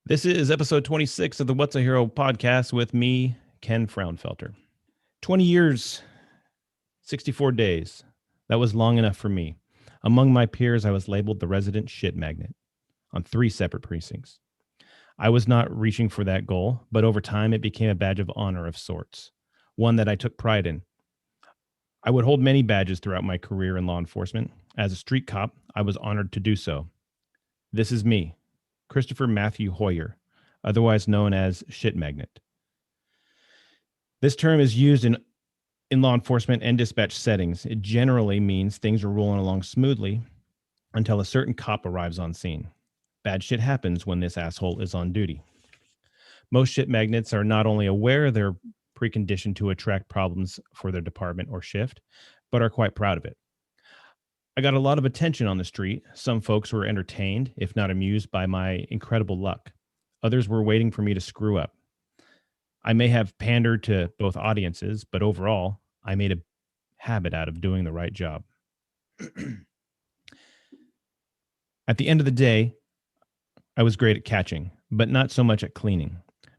This is episode 26 of the What's a Hero podcast with me, Ken Fraunfelter. 20 years, 64 days. That was long enough for me. Among my peers, I was labeled the resident shit magnet on 3 separate precincts. I was not reaching for that goal, but over time it became a badge of honor of sorts, one that I took pride in. I would hold many badges throughout my career in law enforcement. As a street cop, I was honored to do so. This is me, Christopher Matthew Hoyer, otherwise known as Shit Magnet. This term is used in law enforcement and dispatch settings. It generally means things are rolling along smoothly until a certain cop arrives on scene. Bad shit happens when this asshole is on duty. Most shit magnets are not only aware they're preconditioned to attract problems for their department or shift, but are quite proud of it. I got a lot of attention on the street. Some folks were entertained, if not amused, by my incredible luck. Others were waiting for me to screw up. I may have pandered to both audiences, but overall, I made a habit out of doing the right job. At the end of the day, I was great at catching, but not so much at cleaning.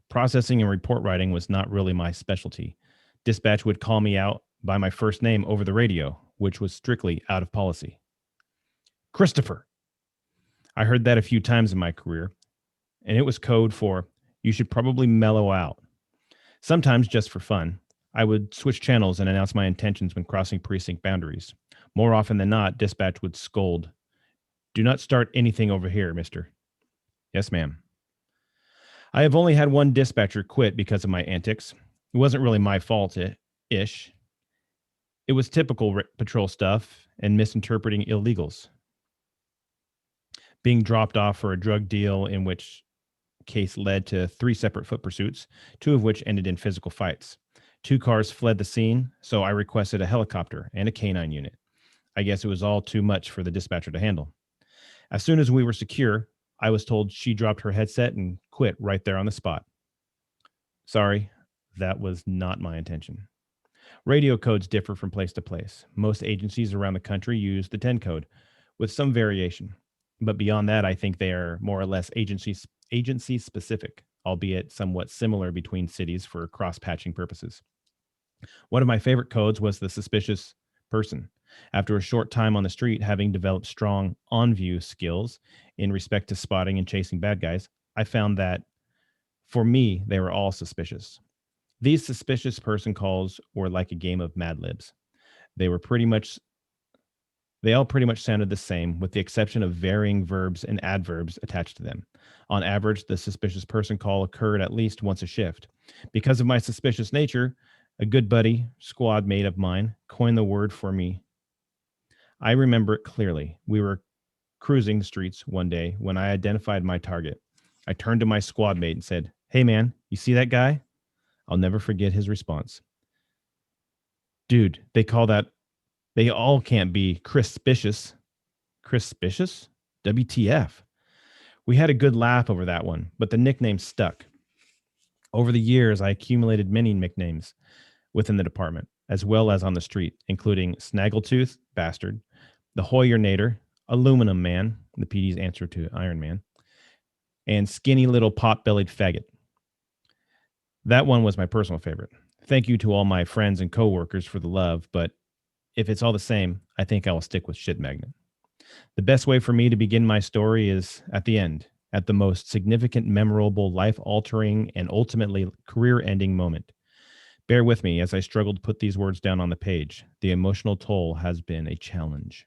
Processing and report writing was not really my specialty. Dispatch would call me out by my first name over the radio, which was strictly out of policy. Christopher. I heard that a few times in my career, and it was code for, you should probably mellow out. Sometimes just for fun, I would switch channels and announce my intentions when crossing precinct boundaries. More often than not, dispatch would scold, "Do not start anything over here, mister." "Yes, ma'am." I have only had one dispatcher quit because of my antics. It wasn't really my fault-ish. It was typical patrol stuff and misinterpreting illegals. Being dropped off for a drug deal in which case led to 3 separate foot pursuits, 2 of which ended in physical fights. 2 cars fled the scene, so I requested a helicopter and a canine unit. I guess it was all too much for the dispatcher to handle. As soon as we were secure, I was told she dropped her headset and quit right there on the spot. Sorry, that was not my intention. Radio codes differ from place to place. Most agencies around the country use the 10 code with some variation. But beyond that, I think they are more or less agency specific, albeit somewhat similar between cities for cross-patching purposes. One of my favorite codes was the suspicious person. After a short time on the street, having developed strong on-view skills in respect to spotting and chasing bad guys, I found that, for me, they were all suspicious. These suspicious person calls were like a game of Mad Libs. They all pretty much sounded the same, with the exception of varying verbs and adverbs attached to them. On average, the suspicious person call occurred at least once a shift. Because of my suspicious nature, a good buddy, squad mate of mine, coined the word for me. I remember it clearly. We were cruising the streets one day when I identified my target. I turned to my squad mate and said, "Hey man, you see that guy?" I'll never forget his response. "Dude, they all can't be Chris-spicious." Chris-spicious? WTF. We had a good laugh over that one, but the nickname stuck. Over the years, I accumulated many nicknames within the department, as well as on the street, including Snaggletooth, Bastard, the Hoyer-nator, Aluminum Man, the PD's answer to Iron Man, and Skinny Little Pot-Bellied Faggot. That one was my personal favorite. Thank you to all my friends and coworkers for the love, but if it's all the same, I think I will stick with Shit Magnet. The best way for me to begin my story is at the end, at the most significant, memorable, life-altering, and ultimately career-ending moment. Bear with me as I struggle to put these words down on the page. The emotional toll has been a challenge.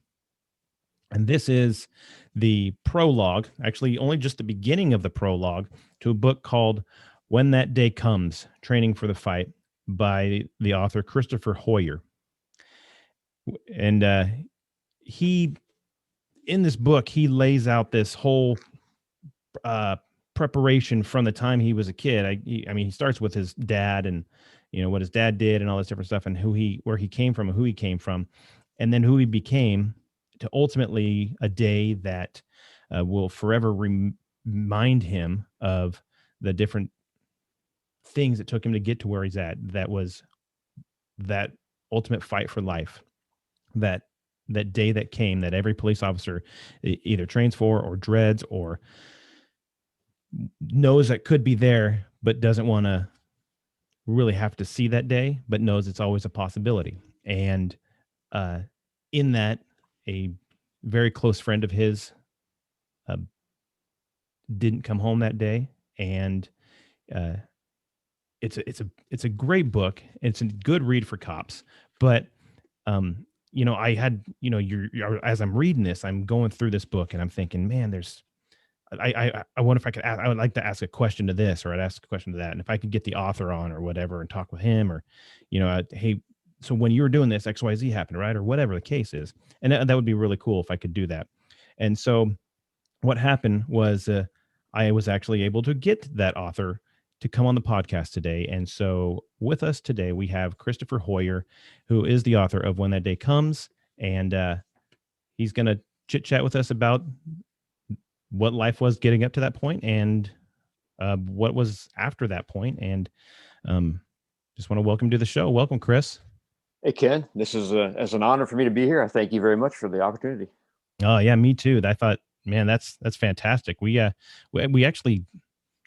And this is the prologue, actually only just the beginning of the prologue, to a book called When That Day Comes, Training for the Fight, by the author Christopher Hoyer. And in this book, he lays out this whole preparation from the time he was a kid. He starts with his dad and, what his dad did and all this different stuff and where he came from and who he came from, and then who he became, to ultimately a day that will forever remind him of the different things it took him to get to where he's at. That was that ultimate fight for life. That that day that came that every police officer either trains for or dreads or knows that could be there, but doesn't want to really have to see that day, but knows it's always a possibility. And uh, in that, a very close friend of his uh, didn't come home that day, and uh, it's a great book. It's a good read for cops, but I had you're as I'm reading this, I'm going through this book, and I'm thinking, man, there's I wonder if I could ask, I would like to ask a question to this, or I'd ask a question to that. And if I could get the author on or whatever and talk with him, or, hey, so when you were doing this, XYZ happened, right? Or whatever the case is. And that would be really cool if I could do that. And so what happened was I was actually able to get that author to come on the podcast today. And so with us today, we have Christopher Hoyer, who is the author of When That Day Comes. And he's going to chit chat with us about what life was getting up to that point, and what was after that point. And just want to welcome to the show. Welcome, Chris. Hey, Ken, this is as an honor for me to be here. I thank you very much for the opportunity. Oh yeah, me too. I thought, man, that's fantastic. We actually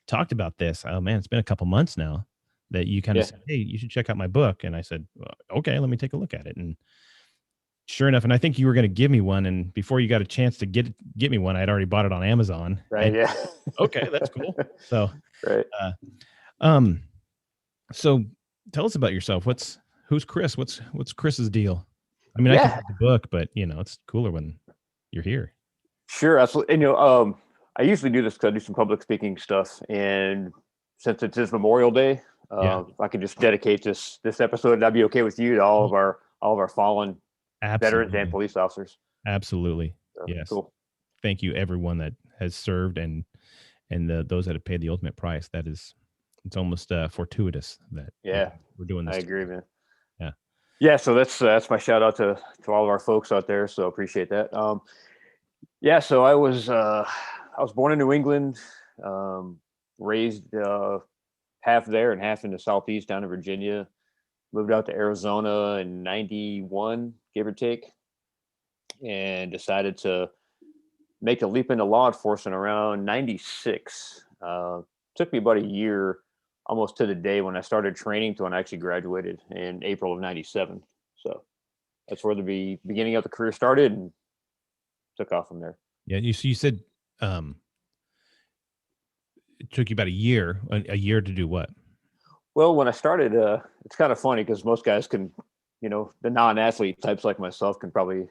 talked about this. Oh man, it's been a couple months now that you kind of said, hey, you should check out my book. And I said, well, okay, let me take a look at it. And sure enough, and I think you were going to give me one, and before you got a chance to get me one, I'd already bought it on Amazon. Right. And, okay, that's cool. So, right. So tell us about yourself. Who's Chris? What's Chris's deal? I mean, I can read the book, but it's cooler when you're here. Sure, absolutely. And I usually do this because I do some public speaking stuff, and since it is Memorial Day, if I could just dedicate this episode, that'd be okay with you, to all of our fallen veterans and police officers. Absolutely. Yes. Cool. Thank you, everyone that has served and those that have paid the ultimate price. It's almost fortuitous that we're doing this. I agree, man. Yeah. So that's my shout out to all of our folks out there. So appreciate that. So I was born in New England, raised half there and half in the Southeast down in Virginia. Moved out to Arizona in 91, give or take, and decided to make the leap into law enforcement around 96. Took me about a year, almost to the day, when I started training to when I actually graduated in April of 97. So that's where the beginning of the career started, and took off from there. Yeah. You said it took you about a year to do what? Well, when I started, it's kind of funny because most guys can, the non-athlete types like myself can probably,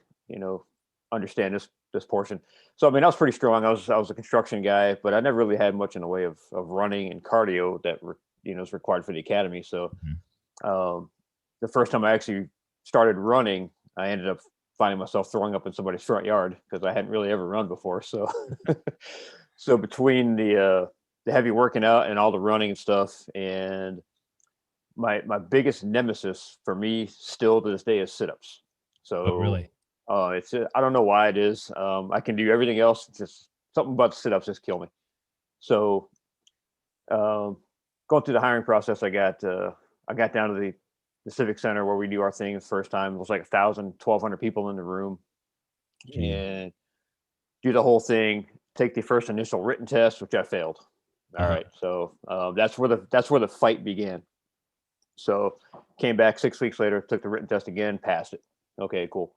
understand this portion. So, I mean, I was pretty strong. I was a construction guy, but I never really had much in the way of running and cardio that is required for the academy. So, the first time I actually started running, I ended up finding myself throwing up in somebody's front yard because I hadn't really ever run before. So, so between the heavy working out and all the running and stuff, and my biggest nemesis for me still to this day is sit-ups. So really, it's I don't know why it is. I can do everything else, just something about the sit-ups just kill me. So going through the hiring process, I got down to the Civic Center where we do our thing the first time. It was like 1,000, 1,200 people in the room. And do the whole thing, take the first initial written test, which I failed. All right. So that's where the fight began. So came back 6 weeks later, took the written test again, passed it. Okay, cool.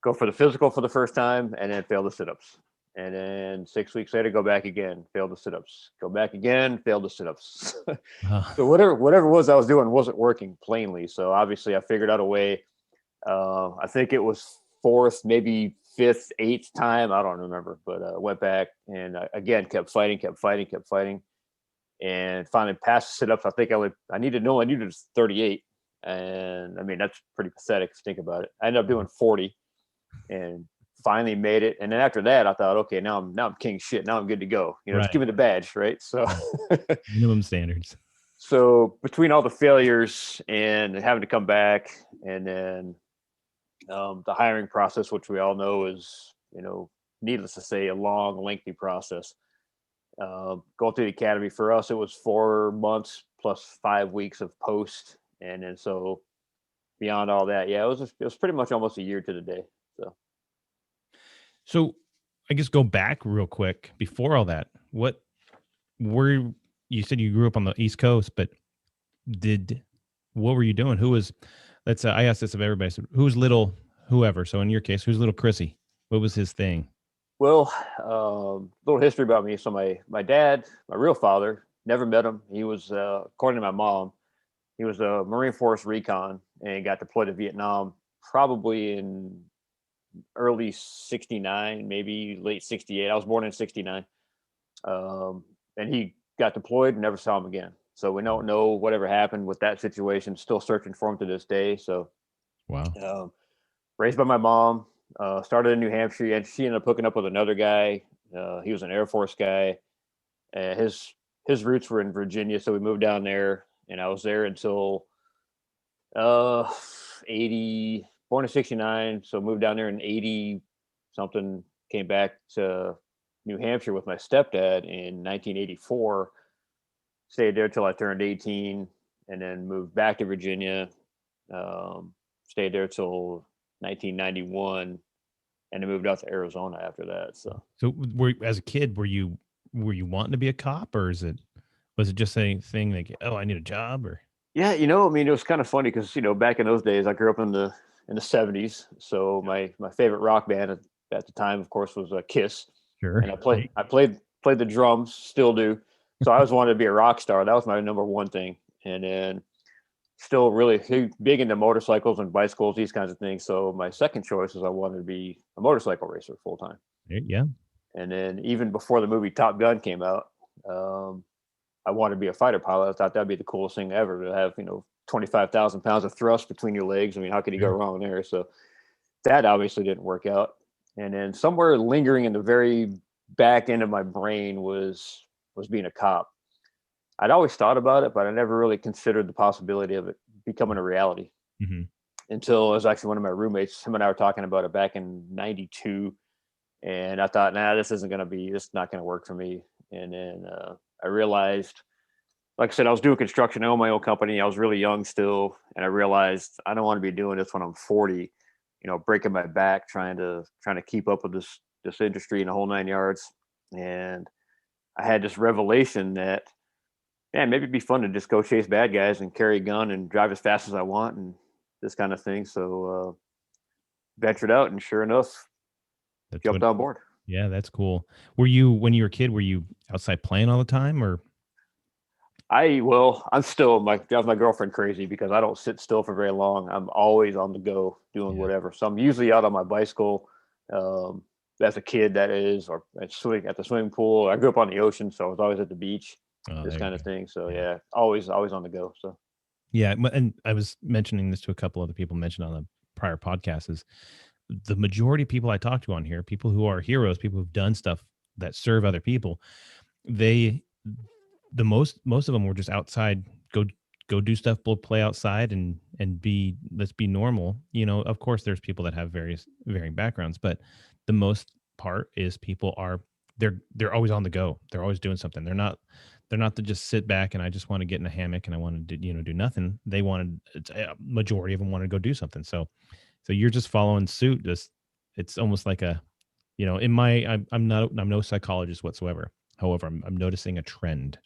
Go for the physical for the first time, and then fail the sit-ups. And then 6 weeks later, go back again, fail the sit-ups. Go back again, fail the sit-ups. So whatever it was I was doing wasn't working, plainly. So obviously I figured out a way. I think it was fourth, maybe fifth, eighth time. I don't remember, but went back and again, kept fighting. And finally passed the sit-ups. I think I needed 38. And I mean, that's pretty pathetic if you think about it. I ended up doing 40 and finally made it. And then after that, I thought, okay, now I'm king shit. Now I'm good to go. Just give me the badge, right? So minimum standards. So between all the failures and having to come back, and then the hiring process, which we all know is, needless to say, a long, lengthy process. Going through the academy for us, it was 4 months plus 5 weeks of post, and then so beyond all that, yeah, it was pretty much almost a year to the day. So So I guess go back real quick before all that. What were you said you grew up on the East Coast, but did what were you doing? Who was let's I asked this of everybody. So who's little whoever? So in your case, who's little Chrissy? What was his thing? well, little history about me. So my dad, my real father, never met him. He was, according to my mom, he was a Marine Force recon and got deployed to Vietnam probably in early '69, maybe late '68. I was born in '69. And he got deployed and never saw him again. So we don't know whatever happened with that situation. Still searching for him to this day. So Wow. um, raised by my mom, started in New Hampshire, and she ended up hooking up with another guy. He was an Air Force guy. His roots were in Virginia, so we moved down there, and I was there until uh 80, born in '69, so moved down there in 80 something, came back to New Hampshire with my stepdad in 1984, stayed there till I turned 18, and then moved back to Virginia. Stayed there till 1991, and then moved out to Arizona after that. So So as a kid, were you wanting to be a cop, or was it just a thing like, oh, I need a job, or yeah, I mean, it was kind of funny because back in those days, I grew up in the '70s. So my favorite rock band at the time, of course, was Kiss, sure, and right? I played the drums, still do. So I always wanted to be a rock star. That was my number one thing, and then still really big into motorcycles and bicycles, these kinds of things. So my second choice was I wanted to be a motorcycle racer full time. Yeah, And then even before the movie Top Gun came out, um, I wanted to be a fighter pilot. I thought that'd be the coolest thing ever to have, 25,000 pounds of thrust between your legs. I mean, how could you go sure. wrong there? So that obviously didn't work out. And then somewhere lingering in the very back end of my brain was being a cop. I'd always thought about it, but I never really considered the possibility of it becoming a reality Hmm. until it was actually one of my roommates. Him and I were talking about it back in '92, and I thought, nah, this is not going to work for me. And then I realized, like I said, I was doing construction. I own my own company. I was really young still, and I realized I don't want to be doing this when I'm 40. Breaking my back trying to keep up with this industry and the whole 9 yards. And I had this revelation that, man, maybe it'd be fun to just go chase bad guys and carry a gun and drive as fast as I want and this kind of thing. So ventured out, and sure enough, That's what. jumped on board. Yeah, that's cool. Were you when you were a kid? Were you outside playing all the time, or I'm still drives my girlfriend crazy because I don't sit still for very long. I'm always on the go doing yeah? whatever. So I'm usually out on my bicycle. Um, as a kid, that is, or at the swimming pool. I grew up on the ocean, so I was always at the beach, Oh, this there you kind of go. thing. So Yeah. yeah, always on the go. So Yeah, and I was mentioning this to a couple other people mentioned on the prior podcast is the majority of people I talk to on here, people who are heroes, people who've done stuff that serve other people, they the most of them were just outside, go do stuff, play outside and be let's be normal. Of course there's people that have varying backgrounds, but the most part is people are they're always on the go. They're always doing something. They're not to just sit back and I just want to get in a hammock and I want to do nothing. They wanted a majority of them wanted to go do something. So you're just following suit. Just it's almost like in my I'm no psychologist whatsoever. However, I'm noticing a trend.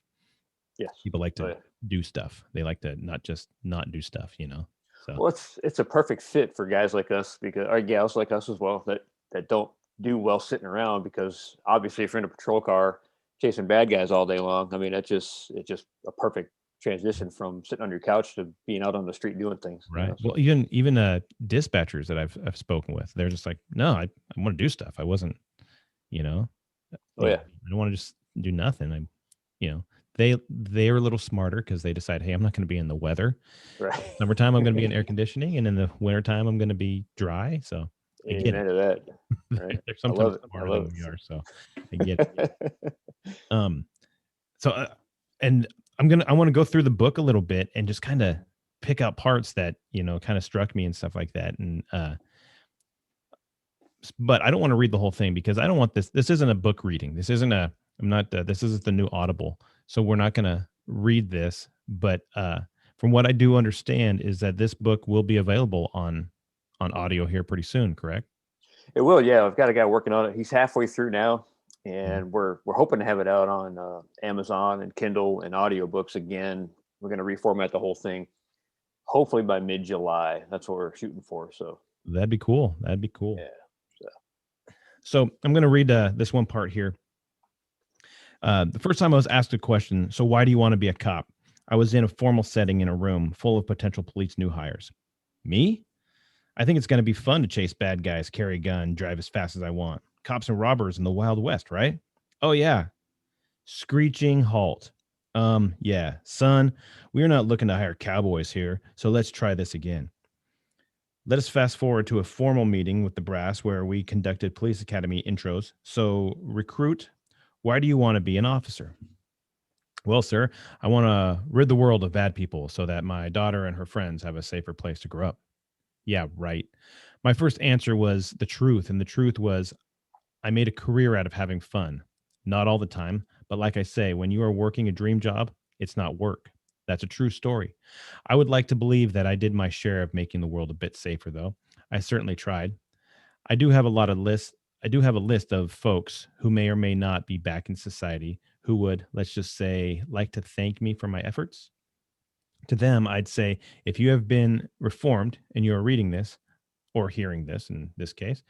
yes, People like oh, to yeah. do stuff. They like to not just not do stuff. So Well, it's a perfect fit for guys like us because, or gals like us as well, that don't do well sitting around, because obviously if you're in a patrol car chasing bad guys all day long, I mean it's just a perfect transition from sitting on your couch to being out on the street doing things. right. Well, So even dispatchers that I've spoken with, they're just like, no, I want to do stuff. I wasn't, you know, oh yeah, I don't want to just do nothing. You know, they're a little smarter because they decide, hey, I'm not going to be in the weather. right. Summertime, I'm going to be in air conditioning, and in the wintertime, I'm going to be dry. So I get it. Amen to that. Right. They're I sometimes love it. I smarter than love we are, so I get it. it. Um, so and I want to go through the book a little bit and just kind of pick out parts that kind of struck me and stuff like that. And but I don't want to read the whole thing because I don't want this. This isn't a book reading. This isn't I'm not. This isn't the new Audible, so we're not going to read this. But from what I do understand, is that this book will be available on audio here pretty soon. Correct? It will, yeah. I've got a guy working on it. He's halfway through now, Mm. and we're hoping to have it out on Amazon and Kindle and audiobooks again. We're going to reformat the whole thing, hopefully by mid-July. That's what we're shooting for. So That'd be cool. That'd be cool. yeah. So, So I'm going to read this one part here. The first time I was asked a question, so why do you want to be a cop? I was in a formal setting in a room full of potential police new hires. Me? I think it's going to be fun to chase bad guys, carry a gun, drive as fast as I want. Cops and robbers in the Wild West, right? Oh, yeah. Screeching halt. Yeah, son, we're not looking to hire cowboys here, so let's try this again. Let us fast forward to a formal meeting with the brass where we conducted police academy intros. So, recruit, why do you want to be an officer? Well, sir, I want to rid the world of bad people so that my daughter and her friends have a safer place to grow up. Yeah, right. My first answer was the truth. And the truth was I made a career out of having fun. Not all the time, but like I say, when you are working a dream job, it's not work. That's a true story. I would like to believe that I did my share of making the world a bit safer, though. I certainly tried. I do have a lot of lists. I do have a list of folks who may or may not be back in society who would, let's just say, like to thank me for my efforts. To them, I'd say, if you have been reformed and you are reading this or hearing this in this case,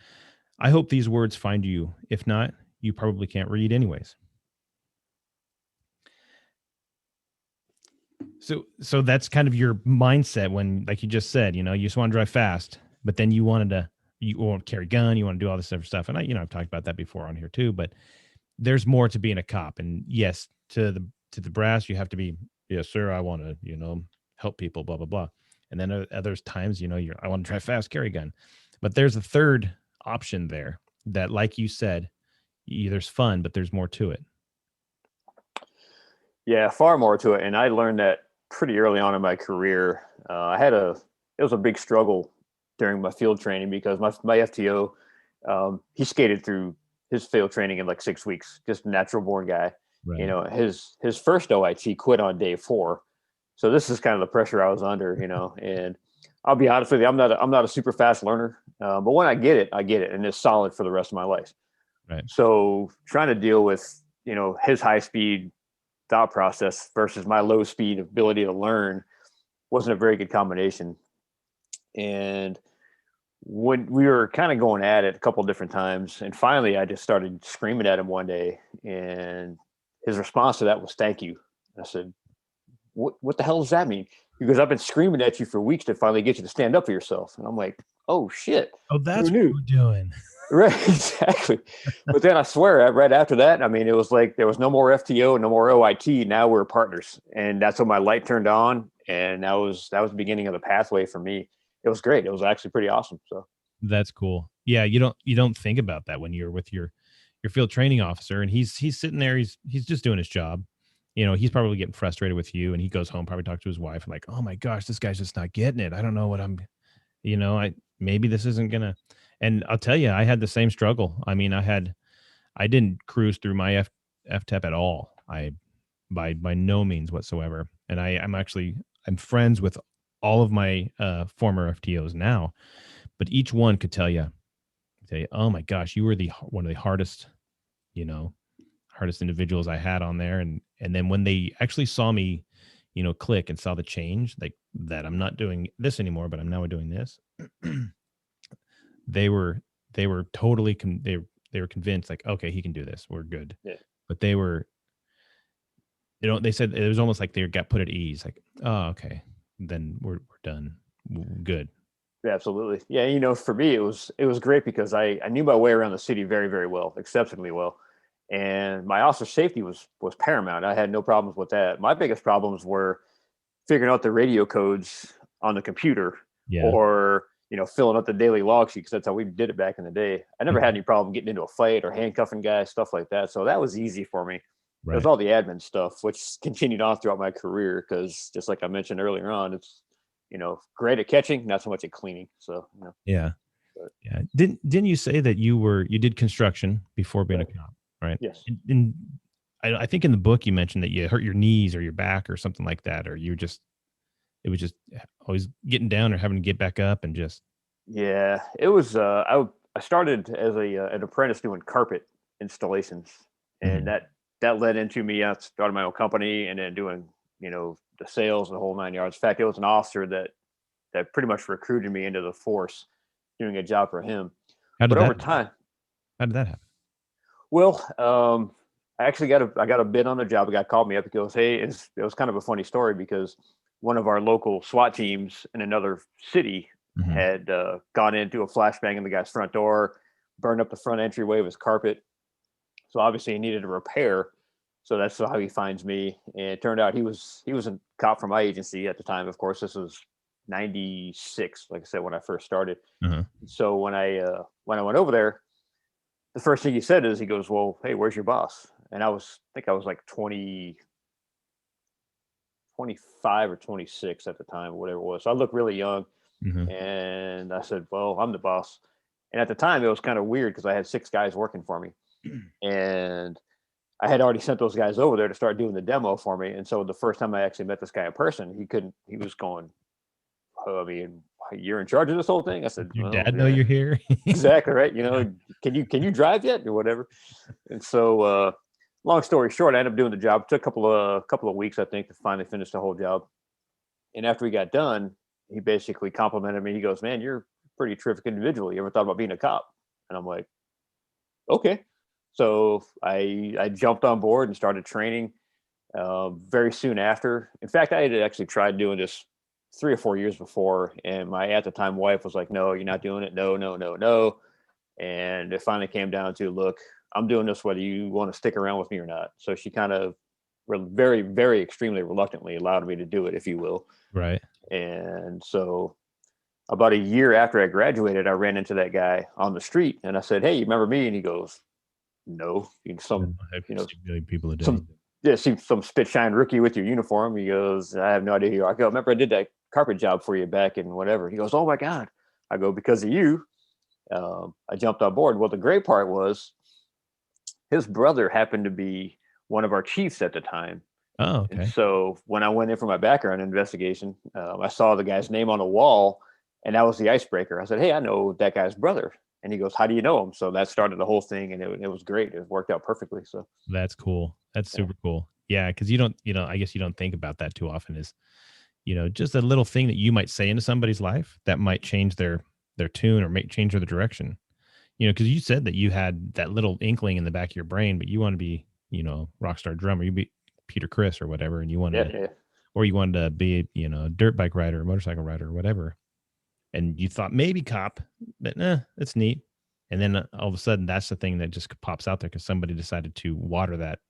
I hope these words find you. If not, you probably can't read anyways. So that's kind of your mindset when, like you just said, you just want to drive fast, but then you want to carry a gun, you want to do all this other stuff. And I've talked about that before on here too, but there's more to being a cop. And yes, to the brass, you have to be, yes, sir, I want to, help people, blah, blah, blah. And then others times, I want to drive fast, carry a gun. But there's a third option there that, like you said, there's fun, but there's more to it. yeah, far more to it. And I learned that pretty early on in my career. It was a big struggle during my field training because my FTO, he skated through his field training in like 6 weeks, just a natural born guy. Right. His first OIT quit on day 4. So this is kind of the pressure I was under, and I'll be honest with you, I'm not a super fast learner, but when I get it, and it's solid for the rest of my life. Right. So trying to deal with, his high speed thought process versus my low speed ability to learn wasn't a very good combination. And when we were kind of going at it a couple of different times, and finally I just started screaming at him one day, and his response to that was "thank you." I said, what the hell does that mean? Because I've been screaming at you for weeks to finally get you to stand up for yourself. And I'm like, oh shit. Oh, that's what we're doing. Right, exactly. But then I swear, right after that, I mean, it was like there was no more FTO, no more OIT. Now we're partners, and that's when my light turned on, and that was the beginning of the pathway for me. It was great. It was actually pretty awesome. So That's cool. Yeah, you don't think about that when you're with your field training officer and he's sitting there, he's just doing his job. He's probably getting frustrated with you and he goes home, probably talk to his wife and like, oh my gosh, this guy's just not getting it. I don't know what I maybe this isn't gonna. And I'll tell you, I had the same struggle. I mean, I didn't cruise through my FTEP at all. I by no means whatsoever. And I'm friends with all of my former FTOs now, but each one could tell you, oh my gosh, you were one of the hardest, hardest individuals I had on there. And then when they actually saw me, click and saw the change, like that I'm not doing this anymore, but I'm now doing this. they were totally they were convinced, like, okay, he can do this, we're good. yeah, But they said it was almost like they got put at ease, like, oh, okay, then we're done, good. absolutely. Yeah, for me it was great because I knew my way around the city very, very well, exceptionally well. And my officer safety was paramount. I had no problems with that. My biggest problems were figuring out the radio codes on the computer, Yeah. or filling out the daily log sheet, because that's how we did it back in the day. I never had any problem getting into a fight or handcuffing guys, stuff like that. So that was easy for me. Right. It was all the admin stuff, which continued on throughout my career because, just like I mentioned earlier on, it's great at catching, not so much at cleaning. So Yeah. Yeah. Didn't you say that you did construction before being Right. a cop, right? Yes. And I think in the book you mentioned that you hurt your knees or your back or something like that, or it was just always getting down or having to get back up and just. Yeah, it was. I started as an apprentice doing carpet installations, and Mhm. that led into me starting my own company and then doing the sales and the whole 9 yards. In fact, it was an officer that pretty much recruited me into the force, doing a job for him. How But did over that time, how did that happen? well, I actually got a bid on the job. A guy called me up. He goes, "Hey," it was kind of a funny story because one of our local SWAT teams in another city Mhm. had gone into a flashbang in the guy's front door, burned up the front entryway of his carpet. So obviously he needed a repair. So that's how he finds me. And it turned out he was a cop from my agency at the time. Of course, this was '96, like I said, when I first started. Uh-huh. So when I went over there, the first thing he said is he goes, "Well, hey, where's your boss?" And I think I was like 25 or 26 at the time, whatever it was. So I looked really young. Mhm. And I said, "Well, I'm the boss." And at the time, it was kind of weird because I had 6 guys working for me. And I had already sent those guys over there to start doing the demo for me. And so the first time I actually met this guy in person, he was going, "Oh, I mean, you're in charge of this whole thing?" I said, Your "Well, dad know yeah, you're here? exactly right. Yeah. Can you drive yet or whatever?" And so, long story short, I ended up doing the job. It took a couple of weeks, I think, to finally finish the whole job. And after we got done, he basically complimented me. He goes, "Man, you're a pretty terrific individual. You ever thought about being a cop?" And I'm like, "Okay." So I jumped on board and started training very soon after. In fact, I had actually tried doing this 3 or 4 years before, and my at the time wife was like, "No, you're not doing it. No, no, no, no." And it finally came down to, "Look, I'm doing this whether you want to stick around with me or not." So she kind of very, very extremely reluctantly allowed me to do it, if you will. Right. And so about a year after I graduated, I ran into that guy on the street and I said, "Hey, you remember me?" And he goes, "No." Yeah, Some, I you know, see a million people a day. some, yeah, see some spit shine rookie with your uniform. He goes, "I have no idea who you are." I go, "Remember I did that carpet job for you back in whatever." He goes, "Oh my God." I go, "Because of you, I jumped on board." Well, the great part was his brother happened to be one of our chiefs at the time. Oh, And okay. so when I went in for my background investigation, I saw the guy's name on a wall, and that was the icebreaker. I said, "Hey, I know that guy's brother." And he goes, "How do you know him?" So that started the whole thing, and it was great. It worked out perfectly. So That's cool. That's yeah, super cool. Yeah, because I guess you don't think about that too often is, just a little thing that you might say into somebody's life that might change their tune or make change their direction. Because you said that you had that little inkling in the back of your brain, but you want to be, rock star drummer. You be Peter Chris or whatever, and yeah, yeah, you wanted to be, a dirt bike rider, or motorcycle rider, or whatever. And you thought maybe cop, but it's neat. And then all of a sudden, that's the thing that just pops out there because somebody decided to water that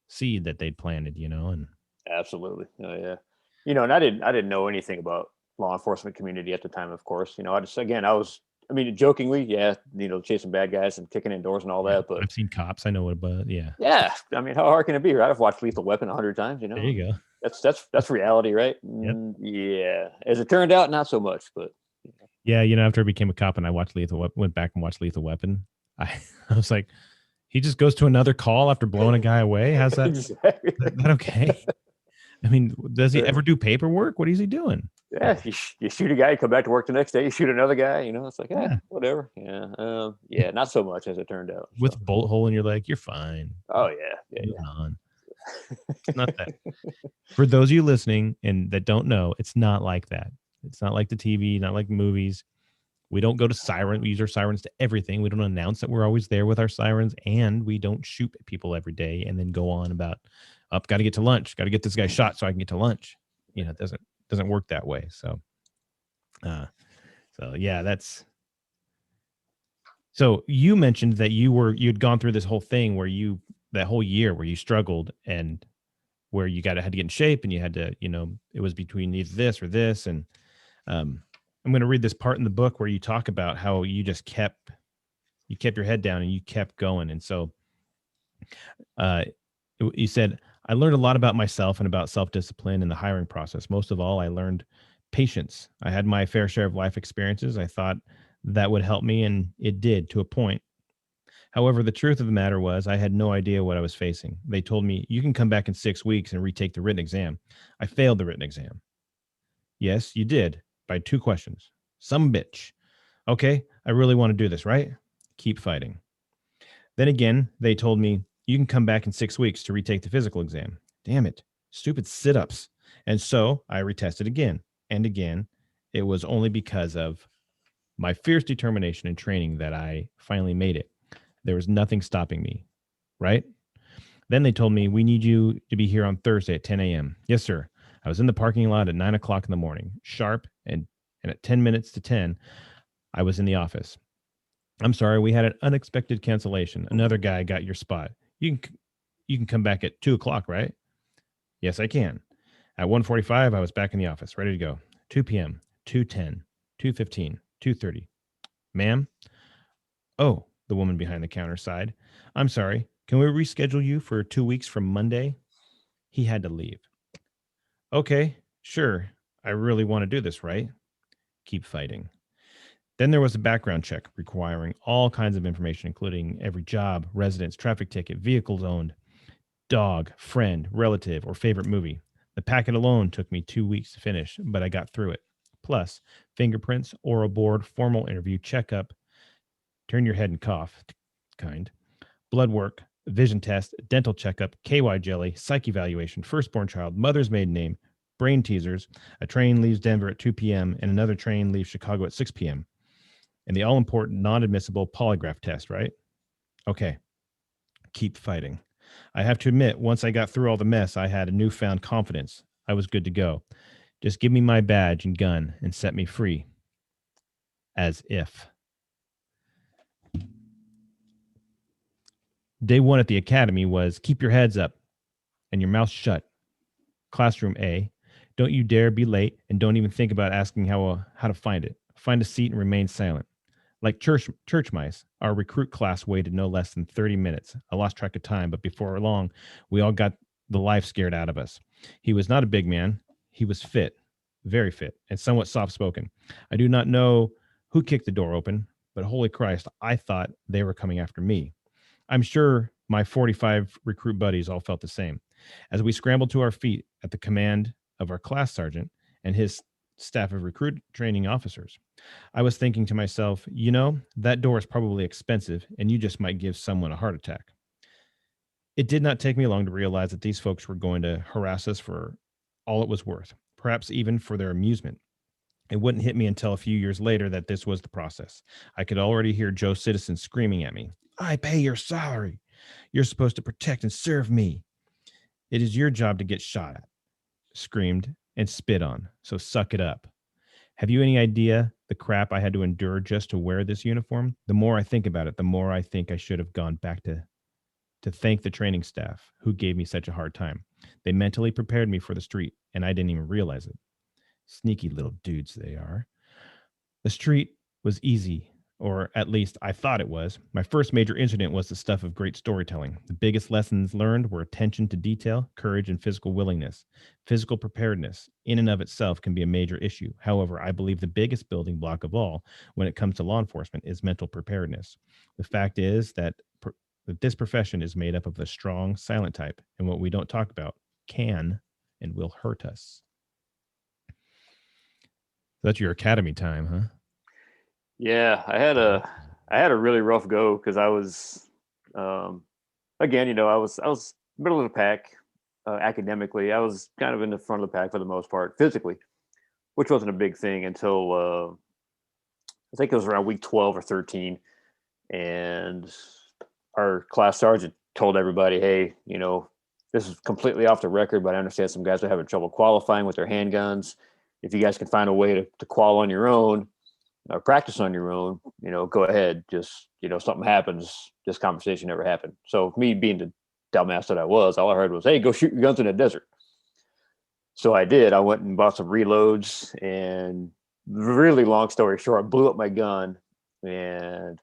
seed that they'd planted, and absolutely. Oh, yeah. And I didn't know anything about law enforcement community at the time. Of course, I just again I was. I mean, jokingly, yeah, chasing bad guys and kicking in doors and all yeah, that. But I've seen cops. I know what, but yeah, yeah, I mean, how hard can it be, right? I've watched Lethal Weapon 100 times. there you go. That's reality, right? Yep. Yeah. As it turned out, not so much, but Yeah, after I became a cop and I watched went back and watched Lethal Weapon, I, I was like, he just goes to another call after blowing a guy away. How's that? exactly. That okay? I mean, does he ever do paperwork? What is he doing? Yeah, you shoot a guy, you come back to work the next day, you shoot another guy. It's like, Yeah, whatever. Yeah, yeah, not so much as it turned out. with So, a bullet hole in your leg, you're fine. oh yeah, yeah, Moving yeah. on. It's not that. For those of you listening and that don't know, it's not like that. It's not like the TV, not like movies. We don't go to siren. We use our sirens to everything. We don't announce that we're always there with our sirens, and we don't shoot at people every day and then go on about, up, got to get to lunch, got to get this guy shot so I can get to lunch. It doesn't work that way. So, uh, yeah, that's. So you mentioned that you'd gone through this whole thing where that whole year where you struggled and where you had to get in shape and you had to, it was between either this or this. And um, I'm going to read this part in the book where you talk about how you kept your head down and you kept going. And so uh, you said, I learned a lot about myself and about self-discipline in the hiring process. Most of all, I learned patience. I had my fair share of life experiences. I thought that would help me, and it did to a point. However, the truth of the matter was I had no idea what I was facing. They told me, you can come back in 6 weeks and retake the written exam. I failed the written exam. Yes, you did, by 2 questions. Some bitch. Okay, I really want to do this, right? Keep fighting. Then again, they told me, you can come back in 6 weeks to retake the physical exam. Damn it, stupid sit ups. And so I retested again and again. It was only because of my fierce determination and training that I finally made it. There was nothing stopping me, right? Then they told me, we need you to be here on Thursday at 10 a.m. Yes, sir. I was in the parking lot at 9 o'clock in the morning, sharp, and at 10 minutes to 10, I was in the office. I'm sorry, we had an unexpected cancellation. Another guy got your spot. You can come back at 2 o'clock, right? Yes, I can. At 1:45, I was back in the office, ready to go. 2 p.m., 2:10, 2:15, 2:30. Ma'am? Oh, the woman behind the counter sighed. I'm sorry. Can we reschedule you for 2 weeks from Monday? He had to leave. Okay, sure. I really want to do this, right? Keep fighting. Then there was a background check requiring all kinds of information, including every job, residence, traffic ticket, vehicles owned, dog, friend, relative, or favorite movie. The packet alone took me 2 weeks to finish, but I got through it. Plus, fingerprints, oral board, formal interview, checkup, turn your head and cough kind, blood work, vision test, dental checkup, KY jelly, psych evaluation, firstborn child, mother's maiden name, brain teasers. A train leaves Denver at 2 p.m. and another train leaves Chicago at 6 p.m. And the all important non admissible polygraph test, right? Okay, keep fighting. I have to admit, once I got through all the mess, I had a newfound confidence. I was good to go. Just give me my badge and gun and set me free. As if. Day one at the academy was keep your heads up and your mouth shut. Classroom A, don't you dare be late and don't even think about asking how to find it. Find a seat and remain silent. Like church mice, our recruit class waited no less than 30 minutes. I lost track of time, but before long, we all got the life scared out of us. He was not a big man. He was fit, very fit, and somewhat soft spoken. I do not know who kicked the door open, but holy Christ, I thought they were coming after me. I'm sure my 45 recruit buddies all felt the same. As we scrambled to our feet at the command of our class sergeant and his staff of recruit training officers, I was thinking to myself, that door is probably expensive and you just might give someone a heart attack. It did not take me long to realize that these folks were going to harass us for all it was worth, perhaps even for their amusement. It wouldn't hit me until a few years later that this was the process. I could already hear Joe Citizen screaming at me, I pay your salary. You're supposed to protect and serve me. It is your job to get shot at, screamed, and spit on. So suck it up. Have you any idea the crap I had to endure just to wear this uniform? The more I think about it, the more I think I should have gone back to thank the training staff who gave me such a hard time. They mentally prepared me for the street, and I didn't even realize it. Sneaky little dudes they are. The street was easy, or at least I thought it was. My first major incident was the stuff of great storytelling. The biggest lessons learned were attention to detail, courage, and physical willingness. Physical preparedness, in and of itself, can be a major issue. However, I believe the biggest building block of all when it comes to law enforcement is mental preparedness. The fact is that this profession is made up of the strong, silent type, and what we don't talk about can and will hurt us. That's your academy time, huh? Yeah, I had a really rough go because I was, again, I was middle of the pack academically. I was kind of in the front of the pack for the most part physically, which wasn't a big thing until I think it was around week 12 or 13, and our class sergeant told everybody, "Hey, this is completely off the record, but I understand some guys are having trouble qualifying with their handguns. If you guys can find a way to qual on your own or practice on your own, go ahead. Just, something happens, this conversation never happened." So me being the dumbass that I was, all I heard was, "Hey, go shoot your guns in the desert." So I did. I went and bought some reloads, and really long story short, I blew up my gun, and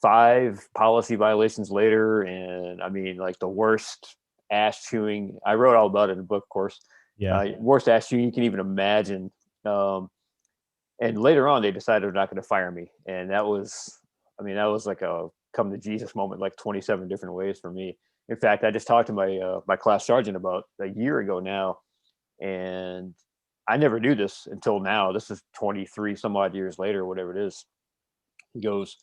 5 policy violations later, and I mean, like the worst ass chewing. I wrote all about it in the book, of course. Yeah. Worst ass chewing you can even imagine. And later on, they decided they're not going to fire me, and that was like a come to Jesus moment like 27 different ways for me. In fact, I just talked to my class sergeant about a year ago now, and I never knew this until now. This is 23 some odd years later, whatever it is. He goes,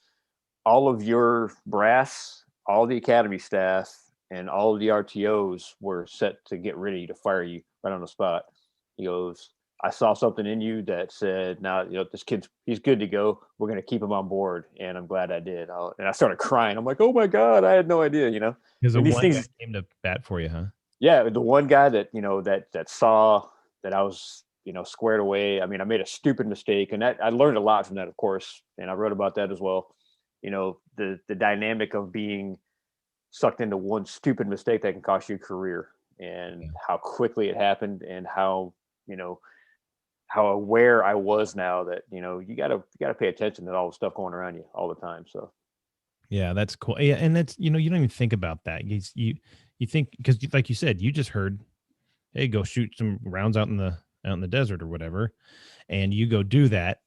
all of your brass, all the academy staff, and all of the RTOs were set to get ready to fire you right on the spot. He goes, I saw something in you that said, "Now, this kid's he's good to go. We're going to keep him on board," and I'm glad I did. And I started crying. I'm like, "Oh my god, I had no idea," Because the And these one guy things, came to bat for you, huh? yeah, the one guy that that saw that I was squared away. I mean, I made a stupid mistake, and that I learned a lot from that, of course, and I wrote about that as well. The dynamic of being sucked into one stupid mistake that can cost you a career, and Yeah. how quickly it happened, and you know how aware I was now that you gotta pay attention to all the stuff going around you all the time. So Yeah, that's cool. Yeah, and that's you don't even think about that. You think because like you said, you just heard, hey, go shoot some rounds out in the desert or whatever, and you go do that,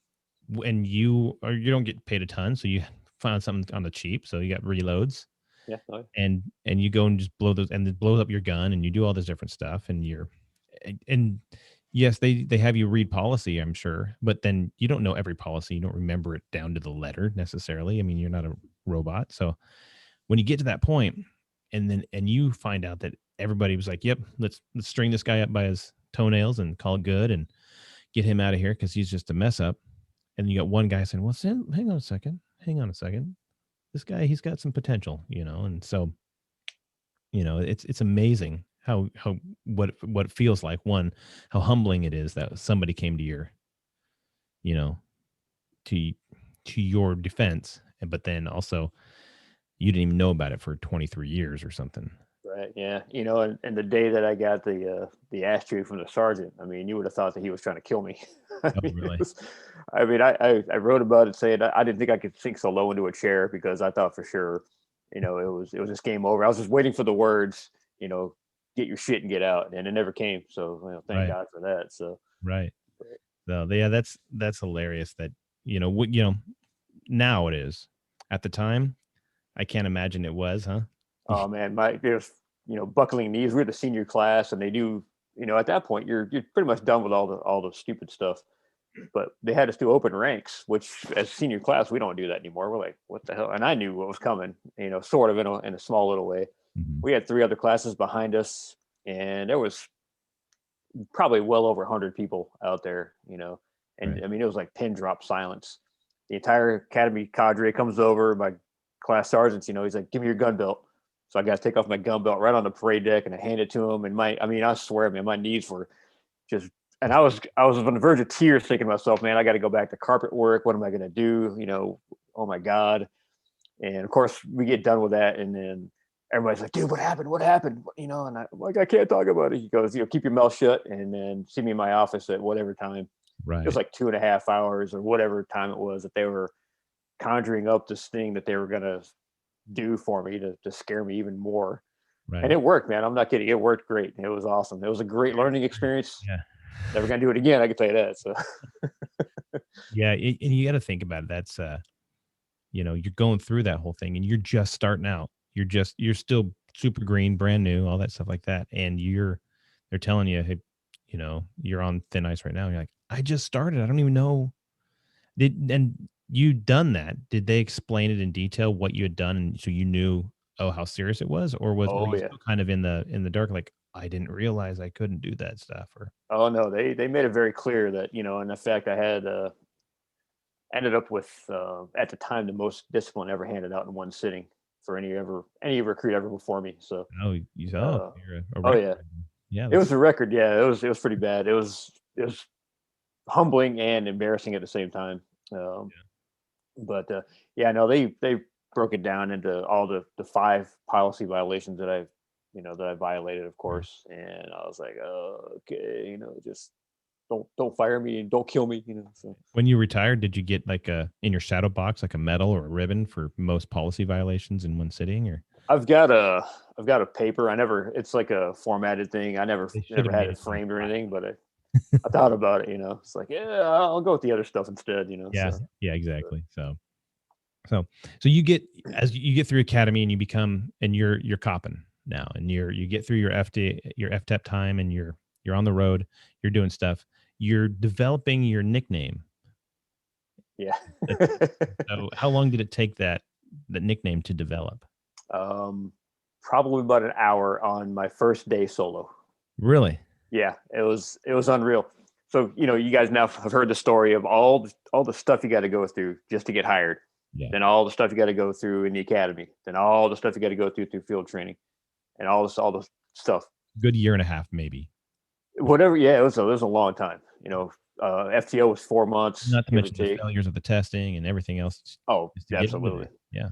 and you don't get paid a ton, so you find something on the cheap, so you got reloads, yeah, and you go and just blow those, and it blows up your gun, and you do all this different stuff, and and yes, they have you read policy, I'm sure, but then you don't know every policy, you don't remember it down to the letter necessarily. I mean, you're not a robot, so when you get to that point, and you find out that everybody was like, "Yep, let's string this guy up by his toenails and call it good and get him out of here because he's just a mess up." And you got one guy saying, "What's in? Hang on a second. Hang on a second. This guy, he's got some potential, you know." And so, it's amazing how what it feels like. One, how humbling it is that somebody came to you know, to to your defense, but then also you didn't even know about it for 23 years or something. right, yeah, and the day that I got the ashtray from the sergeant, I mean, you would have thought that he was trying to kill me. I Oh, mean, really? I wrote about it saying I didn't think I could sink so low into a chair because I thought for sure, it was just game over. I was just waiting for the words, you know, get your shit and get out, and it never came. So thank Right. God for that. So Right. So yeah, that's hilarious that, what, now it is. At the time, I can't imagine it was, huh? oh man, there's buckling knees. We're the senior class, and they do at that point you're pretty much done with all the stupid stuff. But they had us do open ranks, which as senior class we don't do that anymore. We're like, what the hell? And I knew what was coming, sort of in a small little way. Mhm. We had three other classes behind us, and there was probably well over 100 people out there, and Right. I mean it was like pin drop silence. The entire academy cadre comes over. My class sergeants, he's like, "Give me your gun belt." So I got to take off my gun belt right on the parade deck, and I hand it to him. And I mean, I swear, man, my knees were just, and I was on the verge of tears, thinking to myself, man, I got to go back to carpet work. What am I going to do? Oh my god. And of course, we get done with that, and then everybody's like, "Dude, what happened? What happened?" And I'm like, "I can't talk about it." He goes, "Keep your mouth shut, and then see me in my office at whatever time." It was Right. like 2.5 hours or whatever time it was that they were conjuring up this thing that they were gonna do for me to scare me even more. And Right. it worked, man. I'm not kidding. It worked great. It was awesome. It was a great learning experience. Yeah. Never gonna do it again. I can tell you that. So Yeah, and you gotta think about it. That's, you're going through that whole thing and you're just starting out. You're still super green, brand new, all that stuff like that. And they're telling you, hey, you're on thin ice right now. And you're like, I just started. I don't even know. And you done that. Did they explain it in detail what you had done? And so you knew, oh, how serious it was? Or were oh you yeah. still kind of in the dark, like, I didn't realize I couldn't do that stuff? Or, Oh no, they made it very clear that, in effect I had ended up with at the time the most discipline ever handed out in one sitting for any recruit ever before me. So uh, you're a oh record. yeah, Yeah, it that's was a record. Yeah, it was pretty bad. It was humbling and embarrassing at the same time. Um, but yeah, no, they broke it down into all the five policy violations that I violated, of yeah. course. And I was like, oh, okay, just don't fire me and don't kill me. So When you retired, did you get like in your shadow box, like a medal or a ribbon for most policy violations in one sitting? Or I've got a I've got a paper. It's like a formatted thing. I never they should never have had made it it like framed or anything, plastic. but I thought about it. It's like, yeah, I'll go with the other stuff instead. Yeah, So yeah, exactly. So So you get, as you get through academy and you become, and you're copping now, and you get through your your FTEP time, and you're on the road, you're doing stuff, you're developing your nickname. Yeah. So how long did it take that nickname to develop? Probably about an hour on my first day solo. Really? Yeah, it was unreal. So, you guys now have heard the story of all the stuff you got to go through just to get hired. Yeah. Then all the stuff you got to go through in the academy. Then all the stuff you got to go through field training, and all the stuff. Good year and a half, maybe. Whatever. Yeah, it was a long time. FTO was 4 months. Not to mention the failures of the testing and everything else. Oh, absolutely. Yeah.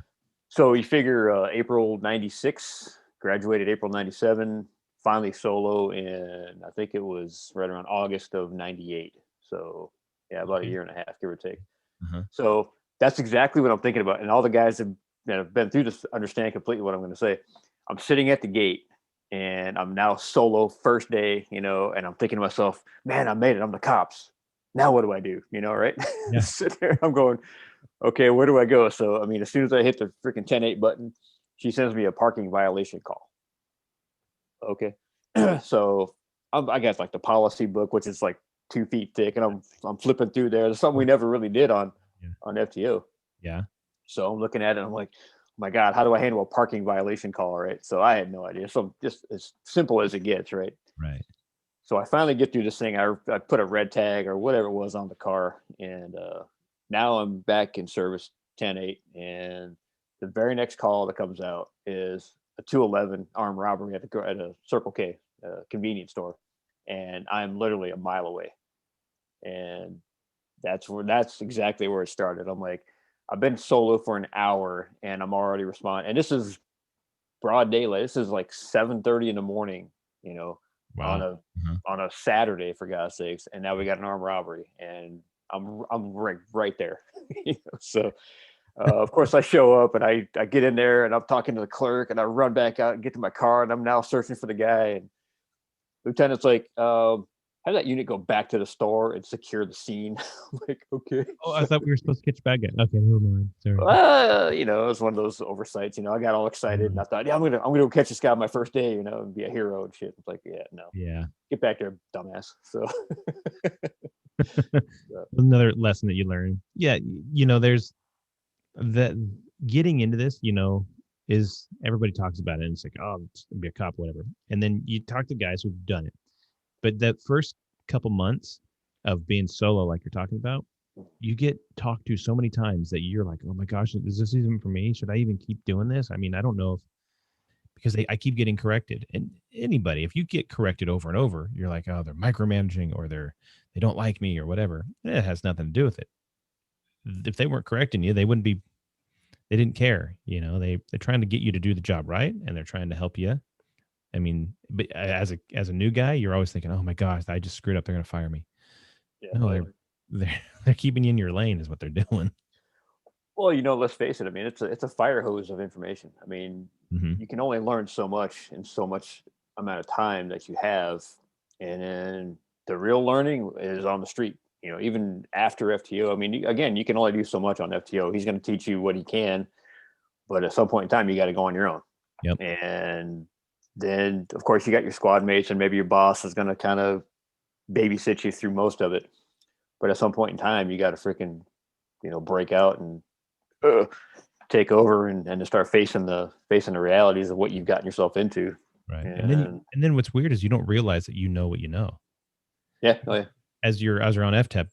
So you figure April '96, graduated April '97, finally solo in, I think it was right around August of '98. So yeah, about a year and a half, give or take. Uh-huh. So that's exactly what I'm thinking about. And all the guys that have been through this understand completely what I'm going to say. I'm sitting at the gate and I'm now solo first day, and I'm thinking to myself, man, I made it. I'm the cops. Now what do I do? Right? Yeah. Sit there, I'm going, okay, where do I go? So, as soon as I hit the freaking 10-8 button, she sends me a parking violation call. Okay. So I got like the policy book, which is like 2 feet thick, and I'm flipping through there. There's something we never really did on FTO. Yeah. So I'm looking at it, and I'm like, oh my God, how do I handle a parking violation call? Right. So I had no idea. So just as simple as it gets, right? Right. So I finally get through this thing. I put a red tag or whatever it was on the car, and now I'm back in service 10-8, and the very next call that comes out is a 211 armed robbery at a Circle K convenience store, and I'm literally a mile away, and that's exactly where it started. I'm like, I've been solo for an hour, and I'm already responding, and this is broad daylight. This is like 7:30 in the morning, Wow. on a Saturday, for God's sakes, and now we got an armed robbery, and I'm right there. So of course I show up, and I get in there, and I'm talking to the clerk, and I run back out and get to my car, and I'm now searching for the guy, and lieutenant's like, how did that unit go back to the store and secure the scene? I'm like, okay. Oh, I thought we were supposed to catch bad guy. Okay, never mind. Sorry. It was one of those oversights. I got all excited, and I thought, yeah, I'm gonna go catch this guy on my first day, and be a hero and shit. It's like, yeah, no, Yeah. get back there, dumbass. So another lesson that you learn. Yeah, there's that getting into this, is everybody talks about it, and it's like, oh, be a cop, whatever. And then you talk to guys who've done it. But that first couple months of being solo, like you're talking about, you get talked to so many times that you're like, oh my gosh, is this even for me? Should I even keep doing this? I mean, I don't know if, because I keep getting corrected. And anybody, if you get corrected over and over, you're like, oh, they're micromanaging, or they don't like me, or whatever. It has nothing to do with it. If they weren't correcting you, they didn't care. They're trying to get you to do the job right, and they're trying to help you. I mean, but as a new guy, you're always thinking, oh my gosh, I just screwed up. They're going to fire me. Yeah, no, they're keeping you in your lane is what they're doing. Well, let's face it. I mean, it's a fire hose of information. I mean, you can only learn so much in so much amount of time that you have. And then the real learning is on the street, even after FTO. I mean, again, you can only do so much on FTO. He's going to teach you what he can, but at some point in time, you got to go on your own. Yep. And then, of course, you got your squad mates, and maybe your boss is going to kind of babysit you through most of it. But at some point in time, you got to freaking, break out and take over and to start facing the realities of what you've gotten yourself into. Right. And then what's weird is you don't realize that you know what you know. Yeah. Oh, yeah. As you're on FTEP,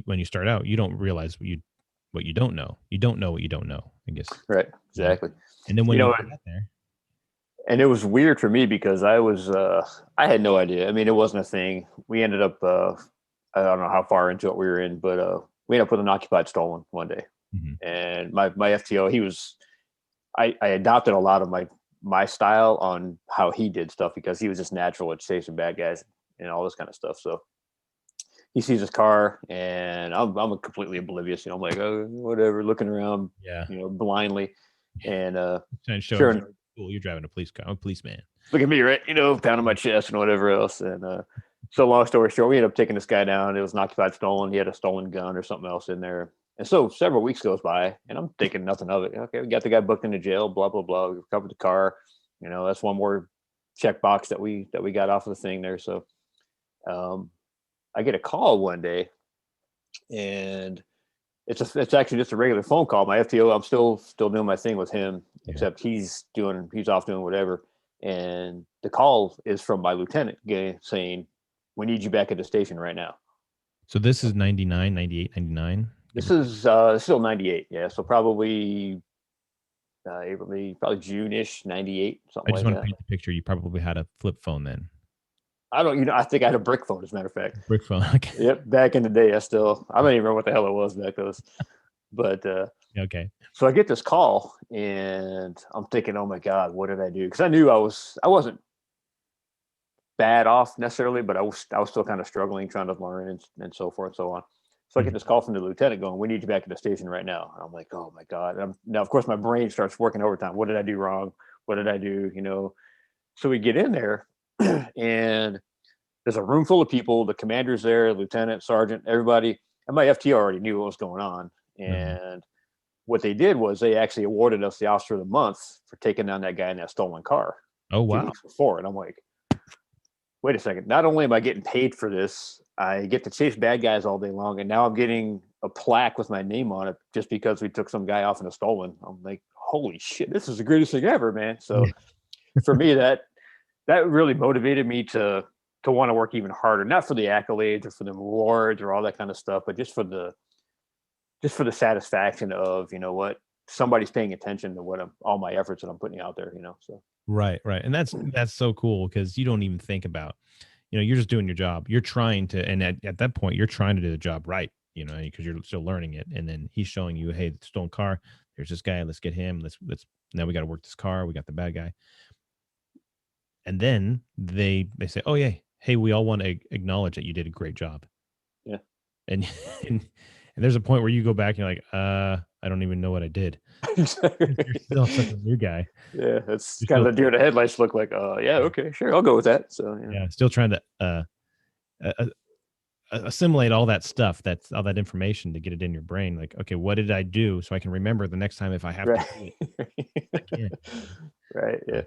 when you start out, you don't realize what you don't know. You don't know what you don't know, I guess. Right. Exactly. And then when you get there. And it was weird for me because I had no idea. I mean, it wasn't a thing. We ended up, I don't know how far into it we were in, but we ended up with an occupied stolen one day. Mm-hmm. And my FTO, I adopted a lot of my style on how he did stuff because he was just natural at chasing bad guys and all this kind of stuff. So he sees his car, and I'm completely oblivious. I'm like, oh, whatever, looking around, blindly. And sure, cool, you're driving a police car. I'm a policeman. Look at me, right? Pounding my chest and whatever else. And so long story short, we ended up taking this guy down. It was an occupied stolen. He had a stolen gun or something else in there. And so several weeks goes by, and I'm thinking nothing of it. Okay, we got the guy booked into jail. Blah blah blah. We recovered the car. That's one more check box that we got off of the thing there. So um, I get a call one day, and it's actually just a regular phone call. My FTO, I'm still doing my thing with him, except he's off doing whatever. And the call is from my lieutenant saying, "We need you back at the station right now." So this is 99, 98, 99? This is still 98. Yeah. So probably April, probably June-ish, 98, I something just like want to that. paint the picture. You probably had a flip phone then. I don't, I think I had a brick phone, as a matter of fact. Brick phone. Okay. Yep. Back in the day, I don't even remember what the hell it was back then. But Okay. so I get this call, and I'm thinking, oh my God, what did I do? Because I knew I wasn't bad off necessarily, but I was still kind of struggling, trying to learn and so forth and so on. So I get this call from the lieutenant going, "We need you back at the station right now." And I'm like, oh my God. Now, of course, my brain starts working overtime. What did I do wrong? What did I do? So we get in there, and there's a room full of people. The commander's there, lieutenant, sergeant, everybody. And my FT already knew what was going on. And what they did was they actually awarded us the Officer of the Month for taking down that guy in that stolen car. Oh, 2 wow. weeks before. And I'm like, wait a second. Not only am I getting paid for this, I get to chase bad guys all day long. And now I'm getting a plaque with my name on it just because we took some guy off in a stolen. I'm like, holy shit, this is the greatest thing ever, man. So for me, that really motivated me to want to work even harder, not for the accolades or for the rewards or all that kind of stuff, but just for the satisfaction of, what, somebody's paying attention to all my efforts that I'm putting out there, so. Right. And that's so cool because you don't even think about, you're just doing your job. You're trying to, and at that point, you're trying to do the job right, because you're still learning it. And then he's showing you, hey, the stolen car, there's this guy, let's get him. Let's now we got to work this car. We got the bad guy. And then they say, oh yeah, hey, we all want to acknowledge that you did a great job. Yeah. And there's a point where you go back and you're like, I don't even know what I did. You're still such a new guy. Yeah, that's kind of the deer in the headlights look like. Yeah, okay, sure, I'll go with that. So yeah, still trying to assimilate all that stuff, all that information to get it in your brain. Like, okay, what did I do so I can remember the next time if I have to do it again. Right. Yeah.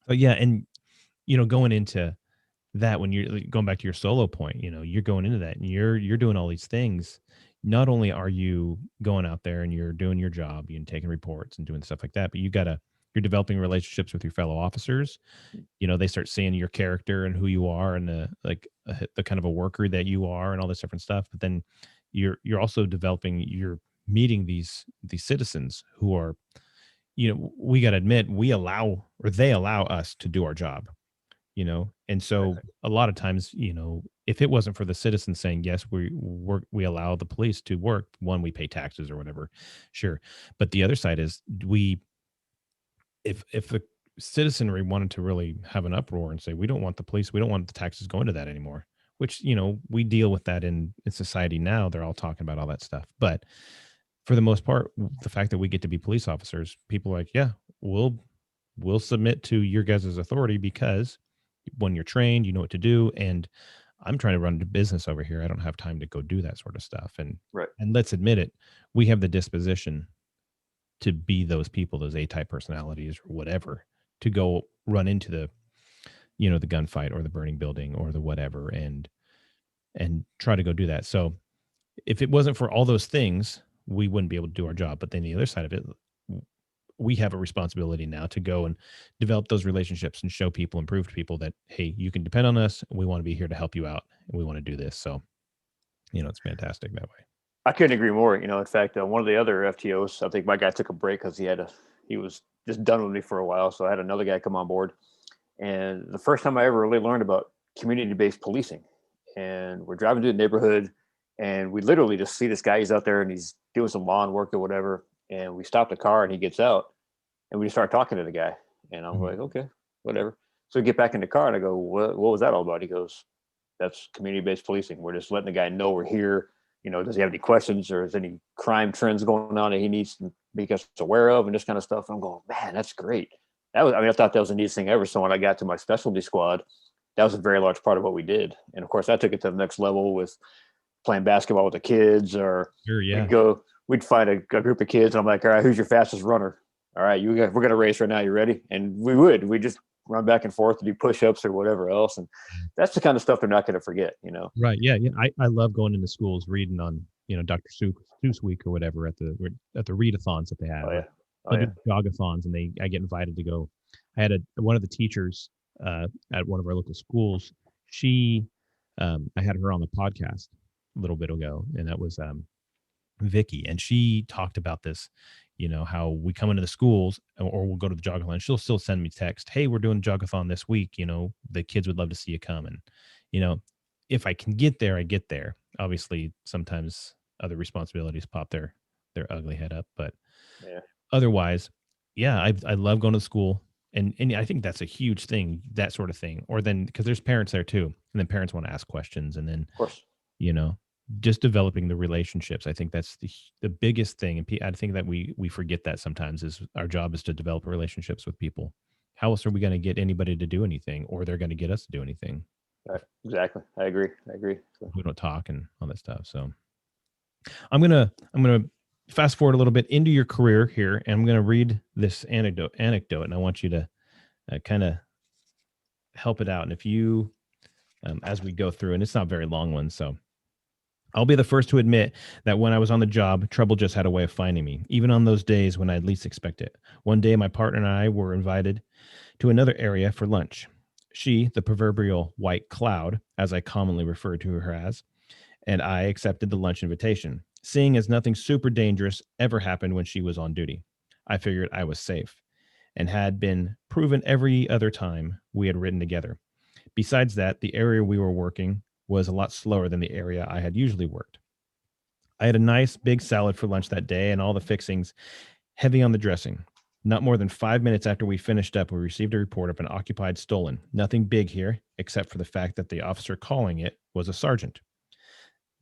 But yeah, and going into that, when you're going back to your solo point, you're going into that and you're doing all these things. Not only are you going out there and you're doing your job and taking reports and doing stuff like that, but you're developing relationships with your fellow officers. They start seeing your character and who you are and the kind of a worker that you are and all this different stuff. But then you're also you're meeting these citizens who are, we got to admit, they allow us to do our job. And so a lot of times, if it wasn't for the citizens saying, yes, we allow the police to work, one, we pay taxes or whatever. Sure. But the other side is if the citizenry wanted to really have an uproar and say, we don't want the police, we don't want the taxes going to that anymore, which, we deal with that in society now. They're all talking about all that stuff. But for the most part, the fact that we get to be police officers, people are like, yeah, we'll submit to your guys' authority because when you're trained, you know what to do. And I'm trying to run a business over here. I don't have time to go do that sort of stuff. And let's admit it, we have the disposition to be those people, those A-type personalities or whatever, to go run into the gunfight or the burning building or the whatever and try to go do that. So if it wasn't for all those things, we wouldn't be able to do our job. But then the other side of it, we have a responsibility now to go and develop those relationships and show people and prove to people that, hey, you can depend on us. We want to be here to help you out and we want to do this. So, it's fantastic that way. I couldn't agree more. In fact, one of the other FTOs, I think my guy took a break because he was just done with me for a while. So I had another guy come on board, and the first time I ever really learned about community-based policing, and we're driving through the neighborhood and we literally just see this guy, he's out there and he's doing some lawn work or whatever. And we stop the car and he gets out and we start talking to the guy. And I'm like, okay, whatever. So we get back in the car and I go, what was that all about? He goes, that's community-based policing. We're just letting the guy know we're here. Does he have any questions or is any crime trends going on that he needs to make us aware of and this kind of stuff? And I'm going, man, that's great. I thought that was the neatest thing ever. So when I got to my specialty squad, that was a very large part of what we did. And of course, I took it to the next level with playing basketball with the kids, or Sure, yeah. we'd find a group of kids, and I'm like, all right, who's your fastest runner? All right, we're gonna race right now. You ready? And we just run back and forth to do push-ups or whatever else, and that's the kind of stuff they're not going to forget. Right. Yeah. Yeah. I love going into schools reading on, Dr. Seuss week or whatever at the readathons that they Oh have. yeah, Or oh they'll yeah. do jogathons, and I get invited to go. I had one of the teachers at one of our local schools. She I had her on the podcast a little bit ago, and that was Vicky, and she talked about this, how we come into the schools, or we'll go to the jogathon. She'll still send me text, "Hey, we're doing a jogathon this week. The kids would love to see you come." And you know, if I can get there, I get there. Obviously, sometimes other responsibilities pop their ugly head up, but Yeah. otherwise, yeah, I love going to school. And I think that's a huge thing, that sort of thing. Or then because there's parents there too, and then parents want to ask questions, and then Of course. you know just developing the relationships. I think that's the biggest thing, and I think that we forget that sometimes, is our job is to develop relationships with people. How else are we going to get anybody to do anything, or they're going to get us to do anything Right. Exactly. I agree. I agree. So, if we don't talk and all that stuff? So I'm gonna fast forward a little bit into your career here, and I'm gonna read this anecdote, and I want you to kind of help it out. And if you as we go through, and it's not a very long one, so I'll be the first to admit that when I was on the job, trouble just had a way of finding me, even on those days when I'd least expect it. One day, my partner and I were invited to another area for lunch. She, the proverbial white cloud, as I commonly refer to her as, and I accepted the lunch invitation, seeing as nothing super dangerous ever happened when she was on duty. I figured I was safe, and had been proven every other time we had ridden together. Besides that, the area we were working was a lot slower than the area I had usually worked. I had a nice big salad for lunch that day and all the fixings heavy on the dressing. Not more than 5 minutes after we finished up, we received a report of an occupied stolen. Nothing big here, except for the fact that the officer calling it was a sergeant.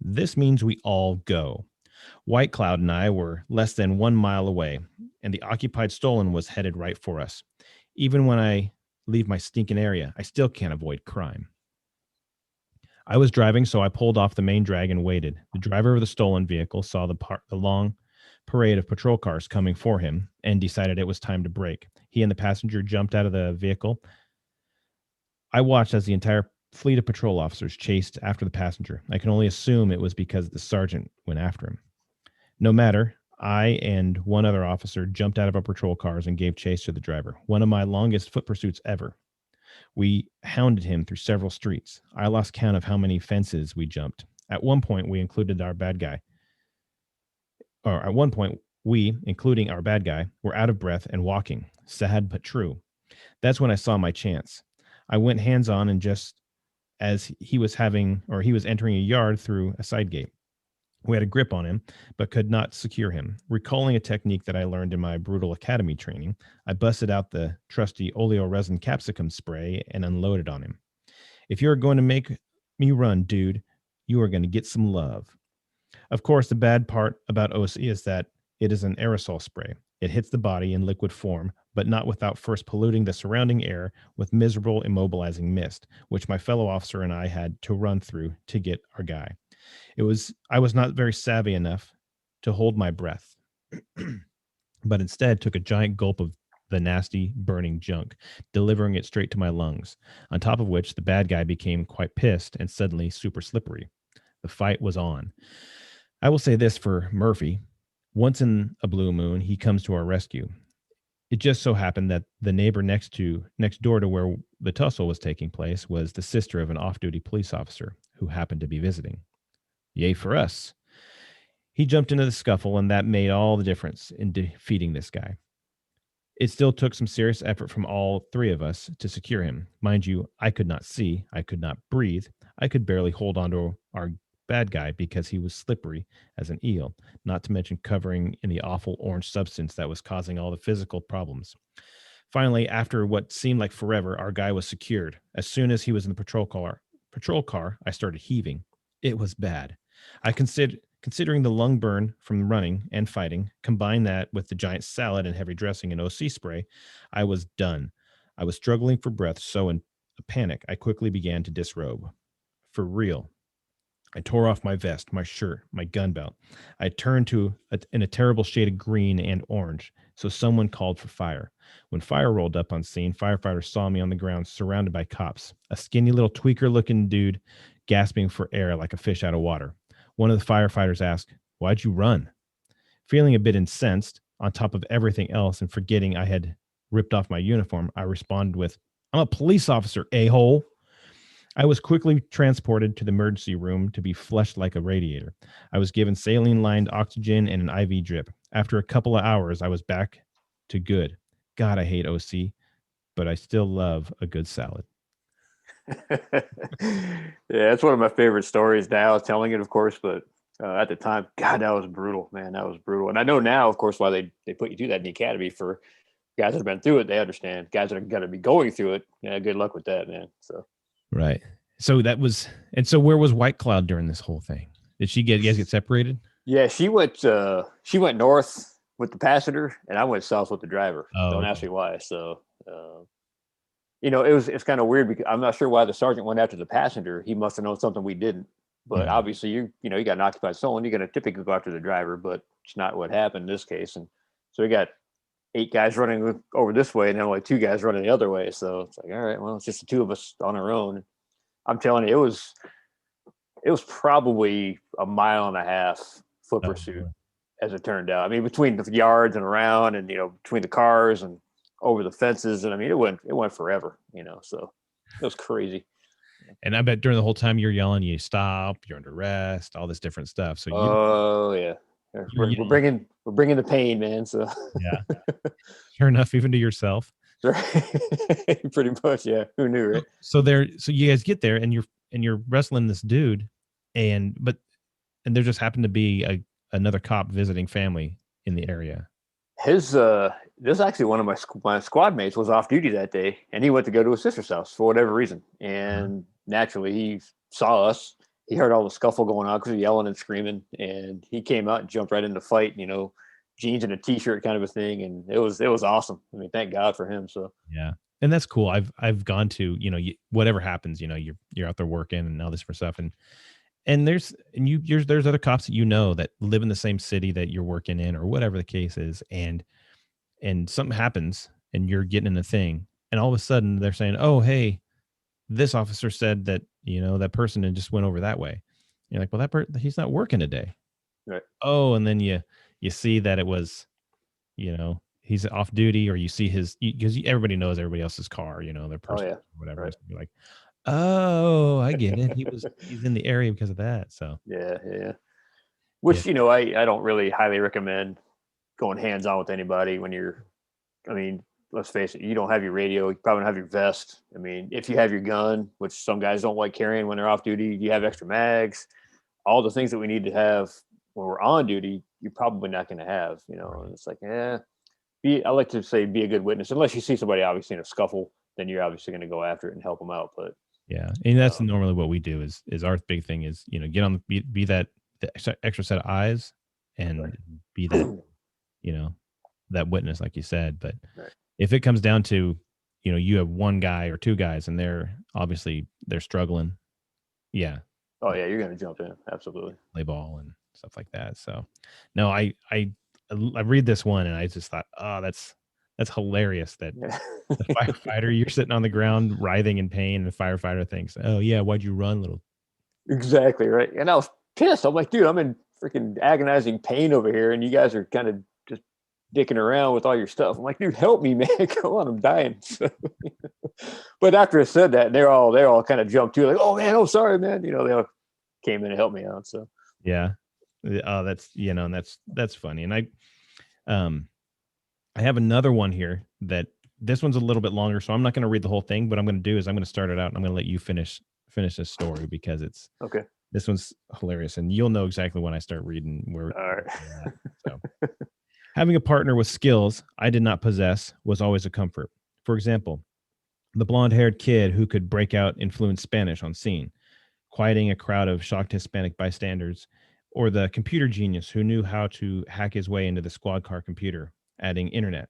This means we all go. White Cloud and I were less than 1 mile away, and the occupied stolen was headed right for us. Even when I leave my stinking area, I still can't avoid crime. I was driving, so I pulled off the main drag and waited. The driver of the stolen vehicle saw the long parade of patrol cars coming for him and decided it was time to brake. He and the passenger jumped out of the vehicle. I watched as the entire fleet of patrol officers chased after the passenger. I can only assume it was because the sergeant went after him. No matter, I and one other officer jumped out of our patrol cars and gave chase to the driver. One of my longest foot pursuits ever. We hounded him through several streets. I lost count of how many fences we jumped. At one point, we included our bad guy. Or at one point, we, including our bad guy, were out of breath and walking. Sad but true. That's when I saw my chance. I went hands on, and just as he was entering a yard through a side gate. We had a grip on him, but could not secure him. Recalling a technique that I learned in my brutal academy training, I busted out the trusty oleoresin capsicum spray and unloaded on him. If you're going to make me run, dude, you are going to get some love. Of course, the bad part about OC is that it is an aerosol spray. It hits the body in liquid form, but not without first polluting the surrounding air with miserable, immobilizing mist, which my fellow officer and I had to run through to get our guy. I was not very savvy enough to hold my breath, but instead took a giant gulp of the nasty, burning junk, delivering it straight to my lungs. On top of which, the bad guy became quite pissed and suddenly super slippery. The fight was on. I will say this for Murphy. Once in a blue moon, he comes to our rescue. It just so happened that the neighbor next door to where the tussle was taking place was the sister of an off-duty police officer who happened to be visiting. Yay for us. He jumped into the scuffle, and that made all the difference in defeating this guy. It still took some serious effort from all three of us to secure him. Mind you, I could not see, I could not breathe, I could barely hold on to our bad guy because he was slippery as an eel, not to mention covering in the awful orange substance that was causing all the physical problems. Finally, after what seemed like forever, our guy was secured. As soon as he was in the patrol car, I started heaving. It was bad. Considering the lung burn from running and fighting, combine that with the giant salad and heavy dressing and OC spray, I was done. I was struggling for breath, so in a panic, I quickly began to disrobe. For real. I tore off my vest, my shirt, my gun belt. I turned in a terrible shade of green and orange, so someone called for fire. When fire rolled up on scene, firefighters saw me on the ground surrounded by cops, a skinny little tweaker looking dude gasping for air like a fish out of water. One of the firefighters asked, "Why'd you run?" Feeling a bit incensed, on top of everything else, and forgetting I had ripped off my uniform, I responded with, "I'm a police officer, a-hole." I was quickly transported to the emergency room to be flushed like a radiator. I was given saline lined oxygen and an IV drip. After a couple of hours, I was back to good. God, I hate OC, but I still love a good salad. Yeah, that's one of my favorite stories now, telling it, of course, but at the time, God, that was brutal, man. That was brutal. And I know now, of course, why they put you through that in the academy. For guys that have been through it, they understand. Guys that are going to be going through it, yeah, good luck with that, man. So, Right. So that was, and so where was White Cloud during this whole thing? Did you guys get separated? yeah, she went north with the passenger, and I went south with the driver. Oh, Don't okay. ask me why. So, it's kind of weird because I'm not sure why the sergeant went after the passenger. He must have known something we didn't. But Mhm. obviously, you got an occupied zone. You're going to typically go after the driver, but it's not what happened in this case. And so we got 8 guys running over this way, and then only 2 guys running the other way. So it's like, all right, well, it's just the 2 of us on our own. I'm telling you, it was probably a mile and a half foot Oh, pursuit, boy. as it turned out. I mean, between the yards and around, and between the cars and over the fences, and I mean, it went forever. So it was crazy. And I bet during the whole time you're yelling, you stop, you're under arrest, all this different stuff. So Oh yeah, you're we're yelling, bringing the pain, man. So yeah, sure enough, even to yourself. pretty much, yeah. Who knew, right? So you guys get there and you're wrestling this dude, and there just happened to be another cop visiting family in the area. His this is actually one of my squad mates was off duty that day, and he went to go to his sister's house for whatever reason. Uh-huh. And naturally, he saw us. He heard all the scuffle going on because we were yelling and screaming, and he came out and jumped right in the fight. Jeans and a t-shirt kind of a thing, and it was awesome. I mean, thank God for him. So Yeah. And that's cool. I've gone to, whatever happens, you're out there working and all this for stuff. And there's other cops that that live in the same city that you're working in or whatever the case is. And something happens and you're getting in a thing. And all of a sudden they're saying, "Oh, hey, this officer said that, that person had just went over that way." You're like, "Well, he's not working today." right. Oh, and then you see that it was, he's off duty, or you see because everybody knows everybody else's car, their Oh personal yeah, or whatever. right. So you're like, "Oh, I get it. He's in the area because of that." So Yeah, yeah. yeah, Which I don't really highly recommend going hands on with anybody when you're. I mean, let's face it, you don't have your radio, you probably don't have your vest. I mean, if you have your gun, which some guys don't like carrying when they're off duty, you have extra mags, all the things that we need to have when we're on duty, you're probably not going to have, and it's like, I like to say, be a good witness, unless you see somebody obviously in a scuffle, then you're obviously going to go after it and help them out. But, yeah, and that's uh, normally what we do. Is our big thing is, get on be that the extra set of eyes and be that, right. you know that witness, like you said. But Right. if it comes down to, you have one guy or two guys and they're struggling, yeah, Oh yeah, you're going to jump in. Absolutely. play ball and stuff like that. So no, I read this one and I just thought, oh, that's hilarious that Yeah. the firefighter, you're sitting on the ground writhing in pain, and the firefighter thinks, "Oh yeah, why'd you run, little?" Exactly, right. And I was pissed. I'm like, dude, I'm in freaking agonizing pain over here, and you guys are kind of just dicking around with all your stuff. I'm like, dude, help me, man. Come on, I'm dying. So, but after I said that, they all kind of jumped too, like, oh man, oh sorry, man. They all came in and helped me out. So Yeah. Oh, that's, and that's funny. And um I have another one here that this one's a little bit longer, so I'm not going to read the whole thing. But I'm going to do is I'm going to start it out and I'm going to let you finish this story because okay, this one's hilarious and you'll know exactly when I start reading where all right. we're at. So, having a partner with skills I did not possess was always a comfort. For example, the blonde-haired kid who could break out in fluent Spanish on scene, quieting a crowd of shocked Hispanic bystanders, or the computer genius who knew how to hack his way into the squad car computer, adding internet.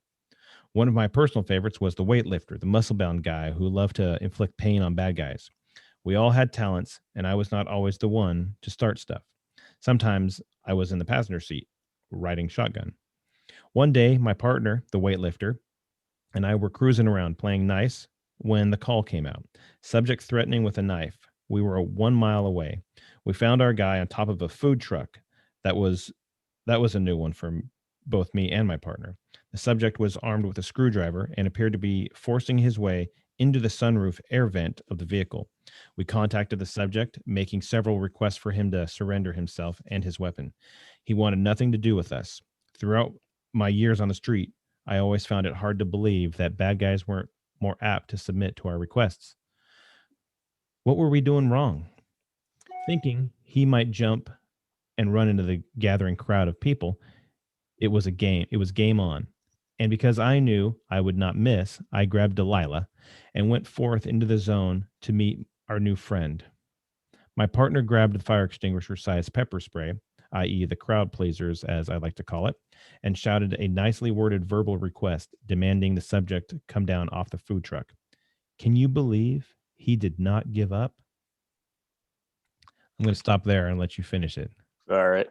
One of my personal favorites was the weightlifter, the muscle bound guy who loved to inflict pain on bad guys. We all had talents, and I was not always the one to start stuff. Sometimes I was in the passenger seat, riding shotgun. One day, my partner, the weightlifter, and I were cruising around playing nice when the call came out. Subject threatening with a knife. We were 1 mile away. We found our guy on top of a food truck. That was that was a new one for both me and my partner. The subject was armed with a screwdriver and appeared to be forcing his way into the sunroof air vent of the vehicle. We contacted the subject, making several requests for him to surrender himself and his weapon. He wanted nothing to do with us. Throughout my years on the street, I always found it hard to believe that bad guys weren't more apt to submit to our requests. What were we doing wrong? Thinking he might jump and run into the gathering crowd of people, it was a game. It was game on. And because I knew I would not miss, I grabbed Delilah and went forth into the zone to meet our new friend. My partner grabbed the fire extinguisher sized pepper spray, i.e., the crowd pleasers, as I like to call it, and shouted a nicely worded verbal request demanding the subject come down off the food truck. Can you believe he did not give up? I'm going to stop there and let you finish it. All right.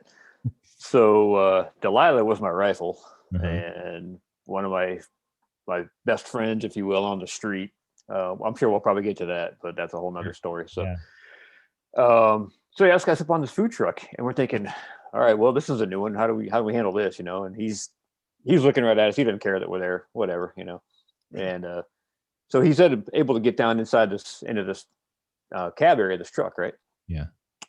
So Delilah was my rifle, Uh-huh. and one of my best friends, if you will, on the street. I'm sure we'll probably get to that, but that's a whole nother Sure. story. So, Yeah. so yeah, this guy's up on this food truck, and we're thinking, all right, well, this is a new one. How do we handle this? And he's looking right at us. He doesn't care that we're there, whatever. And so he's able to get down into this cab area of this truck, right? Yeah.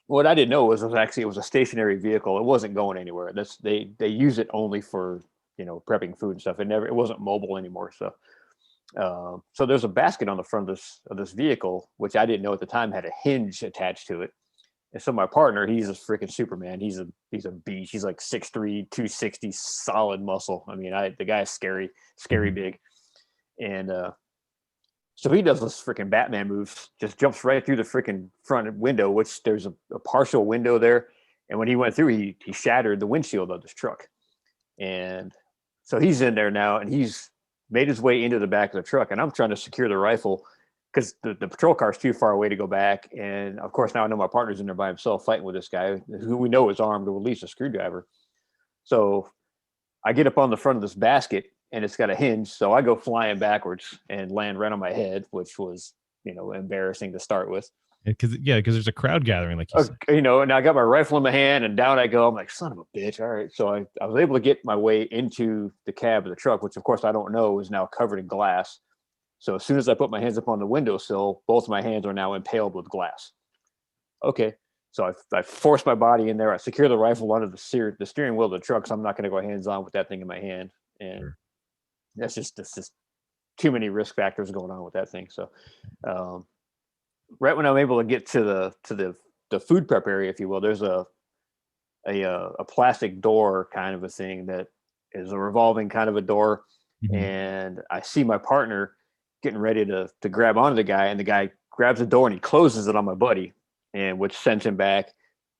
What I didn't know was it was a stationary vehicle. It wasn't going anywhere. They use it only for prepping food and stuff. It wasn't mobile anymore. So so there's a basket on the front of this vehicle, which I didn't know at the time had a hinge attached to it. And so my partner, he's a freaking Superman. He's a beast. He's like 6'3", 260, solid muscle. I mean, the guy's scary Mhm. big. And so he does this freaking Batman move, just jumps right through the freaking front window, which there's a partial window there. And when he went through, he shattered the windshield of this truck. And so he's in there now, and he's made his way into the back of the truck. And I'm trying to secure the rifle because the patrol car's too far away to go back. And of course, now I know my partner's in there by himself fighting with this guy who we know is armed with at least a screwdriver. So I get up on the front of this basket, and it's got a hinge. So I go flying backwards and land right on my head, which was, embarrassing to start with. Because there's a crowd gathering, like you said. And I got my rifle in my hand, and down I go. I'm like, son of a bitch. All right. So I was able to get my way into the cab of the truck, which of course I don't know is now covered in glass. So as soon as I put my hands up on the windowsill, both my hands are now impaled with glass. Okay. So I force my body in there. I secure the rifle under the steering wheel of the truck, so I'm not going to go hands on with that thing in my hand. And Sure. that's just too many risk factors going on with that thing. So right when I'm able to get to the food prep area, if you will, there's a plastic door kind of a thing that is a revolving kind of a door. Mhm. And I see my partner getting ready to grab onto the guy, and the guy grabs the door and he closes it on my buddy, and which sends him back.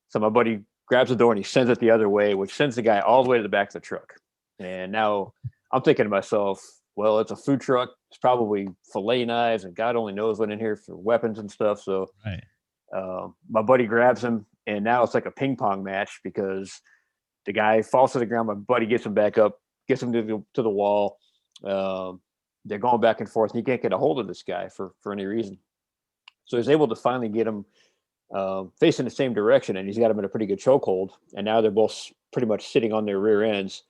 So my buddy grabs the door and he sends it the other way, which sends the guy all the way to the back of the truck. And now I'm thinking to myself, well, it's a food truck. It's probably fillet knives, and God only knows what in here for weapons and stuff. So Right. my buddy grabs him, and now it's like a ping pong match because the guy falls to the ground. My buddy gets him back up, gets him to the wall. They're going back and forth, and he can't get a hold of this guy for any reason. So he's able to finally get him facing the same direction, and he's got him in a pretty good chokehold. And now they're both pretty much sitting on their rear ends.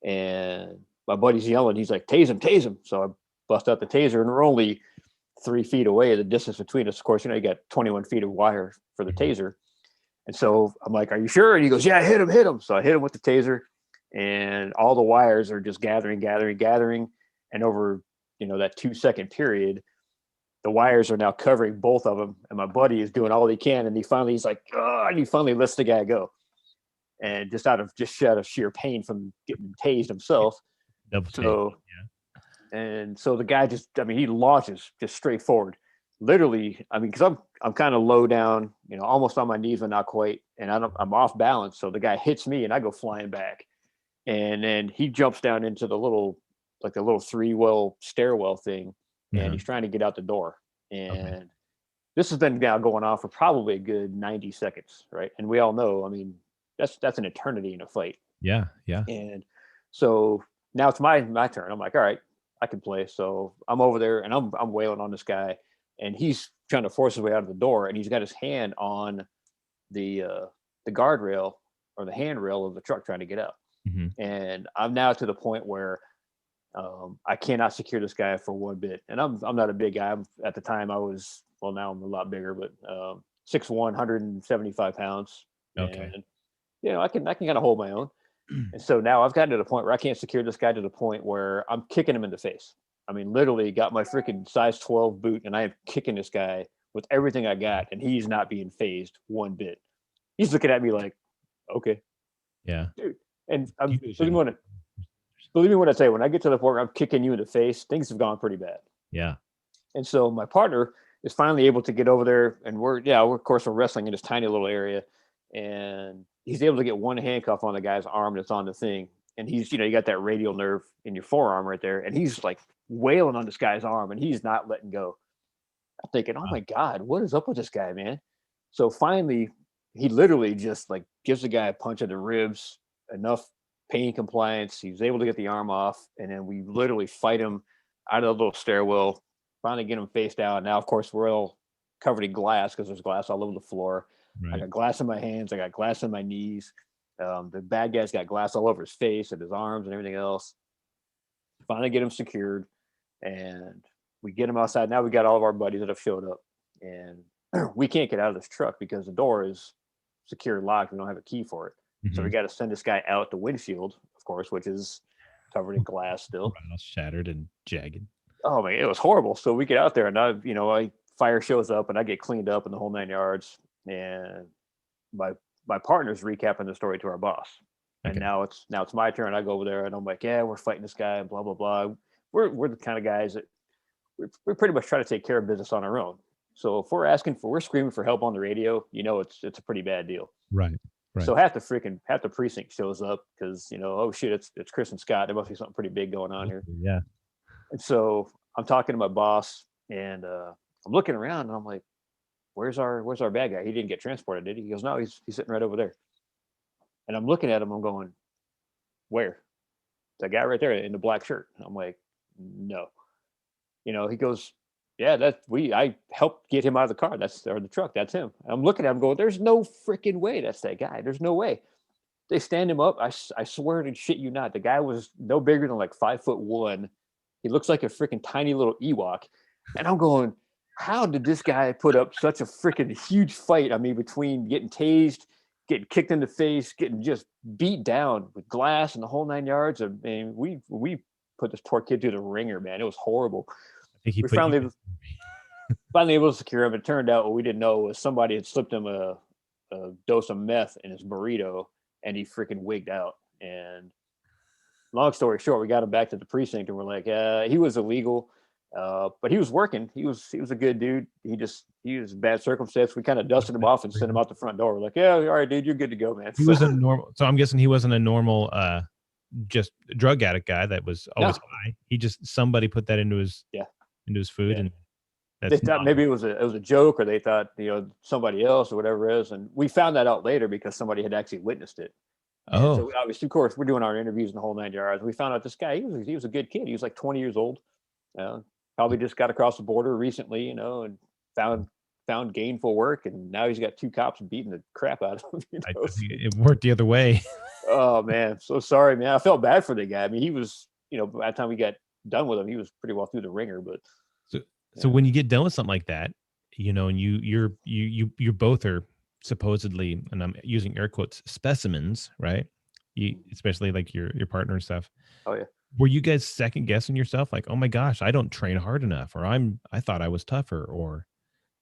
And my buddy's yelling. He's like, "Tase him, tase him!" So I bust out the taser, and we're only 3 feet away. The distance between us, of course, you got 21 feet of wire for the Mhm. taser. And so I'm like, "Are you sure?" And he goes, "Yeah, hit him, hit him." So I hit him with the taser, and all the wires are just gathering, gathering, gathering. And over, that 2 second period, the wires are now covering both of them. And my buddy is doing all he can. And he's like, "Oh," and he finally lets the guy go. And just out of sheer pain from getting tased himself. Double take. So, and so the guy he launches just straight forward. Literally, because I'm kind of low down, almost on my knees, but not quite. And I'm off balance. So the guy hits me and I go flying back. And then he jumps down into the little 3-well stairwell thing, and Uh-huh. he's trying to get out the door. Okay. And this has been now going on for probably a good 90 seconds, right? And we all know, I mean, that's an eternity in a fight. Yeah. Yeah. And so now it's my turn. I'm like, all right, I can play. So I'm over there and I'm wailing on this guy, and he's trying to force his way out of the door, and he's got his hand on the guardrail or the handrail of the truck trying to get up. Hmm. And I'm now to the point where I cannot secure this guy for one bit. And I'm not a big guy. At the time I was, well, now I'm a lot bigger, but 6'1", 175 pounds. Okay. And I can kind of hold my own. And so now I've gotten to the point where I can't secure this guy, to the point where I'm kicking him in the face. I mean, literally got my freaking size 12 boot, and I am kicking this guy with everything I got, and he's not being phased one bit. He's looking at me like, okay, Yeah. dude. And You guys should- believe me when I say, when I get to the point where I'm kicking you in the face, things have gone pretty bad. Yeah. And so my partner is finally able to get over there, and we're of course we're wrestling in this tiny little area, and he's able to get one handcuff on the guy's arm that's on the thing, and he's you got that radial nerve in your forearm right there, and he's like wailing on this guy's arm, and he's not letting go. I'm thinking, oh my God, what is up with this guy, man? So finally, he literally just like gives the guy a punch in the ribs, enough pain compliance. He was able to get the arm off, and then we literally fight him out of the little stairwell, finally get him face down. Now, of course, we're all covered in glass because there's glass all over the floor. I Right. got glass in my hands. I got glass in my knees. The bad guy's got glass all over his face and his arms and everything else. Finally get him secured, and we get him outside. Now we got all of our buddies that have showed up, and we can't get out of this truck because the door is secure, locked. We don't have a key for it. So we Mhm. got to send this guy out the windshield, of course, which is covered in glass still. Right, all shattered and jagged. Oh man, it was horrible. So we get out there, and I fire shows up, and I get cleaned up in the whole 9 yards. And my partner's recapping the story to our boss. And Okay. now it's my turn. I go over there, and I'm like, yeah, we're fighting this guy, and blah blah blah. We're the kind of guys that we pretty much try to take care of business on our own. So if we're screaming for help on the radio, it's a pretty bad deal. Right. Right. So half the precinct shows up because oh shit, it's Chris and Scott. There must be something pretty big going on here. Yeah. And so I'm talking to my boss, and I'm looking around, and I'm like, where's our bad guy? He didn't get transported, did he? He goes, no, he's sitting right over there. And I'm looking at him. I'm going, where? That guy right there in the black shirt. I'm like, no. He goes, yeah, I helped get him out of the car. Or the truck. That's him. And I'm looking at him going, there's no freaking way that's that guy. There's no way. They stand him up. I swear to shit you not. The guy was no bigger than like 5'1". He looks like a freaking tiny little Ewok. And I'm going, how did this guy put up such a freaking huge fight? I mean, between getting tased, getting kicked in the face, getting just beat down with glass and the whole 9 yards. I mean, we put this poor kid through the ringer, man. It was horrible. I think he We put finally able to secure him. It turned out what we didn't know was somebody had slipped him a dose of meth in his burrito, and he freaking wigged out. And long story short, we got him back to the precinct, and we're like, he was illegal, but he was working. He was a good dude. He was a bad circumstance. We kind of dusted him off and sent him out the front door. We're like, yeah, all right, dude, you're good to go, man. he was a normal. So I'm guessing he wasn't a normal, just drug addict guy that was always high. He just somebody put that into his food, and they thought maybe it was a joke, or they thought somebody else or whatever it is. And we found that out later because somebody had actually witnessed it. Oh, so obviously, of course, we're doing our interviews in the whole 9 yards. We found out this guy, he was a good kid. He was like 20 years old. Probably just got across the border recently, and found gainful work, and now he's got 2 cops beating the crap out of him. I think it worked the other way. Oh man, so sorry, man. I felt bad for the guy. I mean, he was, by the time we got done with him, he was pretty well through the ringer. But so when you get done with something like that, and you both are supposedly, and I'm using air quotes, specimens, right? Especially like your partner and stuff. Oh yeah. Were you guys second guessing yourself, like, oh my gosh, I don't train hard enough, or I thought I was tougher, or?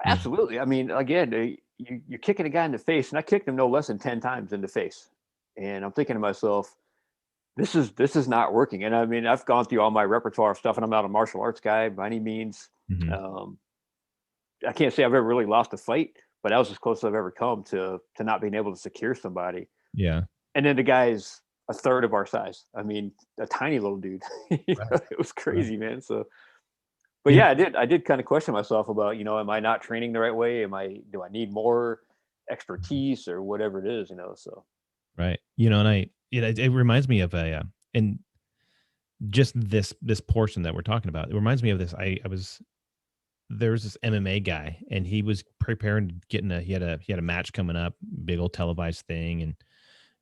Absolutely. I mean, again, you're kicking a guy in the face, and I kicked him no less than 10 times in the face. And I'm thinking to myself, this is not working. And I mean, I've gone through all my repertoire of stuff, and I'm not a martial arts guy by any means. Mhm. I can't say I've ever really lost a fight, but that was as close as I've ever come to not being able to secure somebody. Yeah. And then the guy's a third of our size. I mean, a tiny little dude. It was crazy, man. So But yeah, I did kind of question myself about, am I not training the right way? Do I need more expertise or whatever it is, so. Right. And it reminds me of and just this portion that we're talking about. It reminds me of this. There was this MMA guy, and he was preparing to get he had a match coming up, big old televised thing, and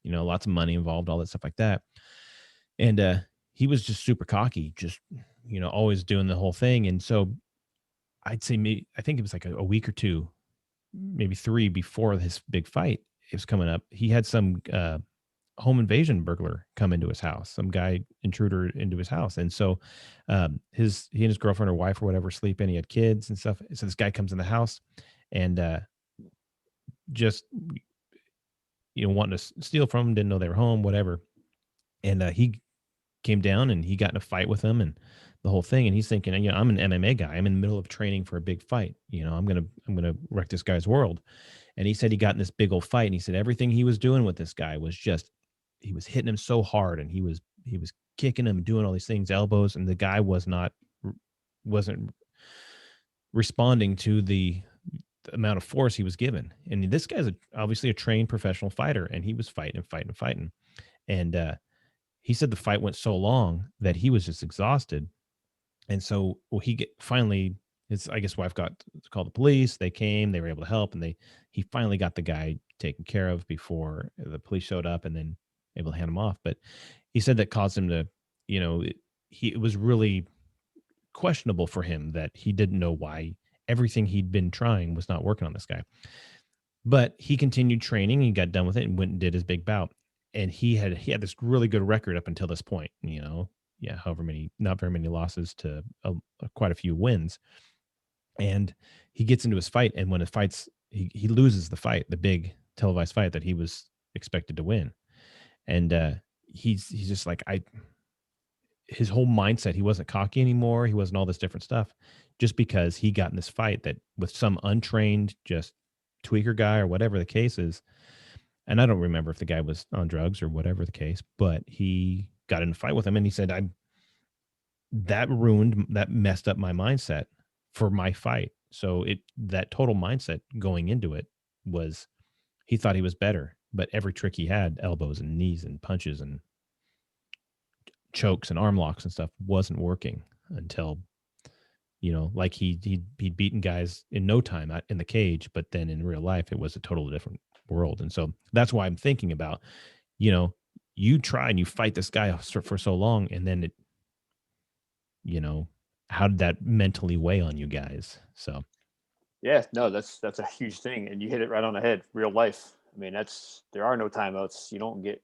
lots of money involved, all that stuff like that. And he was just super cocky, just always doing the whole thing. And so I'd say I think it was like a week or two, maybe three before his big fight was coming up. He had some home invasion burglar come into his house, some guy intruder into his house. And so he and his girlfriend or wife or whatever sleep in. He had kids and stuff. So this guy comes in the house and just wanting to steal from them, didn't know they were home, whatever. And he came down and he got in a fight with him and the whole thing. And he's thinking, I'm an MMA guy. I'm in the middle of training for a big fight. I'm gonna wreck this guy's world. And he said he got in this big old fight, and he said everything he was doing with this guy was just, he was hitting him so hard, and he was kicking him and doing all these things, elbows, and the guy wasn't responding to the amount of force he was given. And this guy's obviously a trained professional fighter, and he was fighting. And he said the fight went so long that he was just exhausted. And so finally, I guess wife called the police. They came, they were able to help, and he finally got the guy taken care of before the police showed up, and then able to hand him off. But he said that caused him to, it was really questionable for him that he didn't know why everything he'd been trying was not working on this guy. But he continued training. He got done with it and went and did his big bout. And he had this really good record up until this point, not very many losses to quite a few wins. And he gets into his fight, and when it fights, he loses the fight, the big televised fight that he was expected to win. And he's just like, his whole mindset, he wasn't cocky anymore. He wasn't all this different stuff, just because he got in this fight that with some untrained, just tweaker guy or whatever the case is. And I don't remember if the guy was on drugs or whatever the case, but he got in a fight with him, and he said, that messed up my mindset for my fight. So that total mindset going into it was, he thought he was better, but every trick he had, elbows and knees and punches and chokes and arm locks and stuff, wasn't working until, like he'd beaten guys in no time in the cage, but then in real life, it was a totally different world. And so that's why I'm thinking about, you try and you fight this guy for so long, and then how did that mentally weigh on you guys? So yeah, no, that's a huge thing, and you hit it right on the head. Real life. I mean, there are no timeouts. You don't get,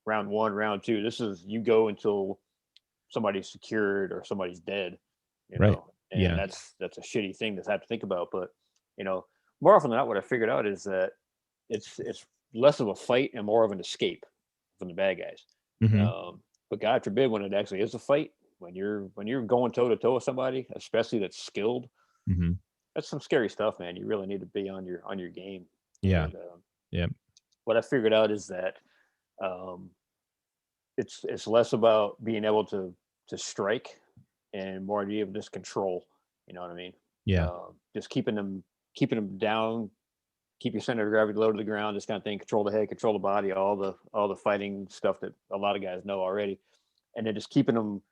round one, round two. This is, you go until somebody's secured or somebody's dead. Right. And yeah, that's a shitty thing to have to think about. But more often than not, what I figured out is that it's less of a fight and more of an escape from the bad guys. mm-hmm. But God forbid, when it actually is a fight, when you're going toe to toe with somebody, especially that's skilled, Mm-hmm. that's some scary stuff, man. You really need to be on your game. Yeah. And, Yeah. what I figured out is that it's less about being able to strike and more idea of just control. You know what I mean? Yeah. Just keeping them down, keep your center of gravity low to the ground, this kind of thing. Control the head, control the body, all the fighting stuff that a lot of guys know already, and then just keeping them,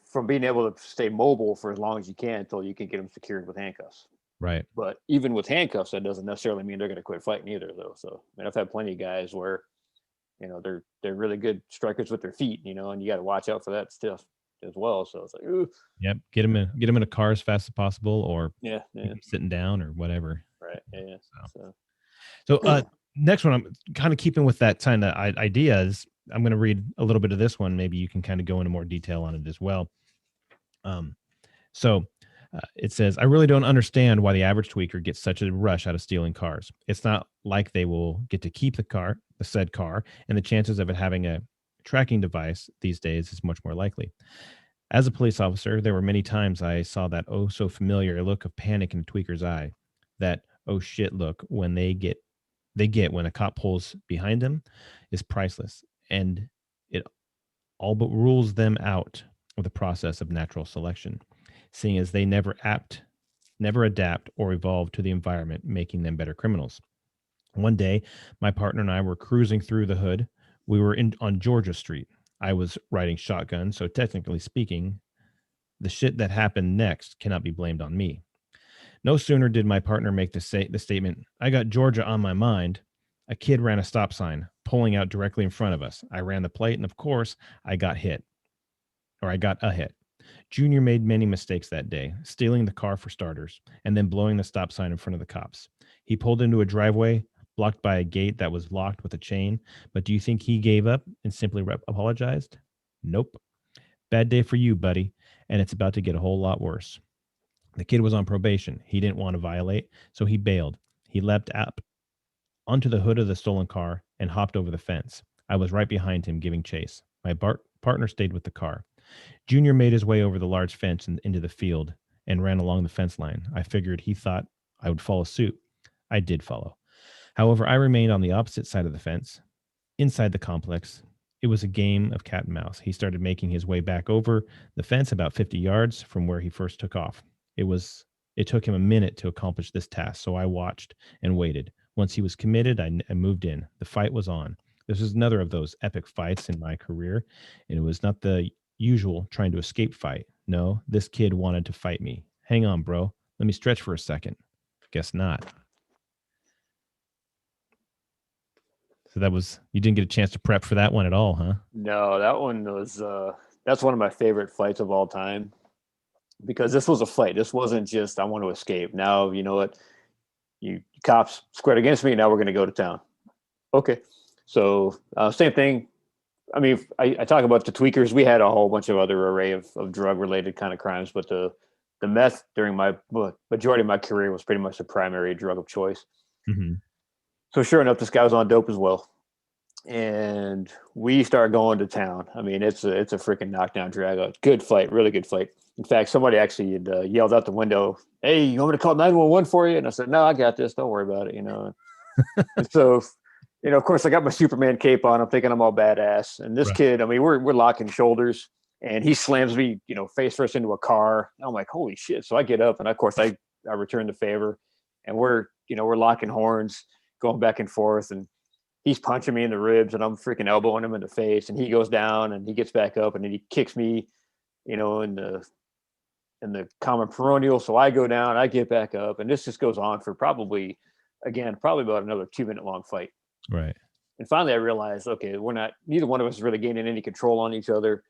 from being able to stay mobile for as long as you can until you can get them secured with handcuffs. Right. But even with handcuffs, that doesn't necessarily mean they're going to quit fighting either, though. So, I mean, I've had plenty of guys where, they're really good strikers with their feet, and you got to watch out for that stuff as well. So it's like, ooh. Yep. Get them in a car as fast as possible, or Yeah. sitting down or whatever. Right. Yeah. So next one, I'm kind of keeping with that kind of ideas. I'm going to read a little bit of this one. Maybe you can kind of go into more detail on it as well. So it says, I really don't understand why the average tweaker gets such a rush out of stealing cars. It's not like they will get to keep the said car, and the chances of it having a tracking device these days is much more likely. As a police officer, there were many times I saw that oh so familiar look of panic in a tweaker's eye, that oh shit look when they get when a cop pulls behind them is priceless, and it all but rules them out of the process of natural selection, seeing as they never adapt or evolve to the environment, making them better criminals. One day, my partner and I were cruising through the hood. We were on Georgia Street. I was riding shotgun, so technically speaking, the shit that happened next cannot be blamed on me. No sooner did my partner make the statement, "I got Georgia on my mind," a kid ran a stop sign, pulling out directly in front of us. I ran the plate, and of course, I got a hit. Junior made many mistakes that day, stealing the car for starters, and then blowing the stop sign in front of the cops. He pulled into a driveway blocked by a gate that was locked with a chain. But do you think he gave up and simply apologized? Nope. Bad day for you, buddy. And it's about to get a whole lot worse. The kid was on probation. He didn't want to violate, so he bailed. He leapt up onto the hood of the stolen car and hopped over the fence. I was right behind him, giving chase. My partner stayed with the car. Junior made his way over the large fence and into the field and ran along the fence line. I figured he thought I would follow suit. I did follow. However, I remained on the opposite side of the fence, inside the complex. It was a game of cat and mouse. He started making his way back over the fence about 50 yards from where he first took off. It took him a minute to accomplish this task, so I watched and waited. Once he was committed, I moved in. The fight was on. This was another of those epic fights in my career, and it was not the usual trying to escape fight. No, this kid wanted to fight me. Hang on, bro. Let me stretch for a second. Guess not. So you didn't get a chance to prep for that one at all, huh? No, that one was that's one of my favorite fights of all time, because this was a fight. This wasn't just I want to escape. Now, you know what? You cops squared against me. Now we're going to go to town. Okay. So same thing. I mean, I talk about the tweakers. We had a whole bunch of other array of drug related kind of crimes, but the meth during my majority of my career was pretty much the primary drug of choice. Mm-hmm. So sure enough, this guy was on dope as well. And we start going to town. I mean, it's a freaking knockdown drag out. Good fight, really good fight. In fact, somebody actually had, yelled out the window, "Hey, you want me to call 911 for you?" And I said, "No, I got this. Don't worry about it." And so, of course, I got my Superman cape on. I'm thinking I'm all badass. And this kid, I mean, we're locking shoulders, and he slams me, face first into a car. I'm like, holy shit! So I get up, and of course, I return the favor, and we're locking horns, going back and forth, and he's punching me in the ribs, and I'm freaking elbowing him in the face, and he goes down, and he gets back up, and then he kicks me, in the common peroneal. So I go down, I get back up, and this just goes on for probably about another 2-minute long fight. Right. And finally I realized, okay, neither one of us is really gaining any control on each other.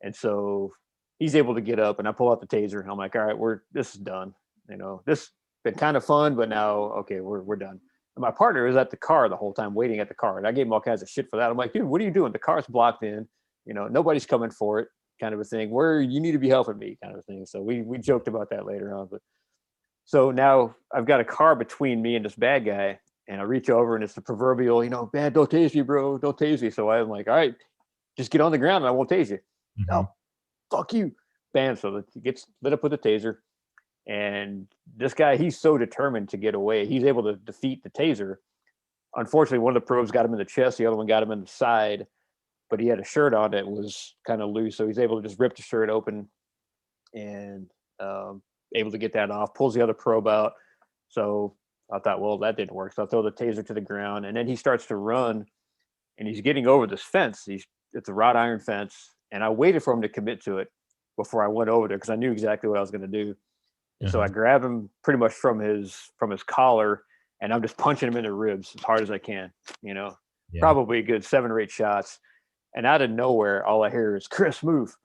And so he's able to get up, and I pull out the taser, and I'm like, all right, this is done. This has been kind of fun, but now, okay, we're done. And my partner was at the car the whole time, waiting at the car. And I gave him all kinds of shit for that. I'm like, dude, what are you doing? The car's blocked in, nobody's coming for it, kind of a thing, where you need to be helping me, kind of a thing. So we joked about that later on. But so now I've got a car between me and this bad guy, and I reach over, and it's the proverbial, man, don't tase me, bro. Don't tase me. So I'm like, all right, just get on the ground and I won't tase you. Mm-hmm. No, fuck you. Bam. So he gets lit up with a taser. And this guy, he's so determined to get away. He's able to defeat the taser. Unfortunately, one of the probes got him in the chest. The other one got him in the side, but he had a shirt on that was kind of loose. So he's able to just rip the shirt open and able to get that off, pulls the other probe out. So I thought, well, that didn't work. So I throw the taser to the ground, and then he starts to run, and he's getting over this fence. It's a wrought iron fence. And I waited for him to commit to it before I went over there, because I knew exactly what I was going to do. Uh-huh. So I grab him pretty much from his collar, and I'm just punching him in the ribs as hard as I can, probably a good 7 or 8 shots. And out of nowhere, all I hear is, "Chris, move."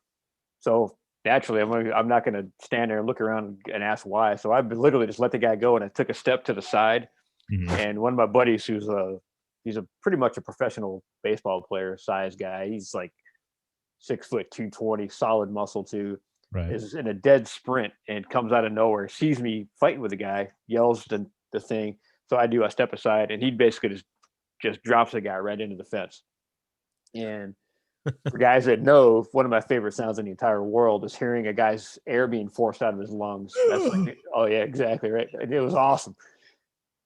So naturally, I'm not going to stand there and look around and ask why. So I literally just let the guy go, and I took a step to the side. Mm-hmm. And one of my buddies, he's a pretty much a professional baseball player size guy. He's like 6 foot 220, solid muscle too. Right. Is in a dead sprint and comes out of nowhere, sees me fighting with the guy, yells the thing. So I step aside, and he basically just drops the guy right into the fence. And for guys that know, one of my favorite sounds in the entire world is hearing a guy's air being forced out of his lungs. That's like, oh yeah, exactly right. It was awesome.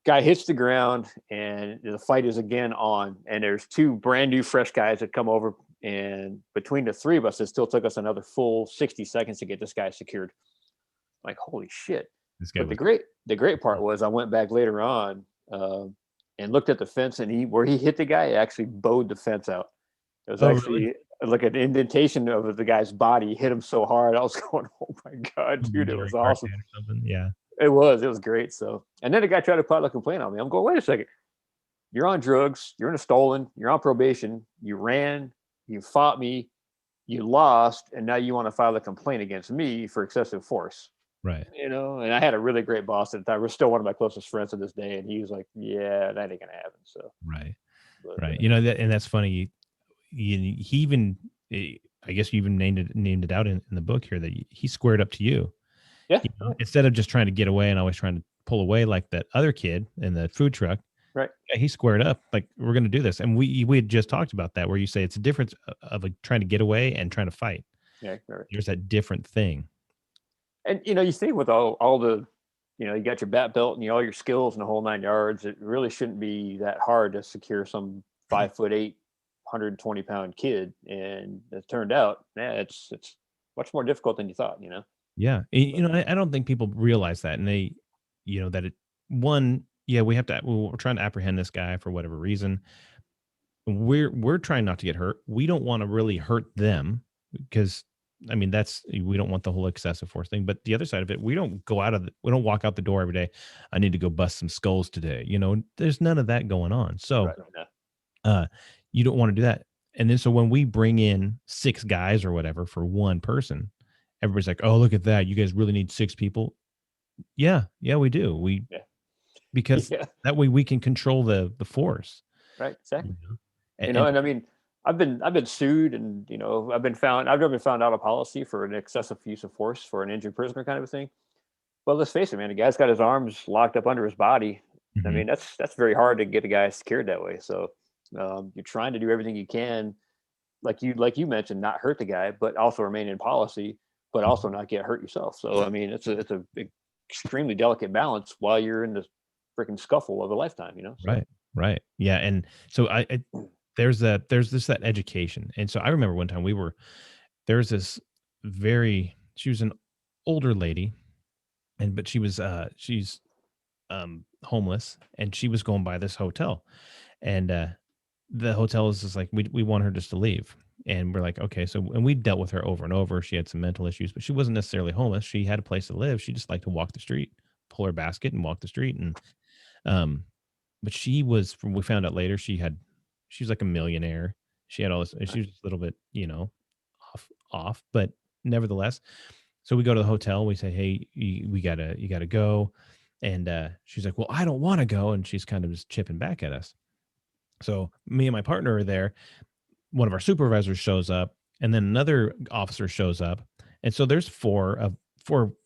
Guy hits the ground, and the fight is again on. And there's 2 brand new fresh guys that come over And between the three of us, it still took us another full 60 seconds to get this guy secured. Like, holy shit. This guy But was the great part was I went back later on and looked at the fence, and where he hit the guy, it actually bowed the fence out. It was oh really? actually like an indentation of the guy's body hit him so hard. I was going, oh my God, dude, it During was awesome. cartoon or something. Yeah. It was great. So, and then the guy tried to file a complaint on me. I'm going, wait a second. You're on drugs. You're in a stolen. You're on probation. You ran. You fought me. You lost. And now you want to file a complaint against me for excessive force. Right. And I had a really great boss at the time. We're still one of my closest friends to this day. And he was like, yeah, that ain't going to happen. So, Right. but, Right. You know that, and that's funny. He even, I guess you even named it out in the book here that he squared up to you. yeah. You know, instead of just trying to get away and always trying to pull away like that other kid in the food truck. Right. Yeah, he squared up. Like, we're going to do this, and we had just talked about that, where you say it's a difference of like trying to get away and trying to fight. Yeah. Right. There's that different thing. And, you think with all the, you got your bat belt and all your skills and the whole 9 yards, it really shouldn't be that hard to secure some 5'8", 120-pound kid. And it turned out, it's much more difficult than you thought, Yeah. I don't think people realize that. And they, that we're trying to apprehend this guy for whatever reason. We're trying not to get hurt. We don't want to really hurt them because, we don't want the whole excessive force thing. But the other side of it, we don't walk out the door every day. I need to go bust some skulls today. There's none of that going on. So, Right. You don't want to do that. And then, so when we bring in 6 guys or whatever for one person, everybody's like, oh, look at that. You guys really need 6 people. Yeah, we do. Because Yeah. that way we can control the force. Right. Exactly. And, And I've been sued, and I've never been found out of policy for an excessive use of force for an injured prisoner kind of a thing. But let's face it, man, the guy's got his arms locked up under his body. mhm, That's very hard to get a guy secured that way. So you're trying to do everything you can, like you mentioned, not hurt the guy, but also remain in policy, but also not get hurt yourself. So it's a extremely delicate balance while you're in the freaking scuffle of a lifetime. So, right. Yeah. And so there's that education. And so I remember one time there's this she was an older lady, but she's homeless, and she was going by this hotel, and the hotel is just like, we want her just to leave. And we're like, okay. So, and we dealt with her over and over. She had some mental issues, but she wasn't necessarily homeless. She had a place to live. She just liked to walk the street, pull her basket and walk the street. And but we found out later, she was like a millionaire. She had all this, she was just a little bit, off, but nevertheless. So we go to the hotel, we say, hey, you gotta go. And she's like, well, I don't want to go. And she's kind of just chipping back at us. So me and my partner are there. One of our supervisors shows up, and then another officer shows up. And so there's four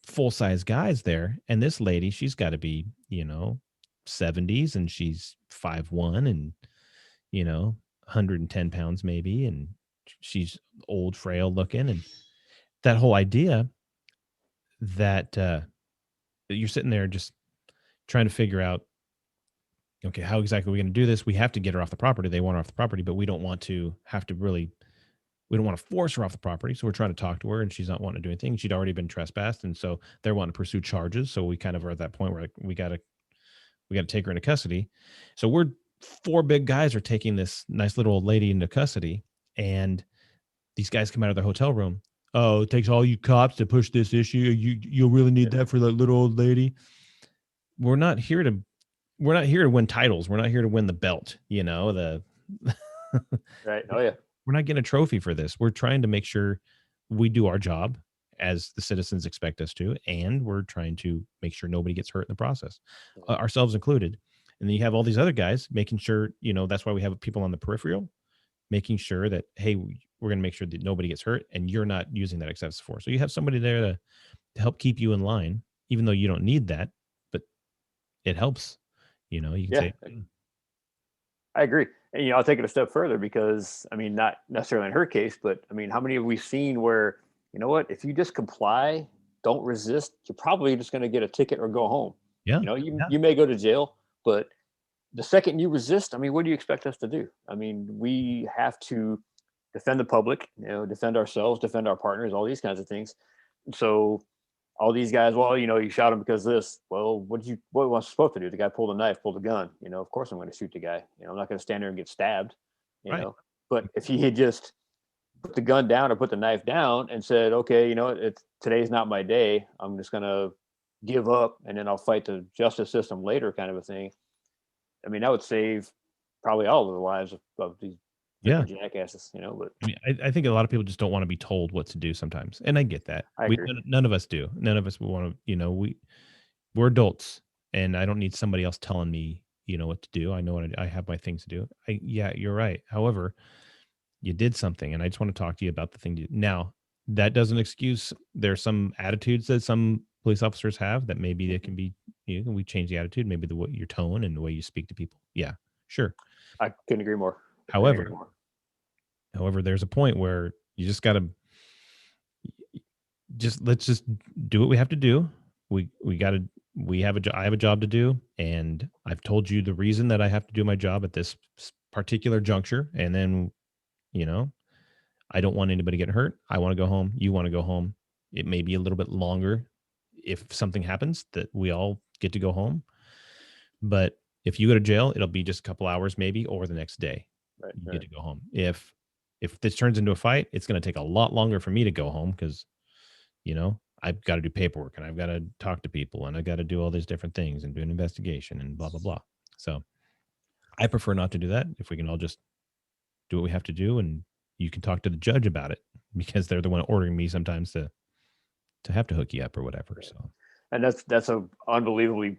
full-size guys there. And this lady, she's got to be, 70s, and she's 5'1", and 110 pounds maybe, and she's old, frail looking. And that whole idea that you're sitting there just trying to figure out, okay, how exactly are we going to do this? We have to get her off the property. They want her off the property, but we don't want to we don't want to force her off the property. So we're trying to talk to her, and she's not wanting to do anything. She'd already been trespassed. And so they're wanting to pursue charges. So we kind of are at that point where, like, we got to take her into custody. So we're 4 big guys are taking this nice little old lady into custody. And these guys come out of their hotel room. Oh, it takes all you cops to push this issue. You'll really need that for that little old lady. We're not here to win titles. We're not here to win the belt, right. Oh yeah. We're not getting a trophy for this. We're trying to make sure we do our job as the citizens expect us to, and we're trying to make sure nobody gets hurt in the process, ourselves included. And then you have all these other guys making sure, that's why we have people on the peripheral, making sure that, hey, we're going to make sure that nobody gets hurt, and you're not using that excessive force. So you have somebody there to help keep you in line, even though you don't need that, but it helps. You can say, I agree. And I'll take it a step further, because not necessarily in her case, but how many have we seen where, if you just comply, don't resist, you're probably just going to get a ticket or go home. yeah, You may go to jail, but the second you resist, what do you expect us to do? We have to defend the public, defend ourselves, defend our partners, all these kinds of things. So all these guys, well, you shot him because this. Well, what was I supposed to do? The guy pulled a knife, pulled a gun. Of course I'm going to shoot the guy. I'm not going to stand there and get stabbed. Right. But if he had just put the gun down or put the knife down and said, okay, today's not my day. I'm just going to give up and then I'll fight the justice system later, kind of a thing. I mean, that would save probably all of the lives of these jackasses, But I mean, I think a lot of people just don't want to be told what to do sometimes, and I get that. I agree. None of us do. None of us want to. We're adults, and I don't need somebody else telling me, what to do. I know what I have my things to do. Yeah, you're right. However, you did something, and I just want to talk to you about the thing. Now, that doesn't excuse. There's some attitudes that some police officers have that maybe they can be. We change the attitude, maybe your tone and the way you speak to people. Yeah, sure. I couldn't agree more. However, there's a point where you just got to let's just do what we have to do. I have a job to do, and I've told you the reason that I have to do my job at this particular juncture. And then, I don't want anybody getting hurt. I want to go home. You want to go home. It may be a little bit longer if something happens that we all get to go home. But if you go to jail, it'll be just a couple hours maybe, or the next day. Right, you get to go home. If this turns into a fight, it's going to take a lot longer for me to go home because, I've got to do paperwork and I've got to talk to people and I've got to do all these different things and do an investigation and blah, blah, blah. So I prefer not to do that. If we can all just do what we have to do, and you can talk to the judge about it because they're the one ordering me sometimes to have to hook you up or whatever. So, and that's a unbelievably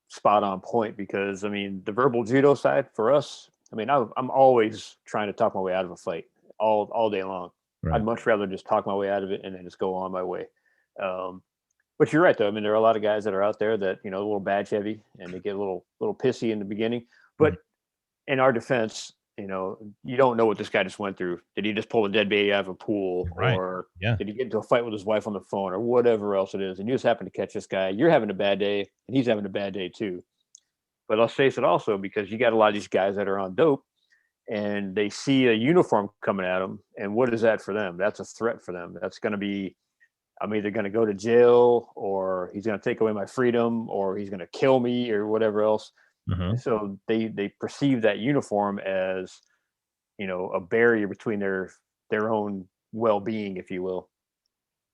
spot on point, because I mean, the verbal judo side for us, I mean, I'm always trying to talk my way out of a fight all day long. Right. I'd much rather just talk my way out of it and then just go on my way. But you're right, though. I mean, there are a lot of guys that are out there that, a little badge heavy and they get a little pissy in the beginning. But in our defense, you don't know what this guy just went through. Did he just pull a dead baby out of a pool? Right. Or did he get into a fight with his wife on the phone or whatever else it is? And you just happen to catch this guy. You're having a bad day and he's having a bad day too. But let's face it also, because you got a lot of these guys that are on dope and they see a uniform coming at them. And what is that for them? That's a threat for them. That's going to be, I'm either going to go to jail, or he's going to take away my freedom, or he's going to kill me, or whatever else. So they perceive that uniform as, a barrier between their own well-being, if you will.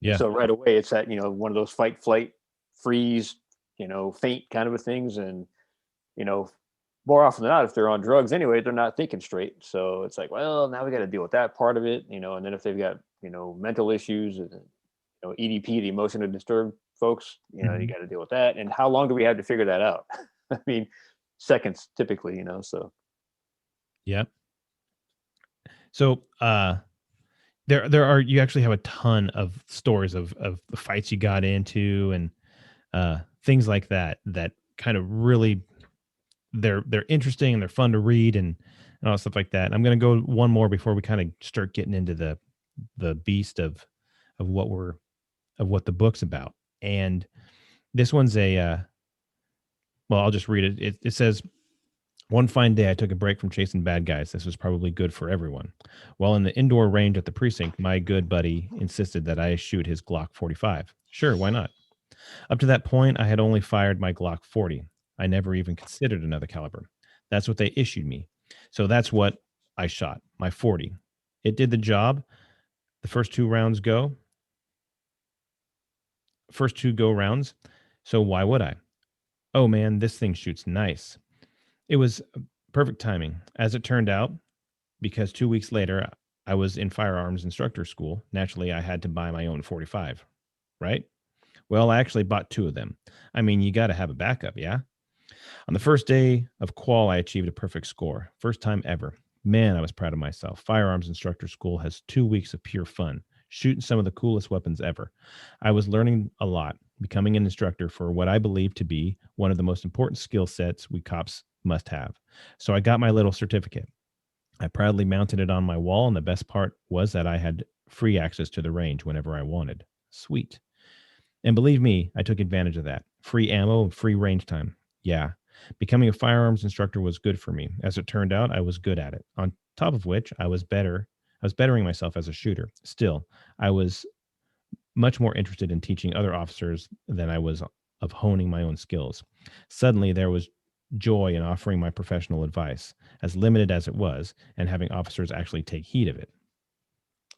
Yeah. So right away it's that, one of those fight, flight, freeze, faint kind of a things. And, more often than not, if they're on drugs anyway, they're not thinking straight. So it's like, well, now we got to deal with that part of it, and then if they've got, mental issues, and, EDP, the emotionally disturbed folks, you got to deal with that. And how long do we have to figure that out? I mean, seconds typically, so. Yeah. So, you actually have a ton of stories of the fights you got into and things like that kind of really, they're interesting and they're fun to read and all stuff like that. I'm going to go one more before we kind of start getting into the beast of what the book's about. And this one's I'll just read it. It says, "One fine day, I took a break from chasing bad guys. This was probably good for everyone. While in the indoor range at the precinct, my good buddy insisted that I shoot his Glock 45. Sure, why not? Up to that point, I had only fired my Glock 40. I never even considered another caliber. That's what they issued me. So that's what I shot, my 40. It did the job. The first two go rounds. So why would I? Oh man, this thing shoots nice. It was perfect timing. As it turned out, because 2 weeks later, I was in firearms instructor school. Naturally, I had to buy my own 45, right? Well, I actually bought two of them. I mean, you got to have a backup, yeah? On the first day of qual, I achieved a perfect score. First time ever. Man, I was proud of myself. Firearms instructor school has 2 weeks of pure fun, shooting some of the coolest weapons ever. I was learning a lot, becoming an instructor for what I believe to be one of the most important skill sets we cops must have. So I got my little certificate. I proudly mounted it on my wall, and the best part was that I had free access to the range whenever I wanted. Sweet. And believe me, I took advantage of that. Free ammo and free range time. Yeah. Becoming a firearms instructor was good for me. As it turned out, I was good at it. On top of which, I was better I was bettering myself as a shooter. Still, I was much more interested in teaching other officers than I was of honing my own skills. Suddenly, there was joy in offering my professional advice, as limited as it was, and having officers actually take heed of it.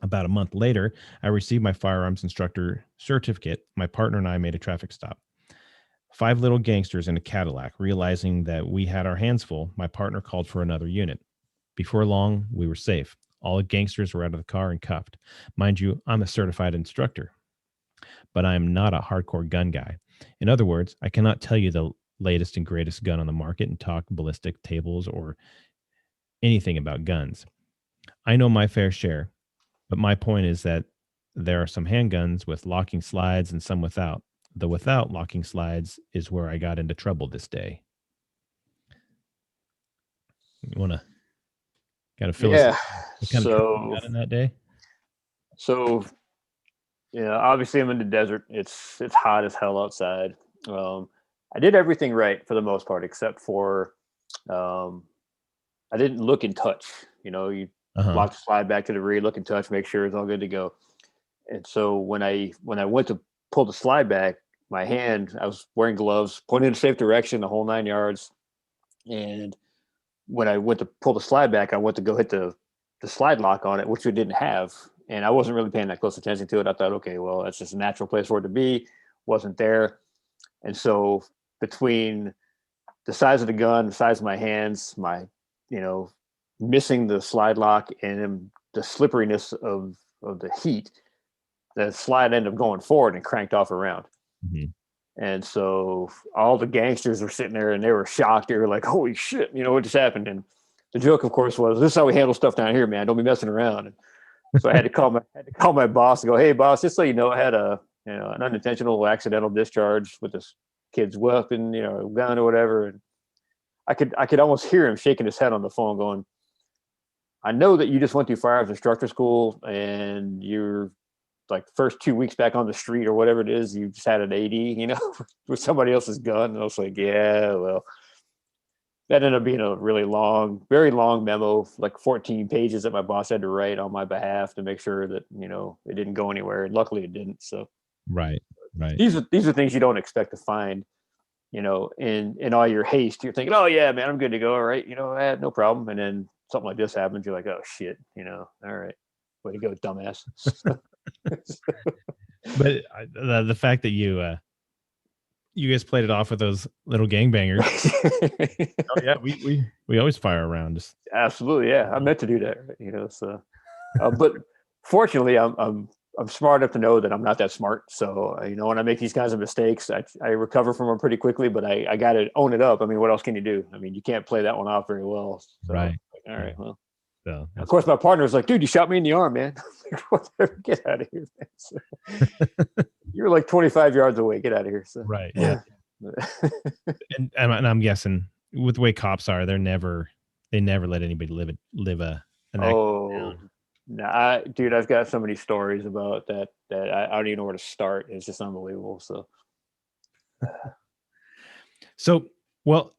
About a month later, I received my firearms instructor certificate. My partner and I made a traffic stop. 5 little gangsters in a Cadillac. Realizing that we had our hands full, my partner called for another unit. Before long, we were safe. All the gangsters were out of the car and cuffed. Mind you, I'm a certified instructor, but I am not a hardcore gun guy. In other words, I cannot tell you the latest and greatest gun on the market and talk ballistic tables or anything about guns. I know my fair share, but my point is that there are some handguns with locking slides and some without. The without locking slides is where I got into trouble this day. You want to kind of fill us in? Yeah. What kind of trouble you So, got in that day? so yeah, obviously I'm in the desert. It's hot as hell outside. Um, I did everything right for the most part, except for um, I didn't look and touch. You Uh-huh. lock the slide back to the rear, look and touch, make sure it's all good to go. And so when I went to pull the slide back, my hand, I was wearing gloves, pointing in a safe direction, the whole 9 yards. And when I went to pull the slide back, I went to go hit the slide lock on it, which we didn't have. And I wasn't really paying that close attention to it. I thought, okay, well, that's just a natural place for it to be. Wasn't there. And so between the size of the gun, the size of my hands, my, you know, missing the slide lock and the slipperiness of the heat, the slide ended up going forward and cranked off around. Mhm. And so all the gangsters were sitting there and they were shocked. They were like, holy shit, what just happened? And the joke, of course, was, this is how we handle stuff down here, man. Don't be messing around. And so I had to call my boss and go, hey boss, just so you know, I had an unintentional accidental discharge with this kid's weapon, gun or whatever. And I could almost hear him shaking his head on the phone going, I know that you just went through firearms instructor school and you're like first 2 weeks back on the street or whatever it is, you just had an 80, with somebody else's gun. And I was like, yeah, well, that ended up being a really long, very long memo, like 14 pages that my boss had to write on my behalf to make sure that, it didn't go anywhere. And luckily it didn't. So Right. Right. these are things you don't expect to find, in all your haste. You're thinking, oh yeah, man, I'm good to go. All right. I had no problem. And then something like this happens. You're like, oh shit, all right. Way to go, dumbass. But the fact that you guys played it off with those little gangbangers. Oh yeah, we always fire around. Just Absolutely, yeah. I meant to do that, right? So, but fortunately, I'm smart enough to know that I'm not that smart. So, when I make these kinds of mistakes, I recover from them pretty quickly. But I got to own it up. I mean, what else can you do? I mean, you can't play that one off very well. So, right. All right, well. So Of course, my partner was like, "Dude, you shot me in the arm, man." Whatever, get out of here, man. So, you're like 25 yards away. Get out of here. So. right. Yeah. and I'm guessing with the way cops are, they never let anybody live an Oh, nah, dude, I've got so many stories about that I don't even know where to start. It's just unbelievable. So, well,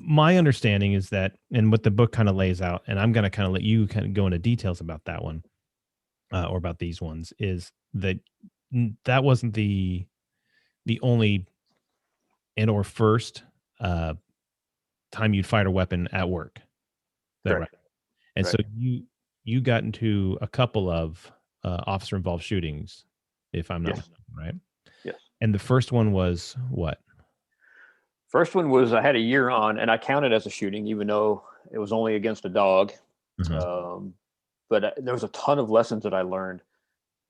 my understanding is that, and what the book kind of lays out, and I'm going to kind of let you kind of go into details about that one, or about these ones, is that that wasn't the only and or first time you'd fired a weapon at work. Is that right? And so you got into a couple of officer involved shootings, if I'm not mistaken, right? Yes. And the first one was what? First one was I had a year on, and I counted as a shooting, even though it was only against a dog. But there was a ton of lessons that I learned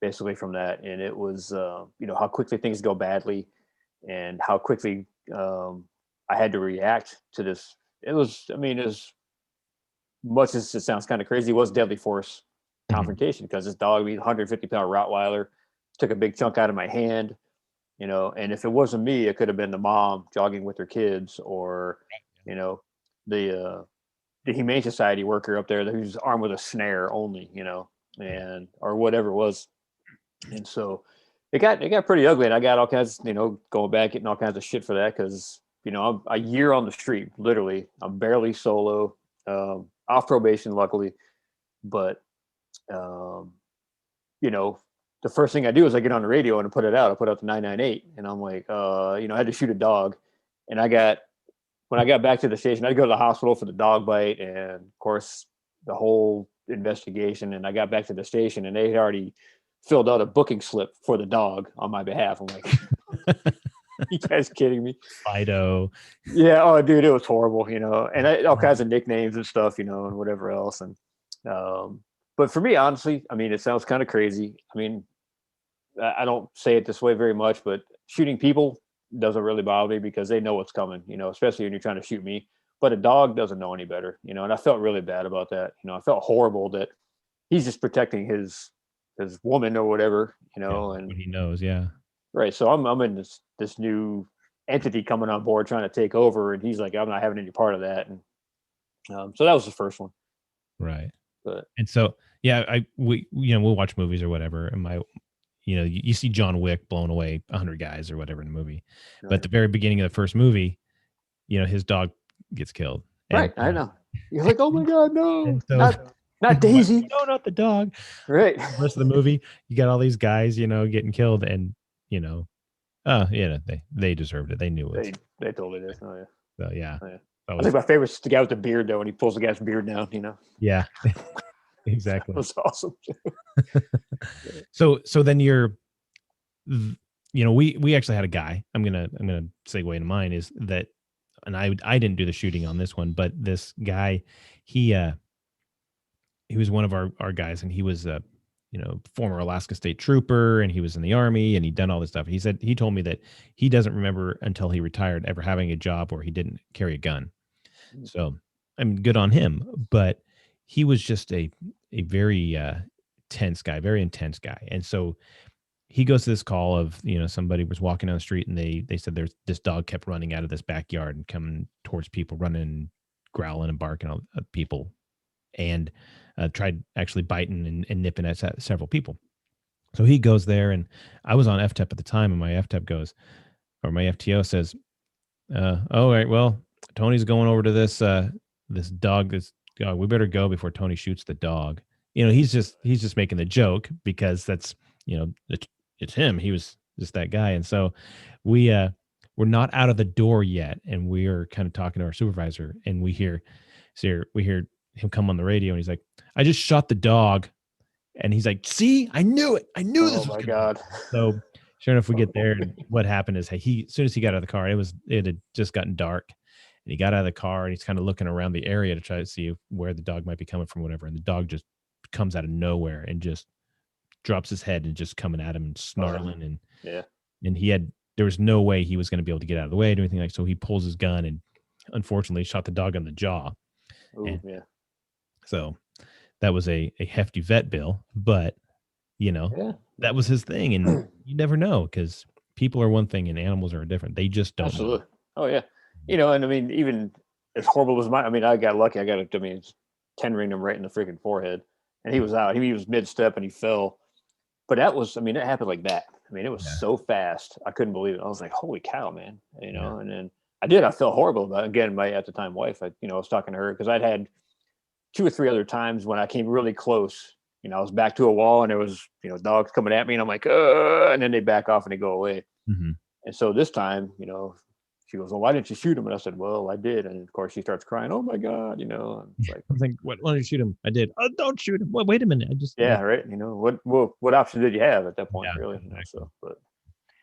basically from that, and it was how quickly things go badly, and how quickly I had to react to this. It was, I mean, as much as it sounds kind of crazy, it was deadly force confrontation because this dog, 150-pound Rottweiler, took a big chunk out of my hand. And if it wasn't me, it could have been the mom jogging with her kids, or, the Humane Society worker up there who's armed with a snare only, and or whatever it was. And so it got pretty ugly, and I got all kinds, going back, getting all kinds of shit for that because I'm a year on the street, literally. I'm barely solo, off probation, luckily, but um, you know, the first thing I do is I get on the radio and I put it out. I put out the 998, and I'm like, you know, I had to shoot a dog, and when I got back to the station, I had to go to the hospital for the dog bite, and of course the whole investigation. And I got back to the station, and they had already filled out a booking slip for the dog on my behalf. I'm like, you guys kidding me? Fido. Yeah. Oh, dude, it was horrible, you know, and all kinds of nicknames and stuff, you know, and whatever else. And, but for me, honestly, I mean, it sounds kind of crazy. I mean, I don't say it this way very much, but shooting people doesn't really bother me because they know what's coming, you know, especially when you're trying to shoot me. But a dog doesn't know any better, you know, and I felt really bad about that. You know, I felt horrible that he's just protecting his woman or whatever, you know, and What he knows, yeah. right. So I'm in this new entity coming on board trying to take over, and he's like, I'm not having any part of that. And so that was the first one. Right. But And so, yeah, we'll watch movies or whatever, and you see John Wick blowing away 100 guys or whatever in the movie, but at the very beginning of the first movie, his dog gets killed. Right, I know. You're like, oh my god, no, And so, not Daisy. No, not the dog. Right. The rest of the movie, you got all these guys, getting killed, and they deserved it. They knew it. They totally did. Oh yeah. So yeah. Oh, yeah. I think my favorite's the guy with the beard though, when he pulls the guy's beard down. You know. Yeah. Exactly. That's awesome. So then we actually had a guy. I'm gonna segue into mine is that, and I didn't do the shooting on this one, but this guy, he was one of our guys, and he was a former Alaska State Trooper, and he was in the Army, and he'd done all this stuff. He told me that he doesn't remember until he retired ever having a job where he didn't carry a gun. So I'm good on him, but he was just a very tense guy, very intense guy. And so he goes to this call of, somebody was walking down the street, and they said this dog kept running out of this backyard and coming towards people, running, growling and barking at people, and tried actually biting and nipping at several people. So he goes there, and I was on FTEP at the time, and my FTO says, all right, well, Tony's going over to this dog. We better go before Tony shoots the dog. He's just making the joke because that's, it's him. He was just that guy. And so we're not out of the door yet, and we are kind of talking to our supervisor, and we hear him come on the radio, and he's like, I just shot the dog. And he's like, see, I knew it. I knew this was my God. So sure enough, we get there, and what happened is, as soon as he got out of the car, it had just gotten dark, and he got out of the car, and he's kind of looking around the area to try to see where the dog might be coming from, whatever. And the dog just comes out of nowhere and just drops his head and just coming at him and snarling. And yeah. And there was no way he was going to be able to get out of the way or anything so he pulls his gun and unfortunately shot the dog on the jaw. Ooh, yeah. So that was a hefty vet bill, but that was his thing. And you never know, because people are one thing and animals are different. They just don't. Absolutely. Know. Oh yeah. And I mean, even as horrible as I got lucky. I got 10 ringed him right in the freaking forehead, and he was out. He was mid-step and he fell. But it happened like that. It was so fast. I couldn't believe it. I was like, holy cow, man. And then I felt horrible about it. Again, my, at the time, wife, I was talking to her because I'd had 2 or 3 other times when I came really close. I was back to a wall, and there was, dogs coming at me, and I'm like, and then they back off and they go away. Mm-hmm. And so this time, she goes, well, why didn't you shoot him? And I said, well, I did. And of course she starts crying. Oh my God, and it's like, I was like, why didn't you shoot him? I did. Oh, don't shoot him. Well, wait a minute. I just, right. What option did you have at that point? Really? Exactly.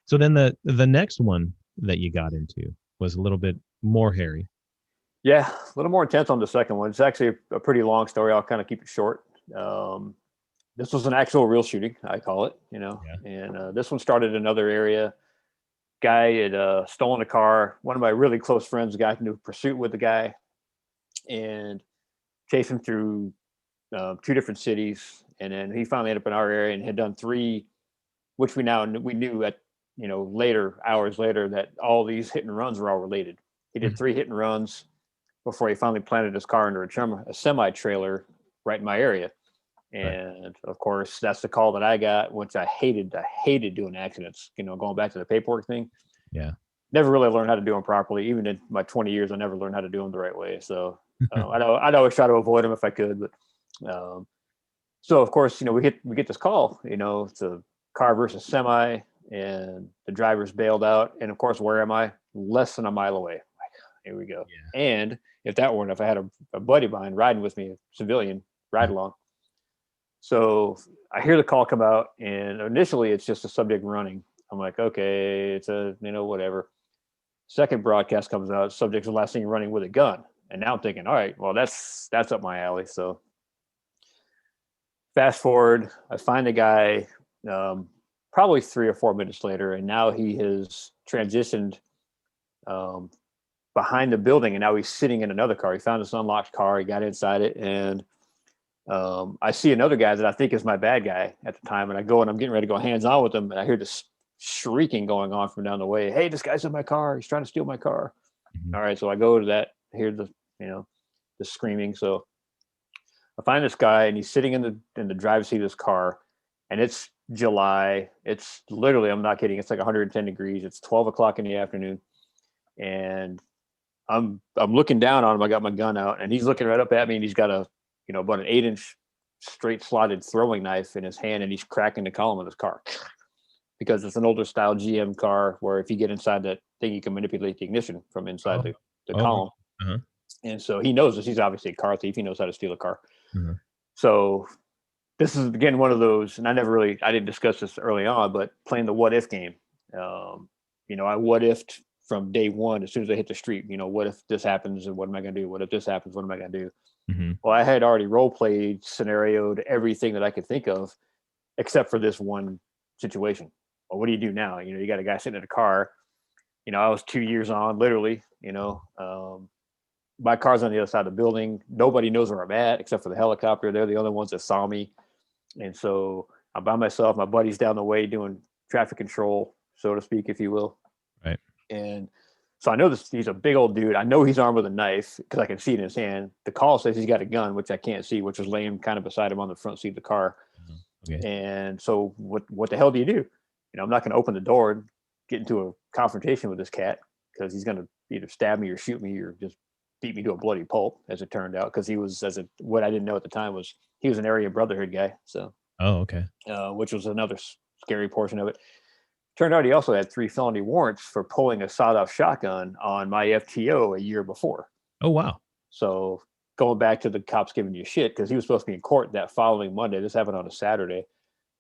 So then the next one that you got into was a little bit more hairy. Yeah, a little more intense on the second one. It's actually a pretty long story. I'll kind of keep it short. This was an actual real shooting, I call it, and this one started in another area. Guy had stolen a car. One of my really close friends got into a pursuit with the guy and chased him through 2 different cities. And then he finally ended up in our area and had done 3, which we knew at, hours later, that all these hit and runs were all related. He did 3 hit and runs before he finally planted his car under a semi trailer right in my area. And of course, that's the call that I got, which I hated doing accidents, going back to the paperwork thing. Yeah. Never really learned how to do them properly. Even in my 20 years, I never learned how to do them the right way. So I'd always try to avoid them if I could. But So of course, we get this call. It's a car versus semi, and the driver's bailed out. And of course, where am I? Less than a mile away. Like, here we go. Yeah. And if that weren't, if I had a buddy behind riding with me, a civilian ride along. So I hear the call come out, and initially it's just a subject running. I'm like, okay, it's a whatever. Second broadcast comes out, subject's the last thing running with a gun. And now I'm thinking, all right, well, that's up my alley. So fast forward, I find a guy probably 3 or 4 minutes later, and now he has transitioned behind the building, and now he's sitting in another car. He found this unlocked car, he got inside it, and I see another guy that I think is my bad guy at the time, and I go and I'm getting ready to go hands on with him, and I hear this shrieking going on from down the way. Hey, this guy's in my car. He's trying to steal my car. Mm-hmm. All right, so I go to that. Hear the the screaming. So I find this guy, and he's sitting in the driver's seat of his car, and it's July. It's literally, I'm not kidding, it's like 110 degrees. It's 12 o'clock in the afternoon, and I'm looking down on him. I got my gun out, and he's looking right up at me, and he's got about an 8-inch straight slotted throwing knife in his hand, and he's cracking the column of his car because it's an older style GM car where if you get inside that thing, you can manipulate the ignition from inside the column. Uh-huh. And so he knows this. He's obviously a car thief. He knows how to steal a car. Uh-huh. So this is, again, one of those, and I didn't discuss this early on, but playing the what if game. I what ifed from day one as soon as I hit the street. What if this happens and what am I going to do? What if this happens? What am I going to do? Mm-hmm. Well, I had already role played, scenarioed everything that I could think of, except for this one situation. Well, what do you do now? You got a guy sitting in a car. I was 2 years on, literally. My car's on the other side of the building. Nobody knows where I'm at except for the helicopter. They're the only ones that saw me, and so I'm by myself. My buddy's down the way doing traffic control, so to speak, if you will. Right. And so I know he's a big old dude. I know he's armed with a knife because I can see it in his hand. The call says he's got a gun, which I can't see, which was laying kind of beside him on the front seat of the car. Okay. And so what the hell do you do? I'm not going to open the door and get into a confrontation with this cat because he's going to either stab me or shoot me or just beat me to a bloody pulp, as it turned out, because he was, what I didn't know at the time was he was an area brotherhood guy. So, okay. Which was another scary portion of it. Turned out he also had 3 felony warrants for pulling a sawed-off shotgun on my FTO a year before. Oh, wow. So going back to the cops giving you shit, because he was supposed to be in court that following Monday. This happened on a Saturday.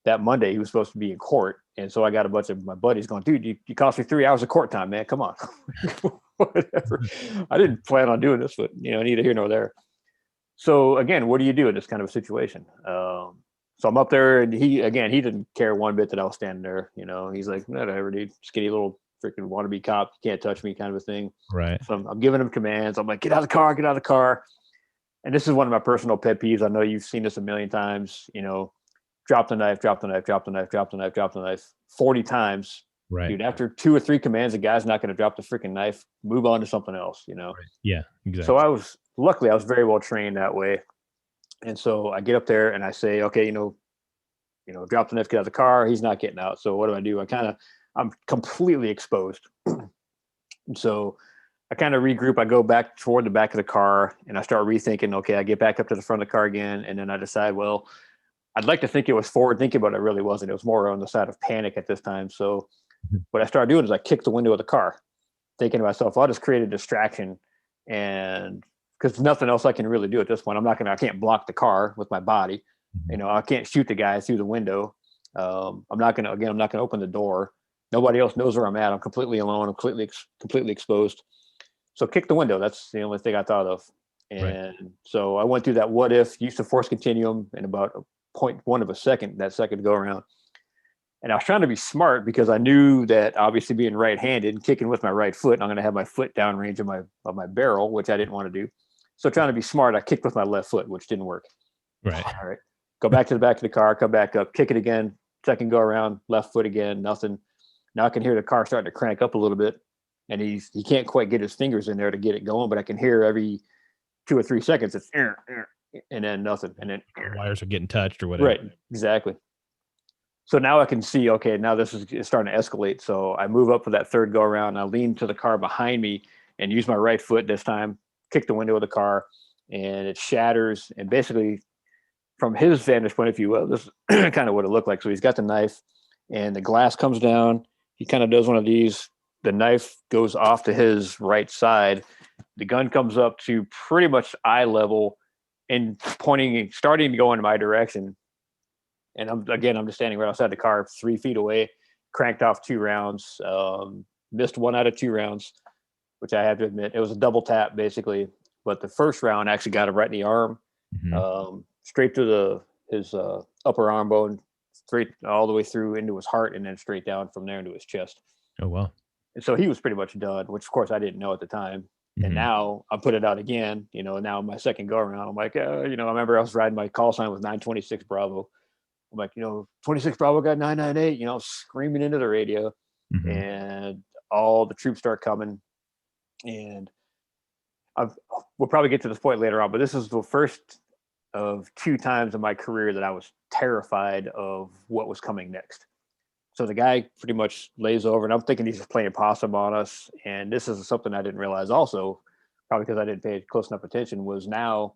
That Monday, he was supposed to be in court. And so I got a bunch of my buddies going, dude, you cost me 3 hours of court time, man. Come on. Whatever. I didn't plan on doing this, but, neither here nor there. So, again, what do you do in this kind of a situation? So I'm up there, and he didn't care one bit that I was standing there. He's like, whatever, dude, skinny little freaking wannabe cop. You can't touch me kind of a thing. Right. So I'm giving him commands. I'm like, get out of the car, get out of the car. And this is one of my personal pet peeves. I know you've seen this a million times, drop the knife, drop the knife, drop the knife, drop the knife, drop the knife 40 times. Right. Dude, after 2 or 3 commands, the guy's not going to drop the freaking knife, move on to something else, Right. Yeah, exactly. So luckily I was very well trained that way. And so I get up there and I say, okay, drop the knife, get out of the car. He's not getting out. So what do? I'm completely exposed. And so I kind of regroup. I go back toward the back of the car and I start rethinking, okay, I get back up to the front of the car again. And then I decide, well, I'd like to think it was forward thinking, but it really wasn't. It was more on the side of panic at this time. So what I started doing is I kicked the window of the car, thinking to myself, I'll just create a distraction. And because nothing else I can really do at this point. I can't block the car with my body. I can't shoot the guy through the window. I'm not going to open the door. Nobody else knows where I'm at. I'm completely alone. I'm completely exposed. So kick the window. That's the only thing I thought of. And right. So I went through that what if, use the force continuum in about 0.1 of a second, that second go around. And I was trying to be smart because I knew that obviously being right-handed and kicking with my right foot, I'm going to have my foot downrange of my barrel, which I didn't want to do. So trying to be smart, I kicked with my left foot, which didn't work. Right. All right. Go back to the back of the car, come back up, kick it again, second go around, left foot again, nothing. Now I can hear the car starting to crank up a little bit, and he can't quite get his fingers in there to get it going, but I can hear every 2 or 3 seconds it's and then nothing, and then wires are getting touched or whatever. Right, exactly. So now I can see, okay, now this is starting to escalate. So I move up for that third go around. I lean to the car behind me and use my right foot this time, kick the window of the car, and it shatters. And basically from his vantage point, if you will, this is kind of what it looked like. So he's got the knife, and the glass comes down. He kind of does one of these. The knife goes off to his right side. The gun comes up to pretty much eye level and pointing, starting to go in my direction. And I'm just standing right outside the car, 3 feet away, cranked off 2 rounds, missed 1 out of 2 rounds, which I have to admit, it was a double tap basically. But the first round actually got him right in the arm, straight to his upper arm bone, straight all the way through into his heart, and then straight down from there into his chest. Oh, wow. And so he was pretty much done, which of course I didn't know at the time. And now I put it out again, now my second go around, I'm like, I remember I was riding, my call sign was 926 Bravo. I'm like, 26 Bravo got 998, screaming into the radio, and all the troops start coming. And we'll probably get to this point later on, but this is the first of 2 times in my career that I was terrified of what was coming next. So the guy pretty much lays over, and I'm thinking he's just playing possum on us. And this is something I didn't realize also, probably because I didn't pay close enough attention, was now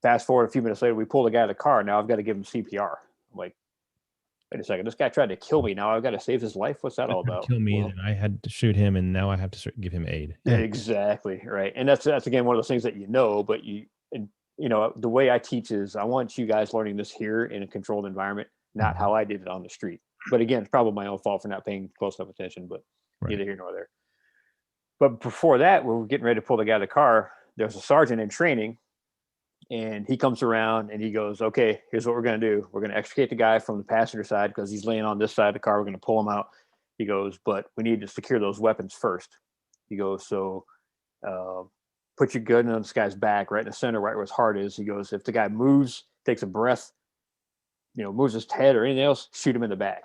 fast forward a few minutes later, we pull the guy out of the car. Now I've got to give him CPR. I'm like, wait a second, this guy tried to kill me. Now I've got to save his life. What's that all about? Kill me, and I had to shoot him, and now I have to give him aid. Yeah. Exactly, right. And that's again one of those things that but the way I teach is I want you guys learning this here in a controlled environment, not how I did it on the street. But again, it's probably my own fault for not paying close enough attention, but neither here nor there. But before that, when we're getting ready to pull the guy out of the car, there's a sergeant in training, and he comes around and he goes, okay, here's what we're going to do. We're going to extricate the guy from the passenger side because he's laying on this side of the car. We're going to pull him out. He goes, but we need to secure those weapons first. He goes, so put your gun on this guy's back, right in the center, right where his heart is. He goes, if the guy moves, takes a breath, moves his head or anything else, shoot him in the back.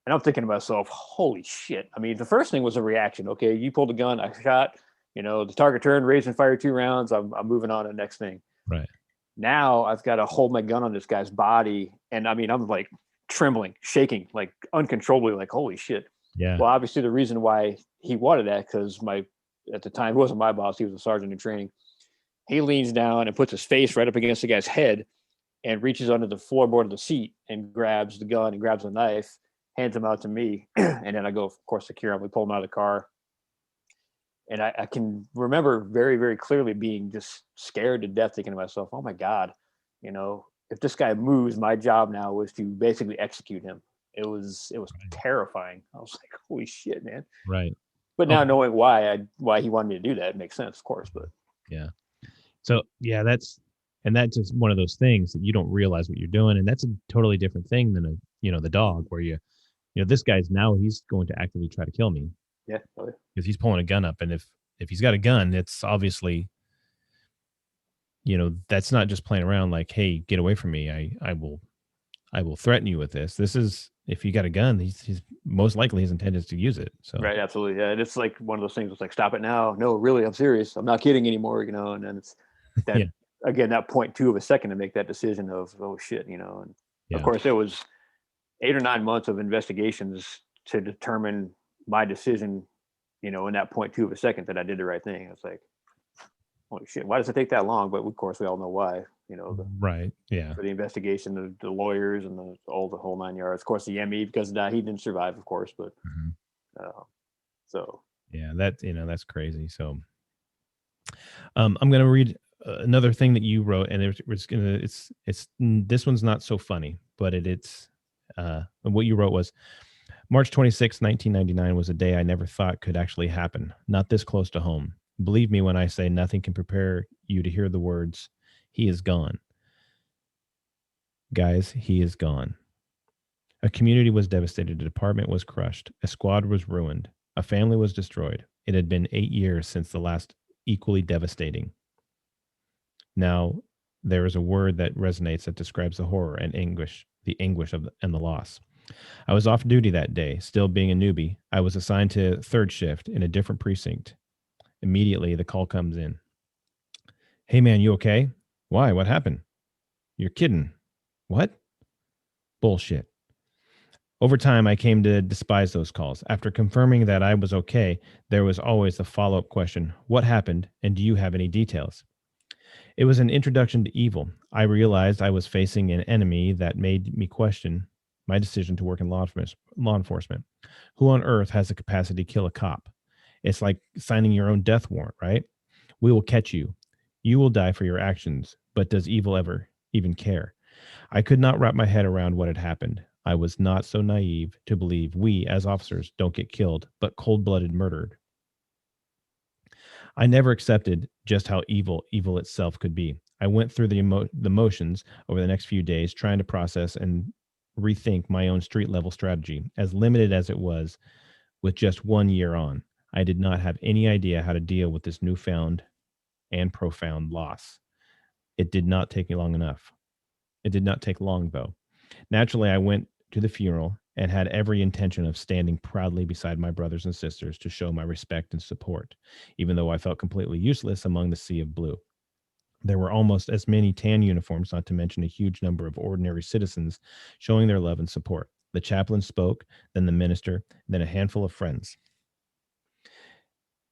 And I'm thinking to myself, holy shit. I mean, the first thing was a reaction. Okay, you pulled a gun, I shot, the target turned, raised and fired 2 rounds. I'm moving on to the next thing. Right. Now I've got to hold my gun on this guy's body. And I mean, I'm like trembling, shaking, like uncontrollably, like, holy shit. Yeah. Well, obviously the reason why he wanted that, because at the time, he wasn't my boss. He was a sergeant in training. He leans down and puts his face right up against the guy's head and reaches under the floorboard of the seat and grabs the gun and grabs the knife, hands him out to me. And then I go, of course, secure him. We pull him out of the car. And I can remember very, very clearly being just scared to death, thinking to myself, oh my God, if this guy moves, my job now was to basically execute him. It was terrifying. I was like, holy shit, man. Right. But now knowing why he wanted me to do that, it makes sense, of course. But yeah. So yeah, that's just one of those things that you don't realize what you're doing. And that's a totally different thing than the dog, where this guy's now he's going to actively try to kill me. Yeah. Because he's pulling a gun up. And if he's got a gun, it's obviously, that's not just playing around like, hey, get away from me. I will threaten you with this. This is, if you got a gun, he's most likely his intent is to use it. So right, absolutely. Yeah. And it's like one of those things. It's like, stop it now. No, really, I'm serious. I'm not kidding anymore. And then it's that again, that 0.2 of a second to make that decision of, oh shit, and of course it was 8 or 9 months of investigations to determine my decision, in that 0.2 of a second that I did the right thing. It's like, holy shit, why does it take that long? But of course we all know why, right. Yeah. For the investigation, the lawyers and the whole 9 yards. Of course, the ME, because he didn't survive, of course, but so yeah, that's crazy. So I'm going to read another thing that you wrote, and it's this one's not so funny, but it's what you wrote was, March 26, 1999 was a day I never thought could actually happen. Not this close to home. Believe me when I say nothing can prepare you to hear the words, he is gone. Guys, he is gone. A community was devastated. A department was crushed. A squad was ruined. A family was destroyed. It had been 8 years since the last equally devastating. Now, there is a word that resonates that describes the horror and anguish, and the loss. I was off duty that day, still being a newbie. I was assigned to third shift in a different precinct. Immediately, the call comes in. Hey, man, you okay? Why? What happened? You're kidding. What? Bullshit. Over time, I came to despise those calls. After confirming that I was okay, there was always the follow-up question, what happened, and do you have any details? It was an introduction to evil. I realized I was facing an enemy that made me question my decision to work in law enforcement. Who on earth has the capacity to kill a cop? It's like signing your own death warrant, right? We will catch you. You will die for your actions, but does evil ever even care? I could not wrap my head around what had happened. I was not so naive to believe we, as officers, don't get killed, but cold blooded murdered. I never accepted just how evil itself could be. I went through the motions over the next few days, trying to process and rethink my own street level strategy, as limited as it was with just 1 year on. I did not have any idea how to deal with this newfound and profound loss. It did not take me long enough. It did not take long, though. Naturally, I went to the funeral and had every intention of standing proudly beside my brothers and sisters to show my respect and support, even though I felt completely useless among the sea of blue. There were almost as many tan uniforms, not to mention a huge number of ordinary citizens showing their love and support. The chaplain spoke, then the minister, then a handful of friends.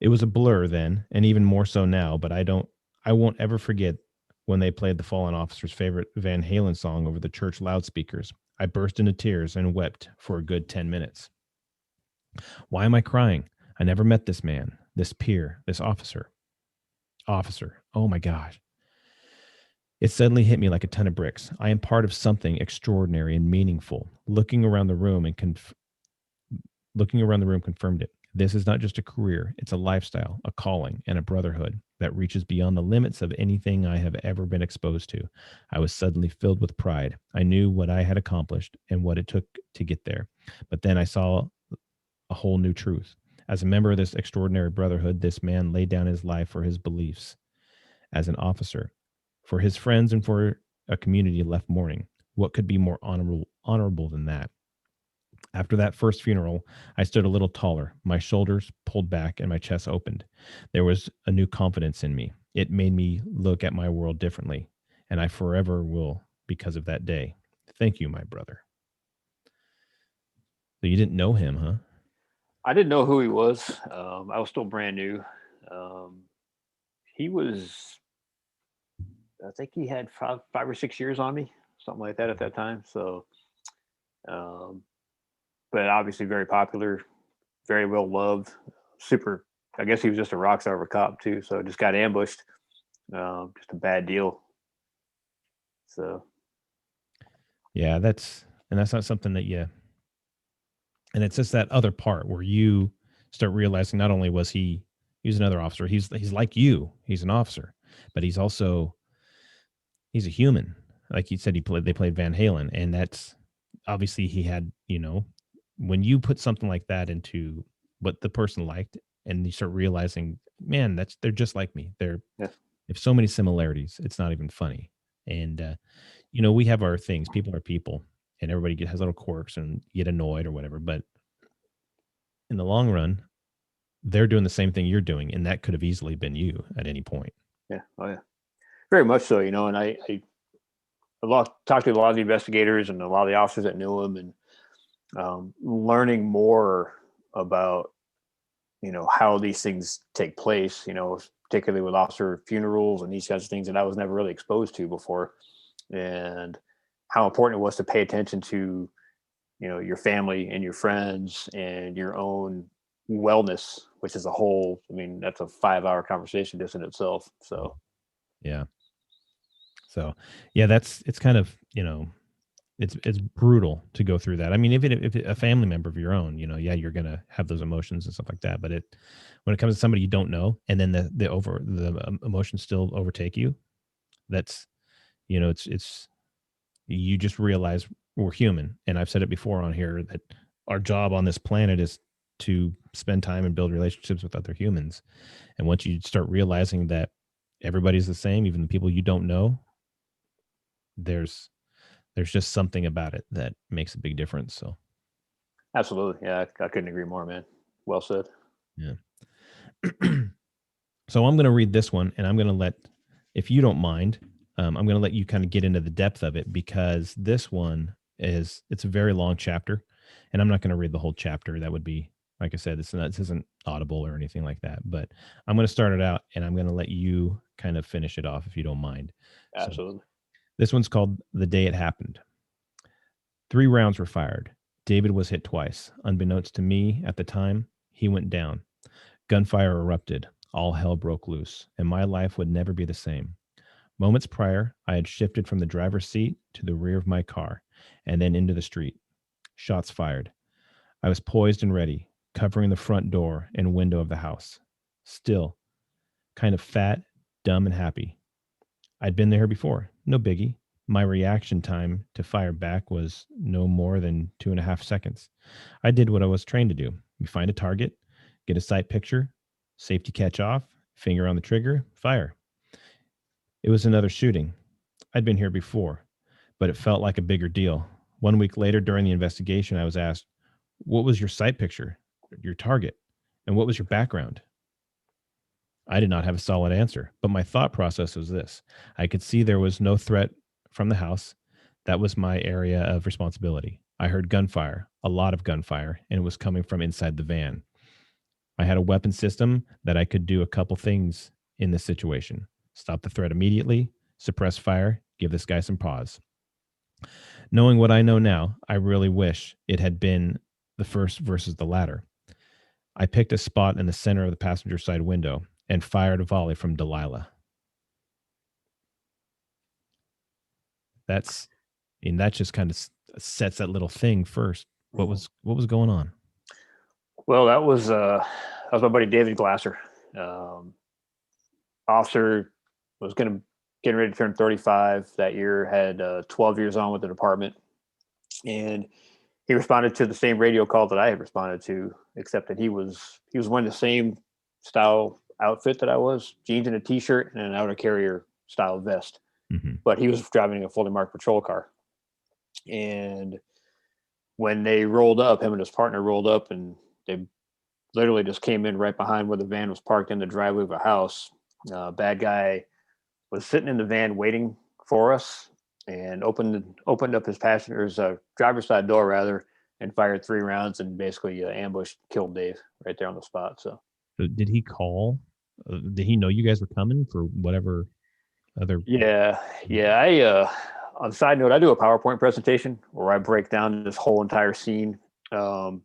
It was a blur then, and even more so now, but I won't ever forget when they played the fallen officer's favorite Van Halen song over the church loudspeakers. I burst into tears and wept for a good 10 minutes. Why am I crying? I never met this man, this peer, this officer. Officer. Oh my gosh. It suddenly hit me like a ton of bricks. I am part of something extraordinary and meaningful. Looking around the room confirmed it. This is not just a career, it's a lifestyle, a calling, and a brotherhood that reaches beyond the limits of anything I have ever been exposed to. I was suddenly filled with pride. I knew what I had accomplished and what it took to get there. But then I saw a whole new truth. As a member of this extraordinary brotherhood, this man laid down his life for his beliefs as an officer, for his friends, and for a community left mourning. What could be more honorable than that? After that first funeral, I stood a little taller, my shoulders pulled back and my chest opened. There was a new confidence in me. It made me look at my world differently, and I forever will because of that day. Thank you, my brother. So you didn't know him, huh? I didn't know who he was. I was still brand new. Um, he was, I think he had 5 or 6 years on me, something like that at that time. So, um, but obviously very popular, very well loved, super. I guess he was just a rock star of a cop too. So just got ambushed. Just a bad deal. So Yeah, that's not something that and it's just that other part where you start realizing not only he's another officer, he's like you, he's an officer, but he's a human. Like you said, they played Van Halen, and that's obviously he had, when you put something like that into what the person liked, and you start realizing, man, they're just like me. They yeah, have so many similarities. It's not even funny. And we have our things. People are people, and everybody has little quirks and get annoyed or whatever. But in the long run, they're doing the same thing you're doing, and that could have easily been you at any point. yeah, oh yeah, very much so. And I talked to a lot of the investigators and a lot of the officers that knew him, and learning more about how these things take place. Particularly with officer funerals and these kinds of things that I was never really exposed to before, and how important it was to pay attention to your family and your friends and your own wellness, which is a whole. I mean, that's a 5-hour conversation just in itself. So Yeah. So yeah, it's kind of, it's brutal to go through that. I mean, if a family member of your own, yeah, you're gonna have those emotions and stuff like that. But when it comes to somebody you don't know, and then the emotions still overtake you, that's it's you just realize we're human. And I've said it before on here that our job on this planet is to spend time and build relationships with other humans. And once you start realizing that everybody's the same, even the people you don't know, there's just something about it that makes a big difference. So absolutely, yeah, I couldn't agree more, man. Well said. yeah. So I'm going to read this one, and I'm going to if you don't mind, I'm going to let you kind of get into the depth of it, because this one it's a very long chapter, and I'm not going to read the whole chapter. That would be, like I said, this isn't audible or anything like that, but I'm going to start it out, and I'm going to let you kind of finish it off if you don't mind. So Absolutely. this one's called The Day It Happened. 3 rounds were fired. David was hit twice. Unbeknownst to me at the time, he went down. Gunfire erupted. All hell broke loose, and my life would never be the same. Moments prior, I had shifted from the driver's seat to the rear of my car and then into the street. Shots fired. I was poised and ready, covering the front door and window of the house. Still, kind of fat, dumb, and happy. I'd been there before. No biggie. My reaction time to fire back was no more than 2.5 seconds. I did what I was trained to do. You find a target, get a sight picture, safety catch off, finger on the trigger, fire. It was another shooting. I'd been here before, but it felt like a bigger deal. 1 week later, during the investigation, I was asked, "What was your sight picture, your target, and what was your background?" I did not have a solid answer, but my thought process was this. I could see there was no threat from the house. That was my area of responsibility. I heard gunfire, a lot of gunfire, and it was coming from inside the van. I had a weapon system that I could do a couple things in this situation. Stop the threat immediately, suppress fire, give this guy some pause. Knowing what I know now, I really wish it had been the first versus the latter. I picked a spot in the center of the passenger side window and fired a volley from Delilah. That just kind of sets that little thing first. What was going on? Well, that was my buddy David Glasser. Officer was getting ready to turn 35 that year, had 12 years on with the department, and he responded to the same radio call that I had responded to, except that he was wearing the same style outfit that I was, jeans and a t-shirt and an outer carrier style vest. Mm-hmm. But he was driving a fully marked patrol car. And when they rolled up, him and his partner rolled up, and they literally just came in right behind where the van was parked in the driveway of a house. Bad guy was sitting in the van waiting for us, and opened up his passenger's driver's side door rather, and fired 3 rounds and basically ambushed, killed Dave right there on the spot. So did he call? Did he know you guys were coming for whatever other? Yeah. I on a side note, I do a PowerPoint presentation where I break down this whole entire scene from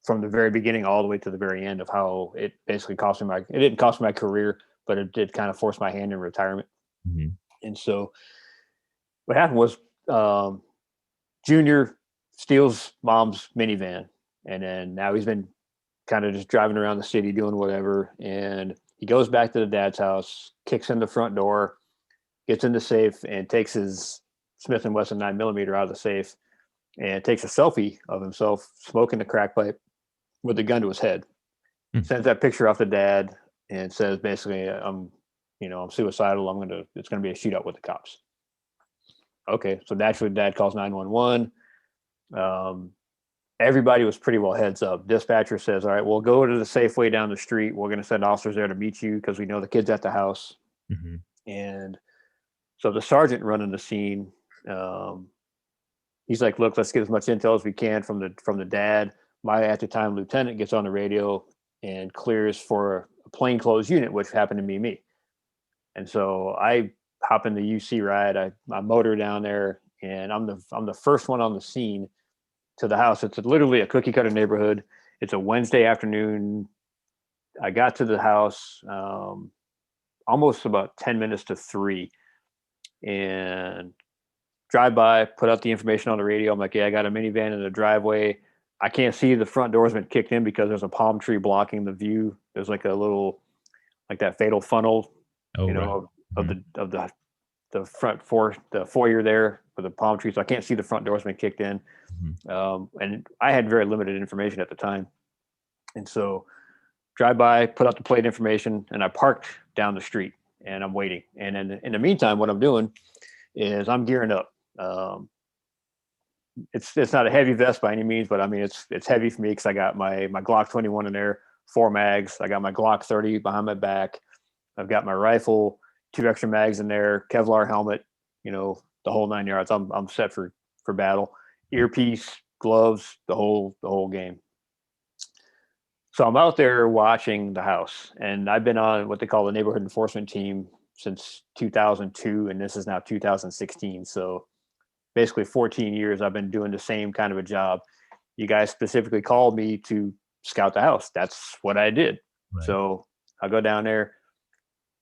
the very beginning all the way to the very end of how it basically it didn't cost me my career, but it did kind of force my hand in retirement. Mm-hmm. And so what happened was Junior steals mom's minivan, and then now he's been kind of just driving around the city doing whatever. And he goes back to the dad's house, kicks in the front door, gets in the safe, and takes his Smith & Wesson 9mm out of the safe, and takes a selfie of himself smoking the crack pipe with the gun to his head. Sends that picture off to dad and says basically, I'm suicidal. It's going to be a shootout with the cops. Okay. So naturally dad calls 911. Everybody was pretty well heads up. Dispatcher says, all right, we'll go to the Safeway down the street. We're going to send officers there to meet you because we know the kid's at the house. Mm-hmm. And so the sergeant running the scene, he's like, look, let's get as much intel as we can from the dad. My at the time lieutenant gets on the radio and clears for a plainclothes unit, which happened to be me. And so I hop in the UC ride. I motor down there, and I'm the first one on the scene to the house. It's literally a cookie cutter neighborhood. It's a Wednesday afternoon. I got to the house almost about 10 minutes to 3, and drive by, put out the information on the radio. I'm like, yeah, I got a minivan in the driveway. I can't see the front door's been kicked in because there's a palm tree blocking the view. There's like a little, like that fatal funnel, of the front the foyer there with the palm tree. So I can't see the front door's been kicked in. Mm-hmm. And I had very limited information at the time. And so drive by, put out the plate information, and I parked down the street and I'm waiting. And in the meantime, what I'm doing is I'm gearing up. It's not a heavy vest by any means, but I mean, it's heavy for me because I got my Glock 21 in there, 4 mags. I got my Glock 30 behind my back. I've got my rifle, 2 extra mags in there, Kevlar helmet, the whole 9 yards. I'm set for battle. Earpiece, gloves, the whole game. So I'm out there watching the house, and I've been on what they call the neighborhood enforcement team since 2002, and this is now 2016. So basically 14 years I've been doing the same kind of a job. You guys specifically called me to scout the house. That's what I did. Right. So I go down there.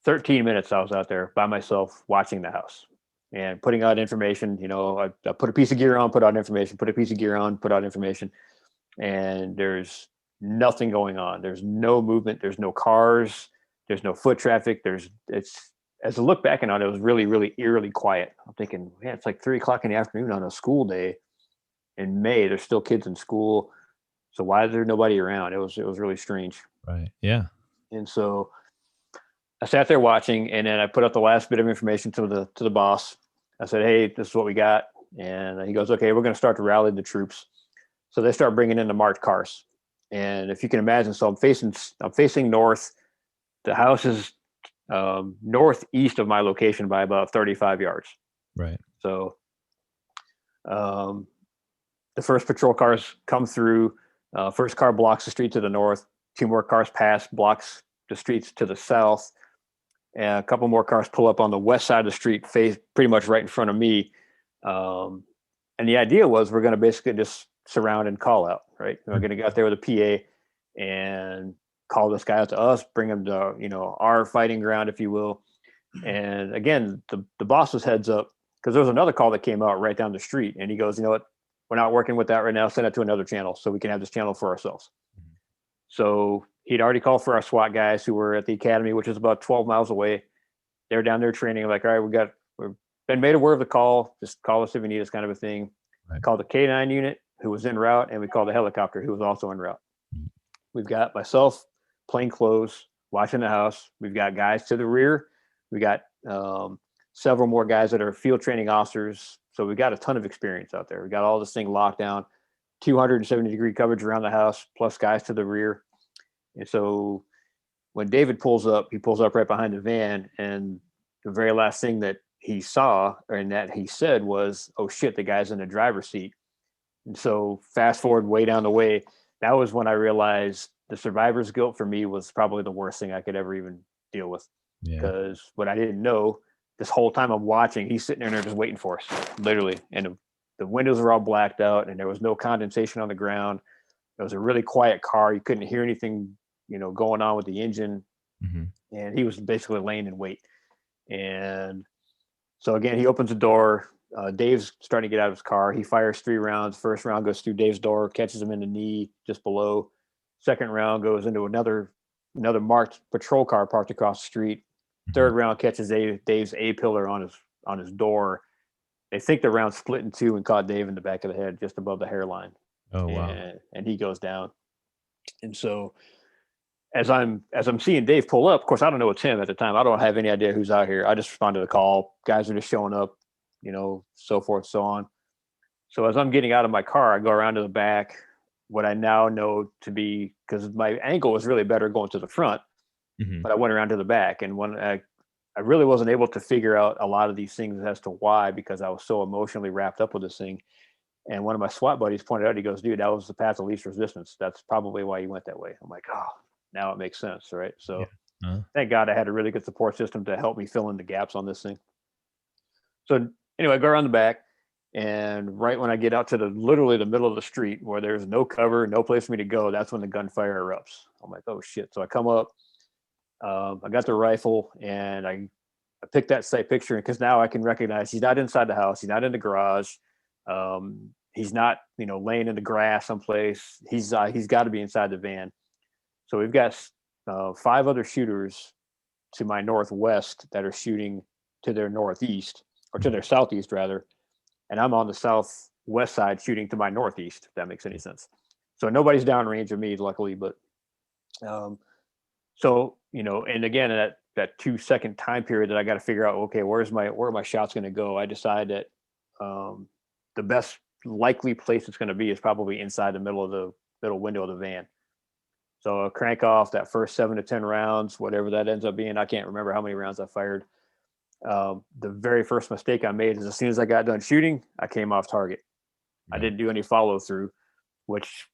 13 minutes I was out there by myself watching the house and putting out information. I put a piece of gear on, put out information, put a piece of gear on, put out information. And there's nothing going on. There's no movement. There's no cars. There's no foot traffic. As I look back on it, it was really, really eerily quiet. I'm thinking, man, it's like 3:00 in the afternoon on a school day in May. There's still kids in school. So why is there nobody around? It was really strange. Right. Yeah. And so I sat there watching, and then I put out the last bit of information to the boss. I said, "Hey, this is what we got." And he goes, "Okay, we're going to start to rally the troops." So they start bringing in the marked cars. And if you can imagine, so I'm facing north. The house is northeast of my location by about 35 yards. Right. So the first patrol cars come through. First car blocks the street to the north. 2 more cars pass, blocks the streets to the south. And a couple more cars pull up on the west side of the street, face pretty much right in front of me. And the idea was we're going to basically just surround and call out, right? We're going to get out there with a PA and call this guy out to us, bring him to, our fighting ground, if you will. And again, the boss's heads up, because there was another call that came out right down the street. And he goes, "You know what? We're not working with that right now. Send it to another channel so we can have this channel for ourselves." So he'd already called for our SWAT guys who were at the academy, which is about 12 miles away. They're down there training, like, "All right, we've been made aware of the call. Just call us if you need us," kind of a thing. Right. Called the K9 unit who was en route, and we called the helicopter who was also en route. We've got myself, plain clothes, watching the house. We've got guys to the rear. We got several more guys that are field training officers. So we've got a ton of experience out there. We got all this thing locked down, 270-degree coverage around the house, plus guys to the rear. And so when David pulls up, he pulls up right behind the van, and the very last thing that he saw and that he said was, "Oh shit, the guy's in the driver's seat." And so fast forward way down the way, that was when I realized the survivor's guilt for me was probably the worst thing I could ever even deal with. Yeah. Because what I didn't know, this whole time I'm watching, he's sitting there just waiting for us, literally. And the windows were all blacked out, and there was no condensation on the ground. It was a really quiet car. You couldn't hear anything, going on with the engine. Mm-hmm. And he was basically laying in wait. And so again, he opens the door. Dave's starting to get out of his car. He fires 3 rounds. First round goes through Dave's door, catches him in the knee just below. Second round goes into another marked patrol car parked across the street. Third round catches Dave's A-pillar on his door. They think the round split in 2 and caught Dave in the back of the head, just above the hairline. Oh wow! And he goes down. And so as I'm seeing Dave pull up, of course I don't know it's him at the time. I don't have any idea who's out here. I just respond to the call. Guys are just showing up, so forth, so on. So as I'm getting out of my car, I go around to the back. What I now know to be, because my angle was really better going to the front, but I went around to the back, and when I really wasn't able to figure out a lot of these things as to why, because I was so emotionally wrapped up with this thing. And one of my SWAT buddies pointed out, he goes, "Dude, that was the path of least resistance. That's probably why you went that way." I'm like, oh, now it makes sense, right? So thank God I had a really good support system to help me fill in the gaps on this thing. So anyway, I go around the back, and right when I get out to literally the middle of the street where there's no cover, no place for me to go, that's when the gunfire erupts. I'm like, oh shit. So I come up, I got the rifle, and I picked that sight picture, because now I can recognize he's not inside the house. He's not in the garage. He's not, laying in the grass someplace. He's got to be inside the van. So we've got 5 other shooters to my northwest that are shooting to their northeast, or to their southeast rather. And I'm on the southwest side shooting to my northeast, if that makes any sense. So nobody's downrange of me, luckily, but so, and again, that 2-second time period that I got to figure out, okay, where are my shots going to go? I decide that the best likely place it's going to be is probably inside the middle window of the van. So I'll crank off that first 7 to 10 rounds, whatever that ends up being. I can't remember how many rounds I fired. The very first mistake I made is as soon as I got done shooting, I came off target. I didn't do any follow through, which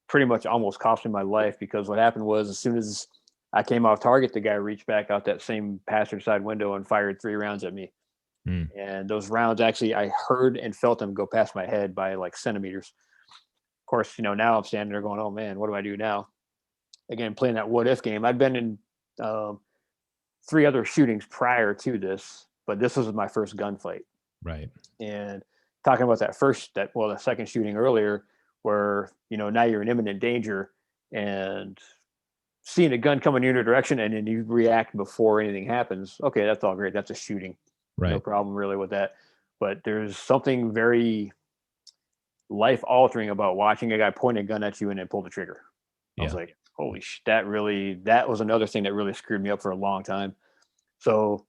pretty much almost cost me my life, because what happened was as soon as I came off target. The guy reached back out that same passenger side window and fired 3 rounds at me. Mm. And those rounds actually, I heard and felt them go past my head by like centimeters. Of course, now I'm standing there going, "Oh man, what do I do now?" Again, playing that what if game. I'd been in 3 other shootings prior to this, but this was my first gunfight. Right. And talking about the second shooting earlier, where now you're in imminent danger, and seeing a gun coming in your direction, and then you react before anything happens. Okay, that's all great. That's a shooting. Right. No problem really with that. But there's something very life altering about watching a guy point a gun at you and then pull the trigger. I was like, holy sh! That was another thing that really screwed me up for a long time. So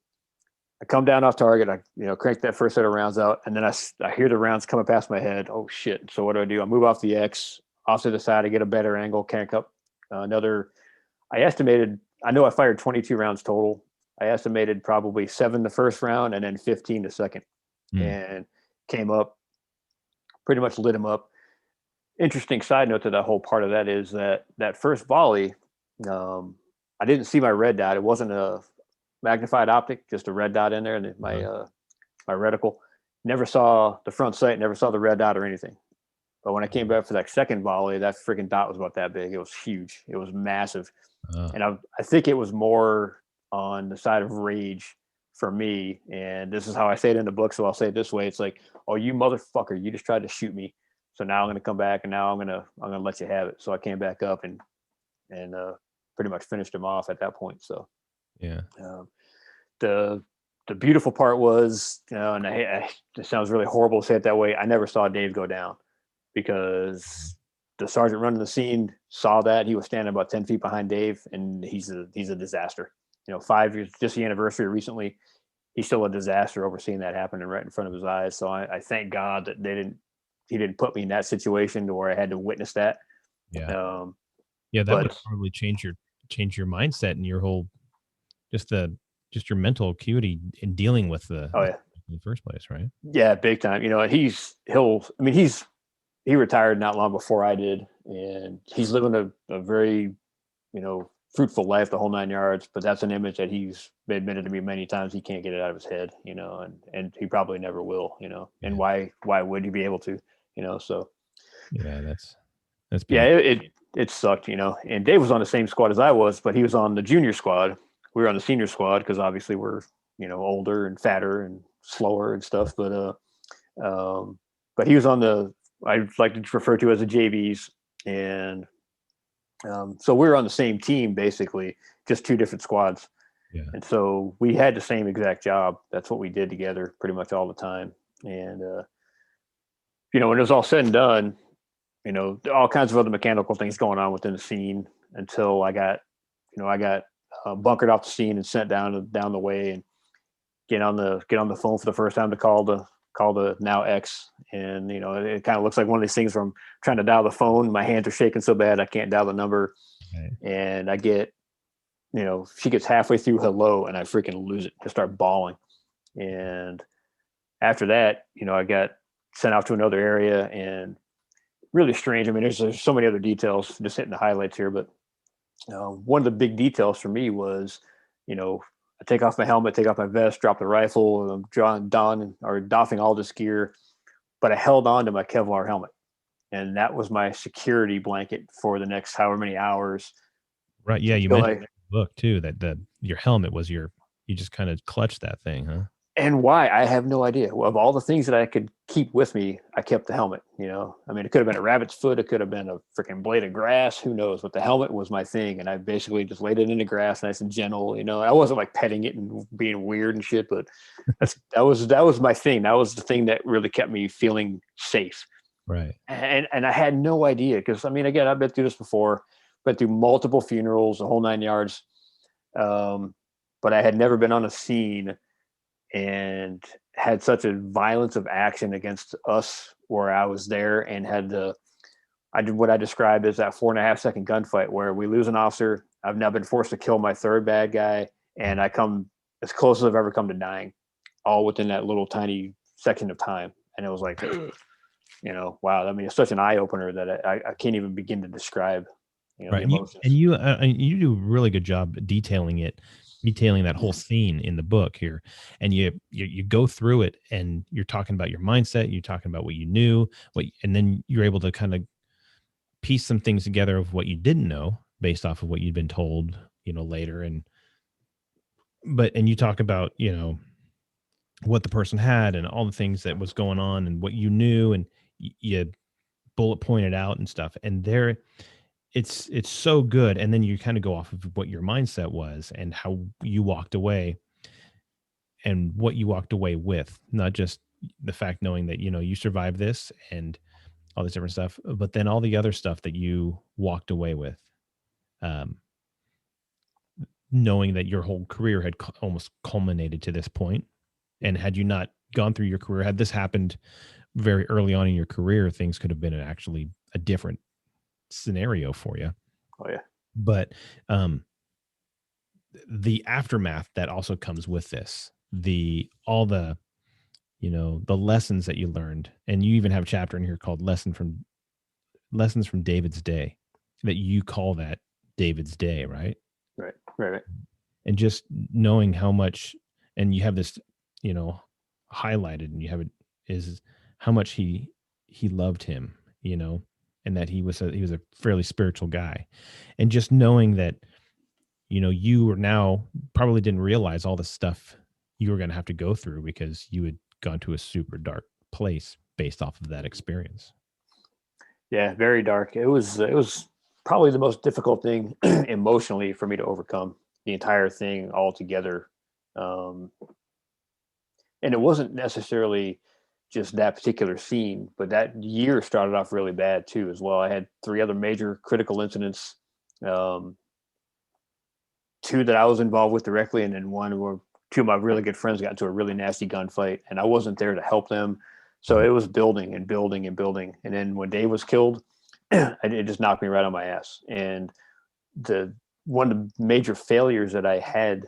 I come down off target. I crank that first set of rounds out, and then I hear the rounds coming past my head. Oh shit! So what do? I move off the X, off to the side. I get a better angle. Crank up another. I estimated. I know I fired 22 rounds total. I estimated probably 7 the first round and then 15 the second, and came up. Pretty much lit him up. Interesting side note to that whole part of that is that first volley, I didn't see my red dot. It wasn't a magnified optic, just a red dot in there, and my reticle. Never saw the front sight, never saw the red dot or anything. But when I came back for that second volley, that freaking dot was about that big. It was huge. It was massive. And I think it was more on the side of rage for me. And this is how I say it in the book, so I'll say it this way. It's like, oh, you motherfucker, you just tried to shoot me. So now I'm going to come back, and now I'm going to let you have it. So I came back up and pretty much finished him off at that point. So yeah, the beautiful part was, and it sounds really horrible to say it that way, I never saw Dave go down, because the sergeant running the scene saw that. He was standing about 10 feet behind Dave, and he's a disaster. 5 years, just the anniversary recently, he's still a disaster overseeing that happening right in front of his eyes. So I thank God that he didn't put me in that situation to where I had to witness that. Yeah. That would probably change your mindset and your whole, just your mental acuity in dealing with in the first place, right? Yeah, big time. He retired not long before I did, and he's living a very, fruitful life, the whole 9 yards. But that's an image that he's admitted to me many times he can't get it out of his head, and he probably never will, and why would he be able to, so. Yeah, that's yeah, it sucked, and Dave was on the same squad as I was, but he was on the junior squad. We were on the senior squad because obviously we're, older and fatter and slower and stuff. But he was on I like to refer to as the JVs. And so we were on the same team, basically, just 2 different squads. Yeah. And so we had the same exact job. That's what we did together pretty much all the time. And, when it was all said and done, all kinds of other mechanical things going on within the scene until I got bunkered off the scene and sent down the way, and get on the phone for the first time to call the now ex. And it kind of looks like one of these things where I'm trying to dial the phone, my hands are shaking so bad I can't dial the number. Okay. And I get she gets halfway through hello, and I freaking lose it, just start bawling. And after that, I got sent off to another area, and really strange. I mean, there's so many other details, just hitting the highlights here, but one of the big details for me was, I take off my helmet, take off my vest, drop the rifle, I'm doffing all this gear, but I held on to my Kevlar helmet, and that was my security blanket for the next however many hours. Right. Yeah, you mentioned in the book too that your helmet was you just kind of clutched that thing, huh? And why? I have no idea. Of all the things that I could keep with me, I kept the helmet. I mean, it could have been a rabbit's foot, it could have been a freaking blade of grass, who knows? But the helmet was my thing, and I basically just laid it in the grass, nice and gentle. I wasn't like petting it and being weird and shit, but that was my thing. That was the thing that really kept me feeling safe. Right. And I had no idea, because I mean, again, I've been through this before, been through multiple funerals, the whole 9 yards, but I had never been on a scene and had such a violence of action against us where I was there, and I did what I described as that 4.5 second gunfight where we lose an officer. I've now been forced to kill my 3rd bad guy, and I come as close as I've ever come to dying, all within that little tiny section of time. And it was like, wow, I mean, it's such an eye opener that I can't even begin to describe. Right. the And emotions. you do a really good job detailing that whole scene in the book here. And you go through it, and you're talking about your mindset, you're talking about what you knew, and then you're able to kind of piece some things together of what you didn't know based off of what you'd been told, later. And you talk about, what the person had and all the things that was going on and what you knew, and you bullet pointed out and stuff. And there, it's so good. And then you kind of go off of what your mindset was and how you walked away, and what you walked away with, not just the fact knowing that you survived this and all this different stuff, but then all the other stuff that you walked away with, um, knowing that your whole career had almost culminated to this point. And had you not gone through your career, had this happened very early on in your career, things could have been actually a different scenario for you. Oh yeah. But the aftermath that also comes with this, all the the lessons that you learned, and you even have a chapter in here called lessons from David's day, that you call that David's day, right? Right. Right. Right. And just knowing how much, and you have this, you know, highlighted, and you have it, is how much he loved him, and that he was a fairly spiritual guy. And just knowing that, you are now probably didn't realize all the stuff you were going to have to go through because you had gone to a super dark place based off of that experience. Yeah. Very dark. It was probably the most difficult thing emotionally for me to overcome the entire thing altogether. Um, and it wasn't necessarily just that particular scene, but that year started off really bad too, as well. I had three other major critical incidents, um, two that I was involved with directly, and then one where two of my really good friends got into a really nasty gunfight, and I wasn't there to help them. So Mhm. it was building and building and building. And then when Dave was killed, it just knocked me right on my ass. And the one of the major failures that I had,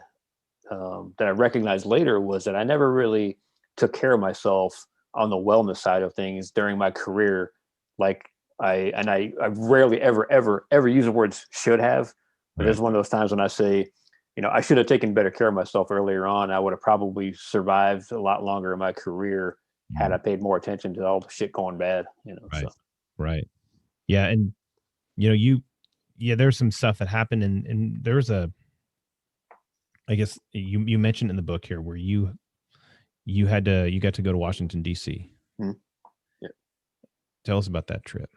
that I recognized later, was that I never really took care of myself on the wellness side of things during my career. Like I rarely ever use the words should have, but Right. it's one of those times when I say, I should have taken better care of myself earlier on. I would have probably survived a lot longer in my career had I Mhm. paid more attention to all the shit going bad. Right. So Right. Yeah. And, you, yeah, there's some stuff that happened, and there's I guess you mentioned in the book here where you got to go to Washington, DC. mm, yeah. Tell us about that trip.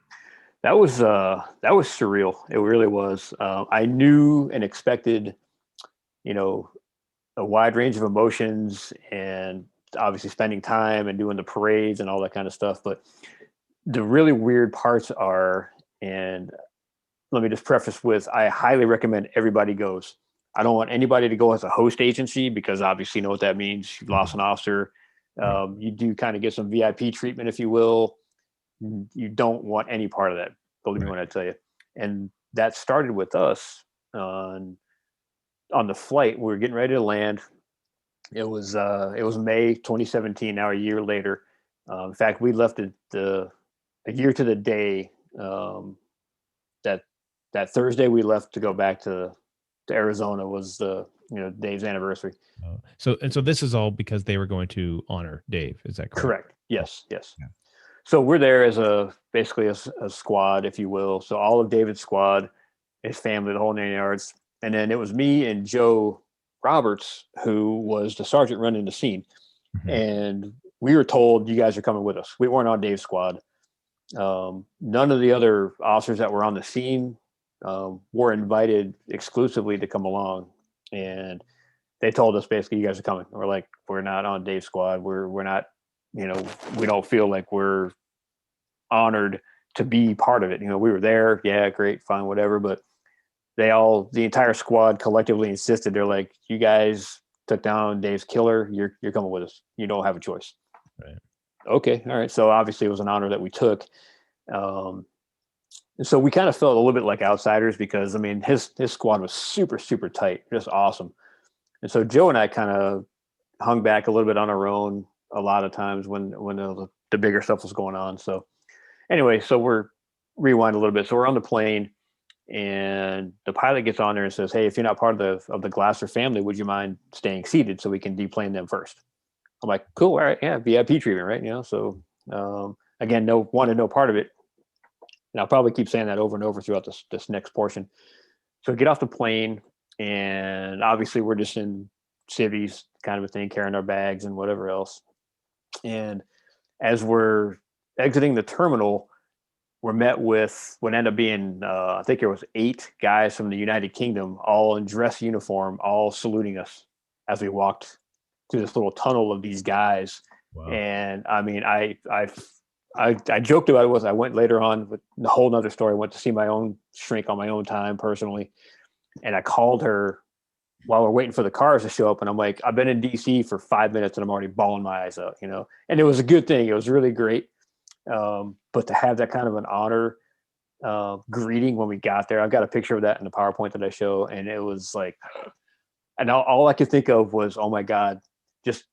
That was surreal. It really was. I knew and expected, you know, a wide range of emotions, and obviously spending time and doing the parades and all that kind of stuff. But the really weird parts are, and let me just preface with, I highly recommend everybody goes. I don't want anybody to go as a host agency, because obviously you know what that means. You lost Mhm. an officer. Right. You do kind of get some VIP treatment, if you will. You don't want any part of that. Believe me Right. when I tell you. And that started with us on the flight. We were getting ready to land. It was May 2017. Now a year later, in fact, we left a year to the day, that that Thursday we left to go back to Arizona was the Dave's anniversary. So this is all because they were going to honor Dave. Is that correct? Correct. Yes. Yes. Yeah. So we're there as basically a squad, if you will. So all of David's squad, his family, the whole 9 yards, and then it was me and Joe Roberts, who was the sergeant running the scene. Mhm. And we were told, you guys are coming with us. We weren't on Dave's squad. None of the other officers that were on the scene were invited exclusively to come along, and they told us basically, you guys are coming. We're like, we're not on Dave's squad. We're not, we don't feel like we're honored to be part of it. We were there, yeah, great, fine, whatever, but the entire squad collectively insisted. They're like, you guys took down Dave's killer. You're coming with us. You don't have a choice. Right. Okay, all right. So obviously it was an honor that we took. Um, and so we kind of felt a little bit like outsiders, because I mean his squad was super super tight, just awesome. And so Joe and I kind of hung back a little bit on our own a lot of times when the bigger stuff was going on. So anyway, so we're rewind a little bit. So we're on the plane. And the pilot gets on there and says, "Hey, if you're not part of the Glasser family, would you mind staying seated so we can deplane them first?" I'm like, "Cool, all right, yeah, VIP treatment, right?" So again, no part of it. And I'll probably keep saying that over and over throughout this next portion. So we get off the plane, and obviously we're just in civvies kind of a thing, carrying our bags and whatever else. And as we're exiting the terminal, we're met with what ended up being, I think there was 8 guys from the United Kingdom, all in dress uniform, all saluting us as we walked through this little tunnel of these guys. Wow. And I mean, I joked about it was I went later on with a whole nother story. I went to see my own shrink on my own time personally. And I called her while we're waiting for the cars to show up. And I'm like, I've been in DC for 5 minutes and I'm already bawling my eyes out, and it was a good thing. It was really great. But to have that kind of an honor greeting when we got there, I've got a picture of that in the PowerPoint that I show. And it was like, and all I could think of was, oh my God, just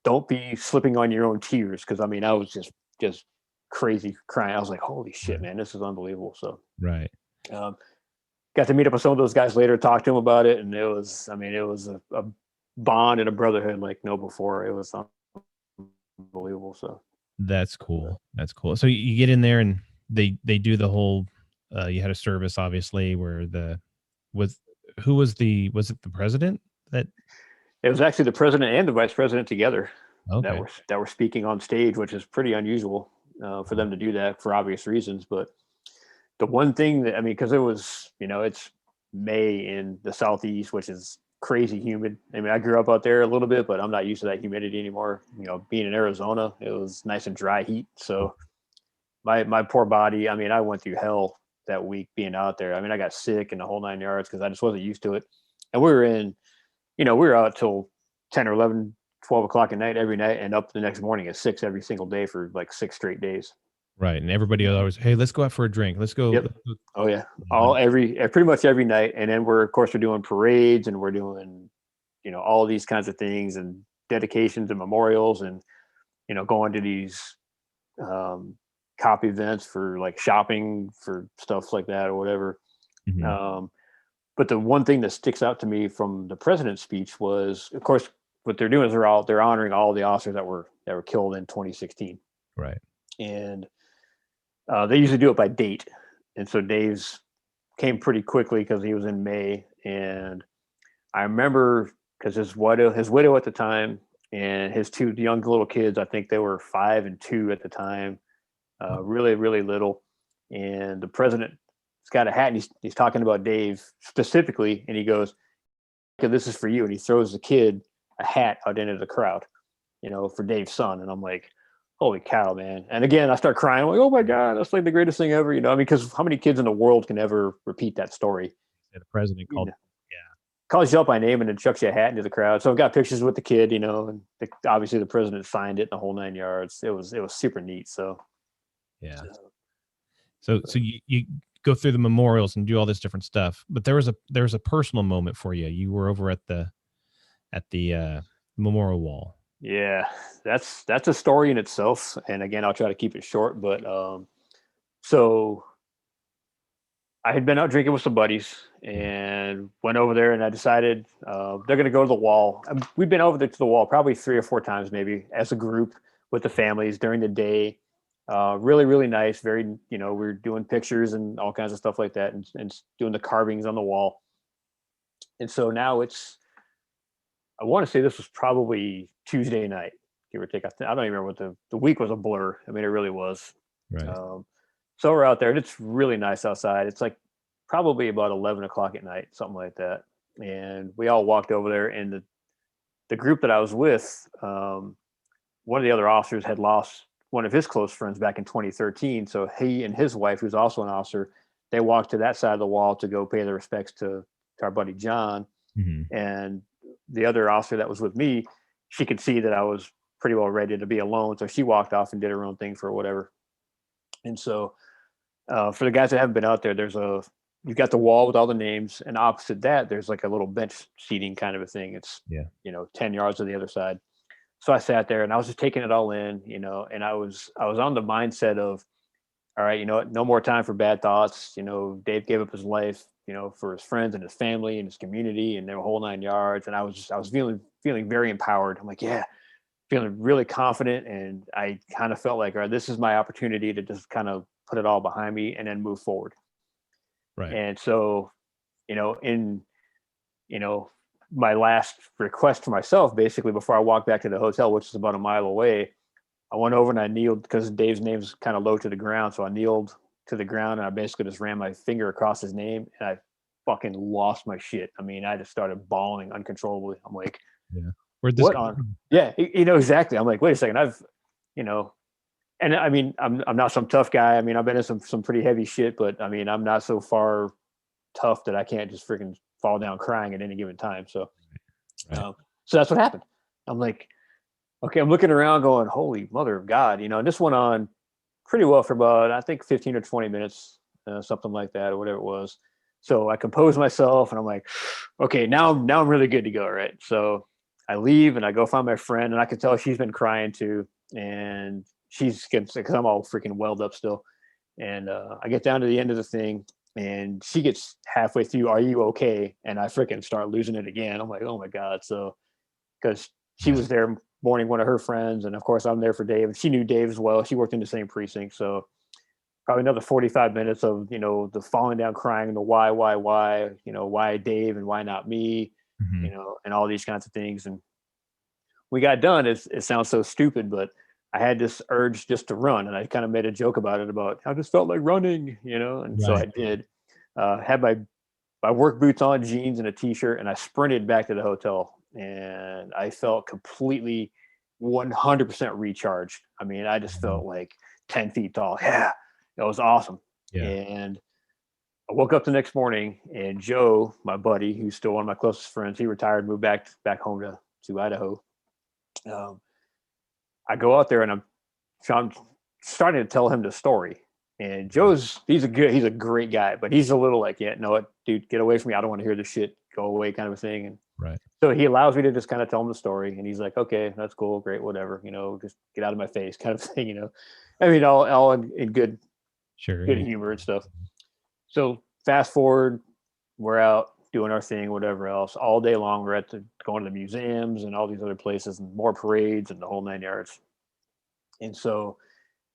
don't be slipping on your own tears. Cause I mean, I was just crazy crying. I was like, holy shit, man, this is unbelievable. So, Right. Got to meet up with some of those guys later, talk to them about it. And it was a bond and a brotherhood like no before. It was unbelievable. So That's cool. That's cool. So you get in there and they do the whole, you had a service obviously where was was it the president that? it was actually the president and the vice president together Okay. that were speaking on stage, which is pretty unusual for them to do that for obvious reasons. But the one thing that, I mean, because it was, it's May in the Southeast, which is crazy humid. I mean, I grew up out there a little bit, but I'm not used to that humidity anymore. Being in Arizona, it was nice and dry heat. So my poor body, I mean, I went through hell that week being out there. I mean, I got sick and the whole 9 yards because I just wasn't used to it. And we were out till 10 or 11, 12 o'clock at night every night and up the next morning at 6 every single day for like 6 straight days. Right. And everybody always, hey, let's go out for a drink. Let's go. Yep. Oh yeah. Pretty much every night. And then we're doing parades and we're doing, all these kinds of things and dedications and memorials and, going to these cop events for like shopping for stuff like that or whatever. Mhm. But the one thing that sticks out to me from the president's speech was, of course, what they're doing is they're honoring all the officers that were killed in 2016. Right. And they usually do it by date. And so Dave's came pretty quickly because he was in May. And I remember because his widow at the time and his 2 young little kids, I think they were 5 and 2 at the time, really, really little. And the president's got a hat and he's talking about Dave specifically. And he goes, "This is for you." And he throws the kid a hat out into the crowd, for Dave's son. And I'm like, holy cow, man. And again, I start crying. I'm like, oh my God, that's like the greatest thing ever. I mean, because how many kids in the world can ever repeat that story? The president called. Yeah. Calls you up by name and then chucks you a hat into the crowd. So I've got pictures with the kid, and obviously the president signed it in the whole 9 yards. It was super neat. So, yeah. So you go through the memorials and do all this different stuff, but there was a personal moment for you. You were over at the memorial wall. Yeah, that's a story in itself. And again, I'll try to keep it short, but so I had been out drinking with some buddies and went over there and I decided they're going to go to the wall. We've been over there to the wall probably 3 or 4 times, maybe as a group with the families during the day. Really, really nice. Very, we're doing pictures and all kinds of stuff like that and doing the carvings on the wall. And so now I want to say this was probably Tuesday night, give or take. I don't even remember what the week was a blur. I mean, it really was. Right. So we're out there and it's really nice outside. It's like probably about 11 o'clock at night, something like that. And we all walked over there and the group that I was with, one of the other officers had lost one of his close friends back in 2013. So he and his wife, who's also an officer, they walked to that side of the wall to go pay their respects to our buddy John. Mm-hmm. And the other officer that was with me, she could see that I was pretty well ready to be alone. So she walked off and did her own thing for whatever. And so for the guys that haven't been out there, you've got the wall with all the names, and opposite that, there's like a little bench seating kind of a thing. It's 10 yards to the other side. So I sat there and I was just taking it all in, and I was on the mindset of all right, you know what? No more time for bad thoughts. Dave gave up his life, for his friends and his family and his community and their whole 9 yards. And I was feeling very empowered. I'm like, yeah, feeling really confident. And I kind of felt like, all right, this is my opportunity to just kind of put it all behind me and then move forward. Right. And so, in, you know, my last request to myself, basically before I walked back to the hotel, which is about a mile away, I went over and I kneeled because Dave's name's kind of low to the ground. So I kneeled to the ground and I basically just ran my finger across his name and I fucking lost my shit. I mean, I just started bawling uncontrollably. I'm like, Yeah. Where'd this what come on? from? Yeah, exactly. I'm like, wait a second. You know, and I mean, I'm not some tough guy. I mean, I've been in some pretty heavy shit, but I mean, I'm not so far tough that I can't just freaking fall down crying at any given time. So, Right. so that's what happened. I'm like, okay, I'm looking around going, holy mother of God, and this went on pretty well for about, I think 15 or 20 minutes, something like that, or whatever it was. So I composed myself and I'm like, okay, now I'm really good to go. Right. So I leave and I go find my friend and I can tell she's been crying too. And she's getting sick because I'm all freaking welled up still. And I get down to the end of the thing and she gets halfway through, are you okay? And I freaking start losing it again. I'm like, oh my God. So, because she Yeah. was there mourning one of her friends. And of course, I'm there for Dave. And she knew Dave as well. She worked in the same precinct. So probably another 45 minutes of, the falling down crying, the why, why Dave and why not me, Mhm. and all these kinds of things. And we got done. It sounds so stupid, but I had this urge just to run. And I kind of made a joke about it, about I just felt like running, and so I Right. did. Had my work boots on, jeans, and a t-shirt, and I sprinted back to the hotel. And I felt completely 100% recharged. I mean, I just Mhm. felt like 10 feet tall. Yeah, it was awesome. Yeah. And I woke up the next morning, and Joe, my buddy, who's still one of my closest friends, he retired, moved back home to Idaho. Um, I go out there, and I'm starting to tell him the story. And he's a great guy, but he's a little like, yeah, no, dude, get away from me. I don't want to hear this shit. Go away, kind of a thing. And Right. so he allows me to just kind of tell him the story, and he's like, okay, that's cool, great, whatever, just get out of my face, kind of thing. I mean, all in Sure. good Yeah. humor and stuff. So fast forward, we're out doing our thing, whatever else, all day long. We're going to the museums and all these other places and more parades and the whole 9 yards. And so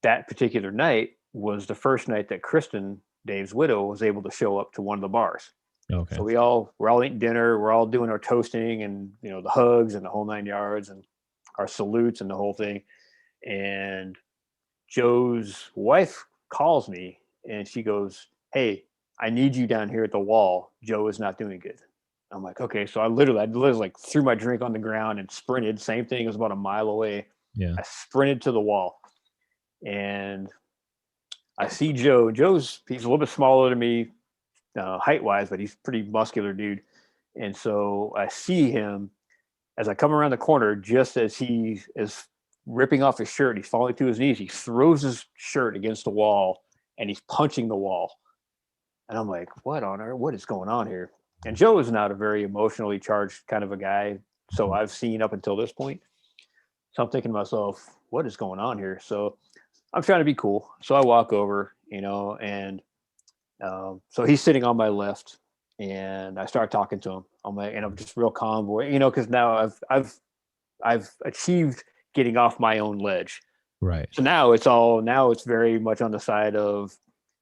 that particular night was the first night that Kristen, Dave's widow, was able to show up to one of the bars. Okay. So we're all eating dinner, we're all doing our toasting and the hugs and the whole 9 yards and our salutes and the whole thing. And Joe's wife calls me and she goes, hey, I need you down here at the wall. Joe is not doing good. I'm like, okay. So I literally like threw my drink on the ground and sprinted. Same thing. It was about a mile away. Yeah. I sprinted to the wall and I see Joe. He's a little bit smaller than me, height wise, but he's pretty muscular dude. And so I see him as I come around the corner, just as he is ripping off his shirt, he's falling to his knees. He throws his shirt against the wall and he's punching the wall. And I'm like, what on earth? What is going on here? And Joe is not a very emotionally charged kind of a guy. So Mhm. I've seen up until this point. So I'm thinking to myself, what is going on here? So I'm trying to be cool. So I walk over, and so he's sitting on my left, and I start talking to him. I'm like, and I'm just real calm, boy, because now I've achieved getting off my own ledge. Right. So now it's very much on the side of,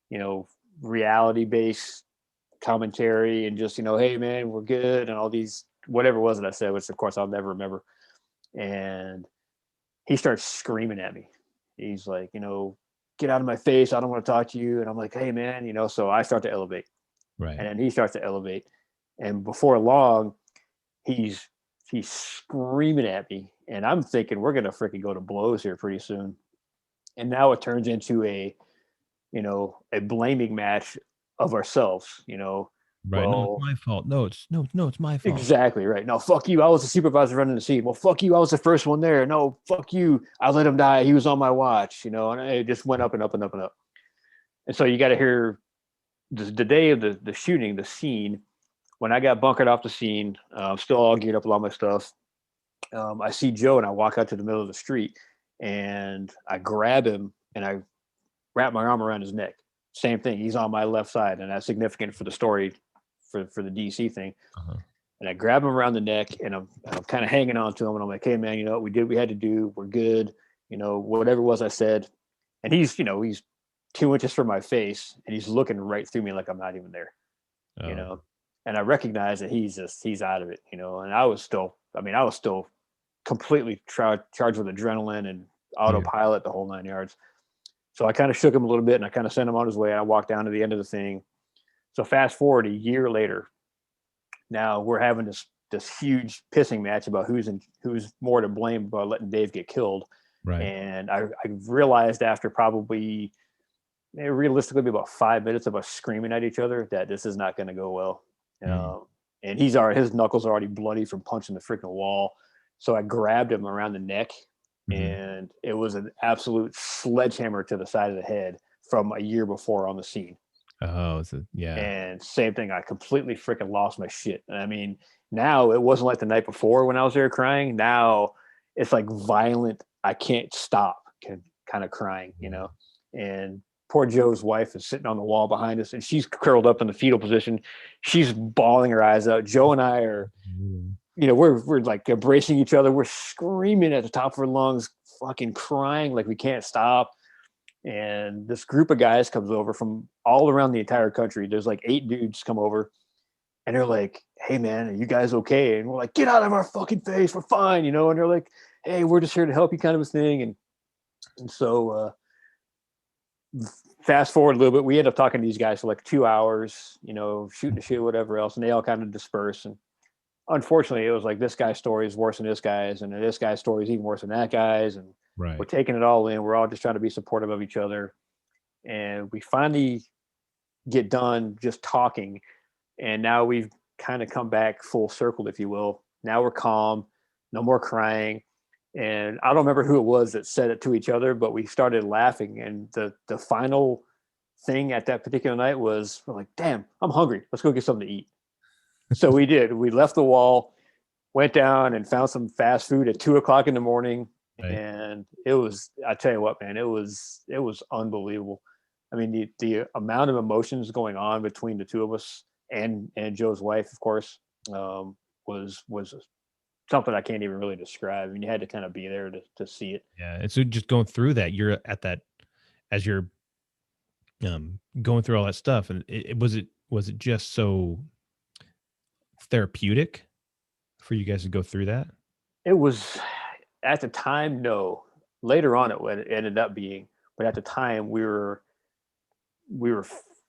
you know, reality based commentary and just, hey man, we're good and all these whatever it was that I said, which of course I'll never remember. And he starts screaming at me. He's like, get out of my face. I don't want to talk to you. And I'm like, hey man, so I start to elevate. Right. And then he starts to elevate. And before long, he's he's screaming at me. And I'm thinking we're gonna freaking go to blows here pretty soon. And now it turns into a blaming match of ourselves, Right. No, it's well, my fault. No, it's my fault. exactly right. No, fuck you. I was the supervisor running the scene. Well, fuck you. I was the first one there. No, fuck you. I let him die. He was on my watch, and it just went up and up and up and up. And so you got to hear the day of the shooting, the scene, when I got bunkered off the scene, still all geared up with all my stuff. I see Joe and I walk out to the middle of the street and I grab him and I wrap my arm around his neck. Same thing. He's on my left side, and that's significant for the story for the DC thing. Uh-huh. And I grab him around the neck, and I'm kind of hanging on to him, and I'm like, hey man, you know what we did, we had to do, we're good, you know, whatever it was I said. And he's, you know, he's 2 inches from my face, and he's looking right through me like I'm not even there, you Oh, know. And I recognize that he's out of it, you know. And I was still completely charged with adrenaline and autopilot, the whole 9 yards. So I kind of shook him a little bit, and I kind of sent him on his way. And I walked down to the end of the thing. So fast forward a year later, now we're having this huge pissing match about who's more to blame about letting Dave get killed. right. And I realized after probably realistically about 5 minutes of us screaming at each other that this is not going to go well. And his knuckles are already bloody from punching the freaking wall. So I grabbed him around the neck, and it was an absolute sledgehammer to the side of the head from a year before on the scene. Oh, yeah. And same thing, I completely freaking lost my shit. I mean, now it wasn't like the night before when I was there crying. Now it's like violent, I can't stop kind of crying, you know. And poor Joe's wife is sitting on the wall behind us, and she's curled up in the fetal position. She's bawling her eyes out. Joe and I are, you know, we're like embracing each other. We're screaming at the top of our lungs, fucking crying like we can't stop. And this group of guys comes over from all around the entire country. There's like 8 dudes come over, and they're like, hey man, are you guys okay? And we're like, get out of our fucking face, we're fine, you know. And they're like, hey, we're just here to help you, kind of a thing. And so fast forward a little bit, we end up talking to these guys for like 2 hours, you know, shooting the shit, whatever else, and they all kind of disperse. And unfortunately, it was like this guy's story is worse than this guy's, and this guy's story is even worse than that guy's. And we're taking it all in. We're all just trying to be supportive of each other. And we finally get done just talking. And now we've kind of come back full circle, if you will. Now we're calm, no more crying. And I don't remember who it was that said it to each other, but we started laughing. And the final thing at that particular night was, we're like, damn, I'm hungry. Let's go get something to eat. So we did. We left the wall, went down and found some fast food at 2:00 in the morning. Right. And it was, I tell you what, man, it was unbelievable. I mean, the amount of emotions going on between the two of us and Joe's wife, of course, was something I can't even really describe. I mean, you had to kind of be there to see it. Yeah. And so just going through that, you're at that, as you're going through all that stuff, and was it just so therapeutic for you guys to go through that? It was, at the time, no. Later on, it ended up being, but at the time we were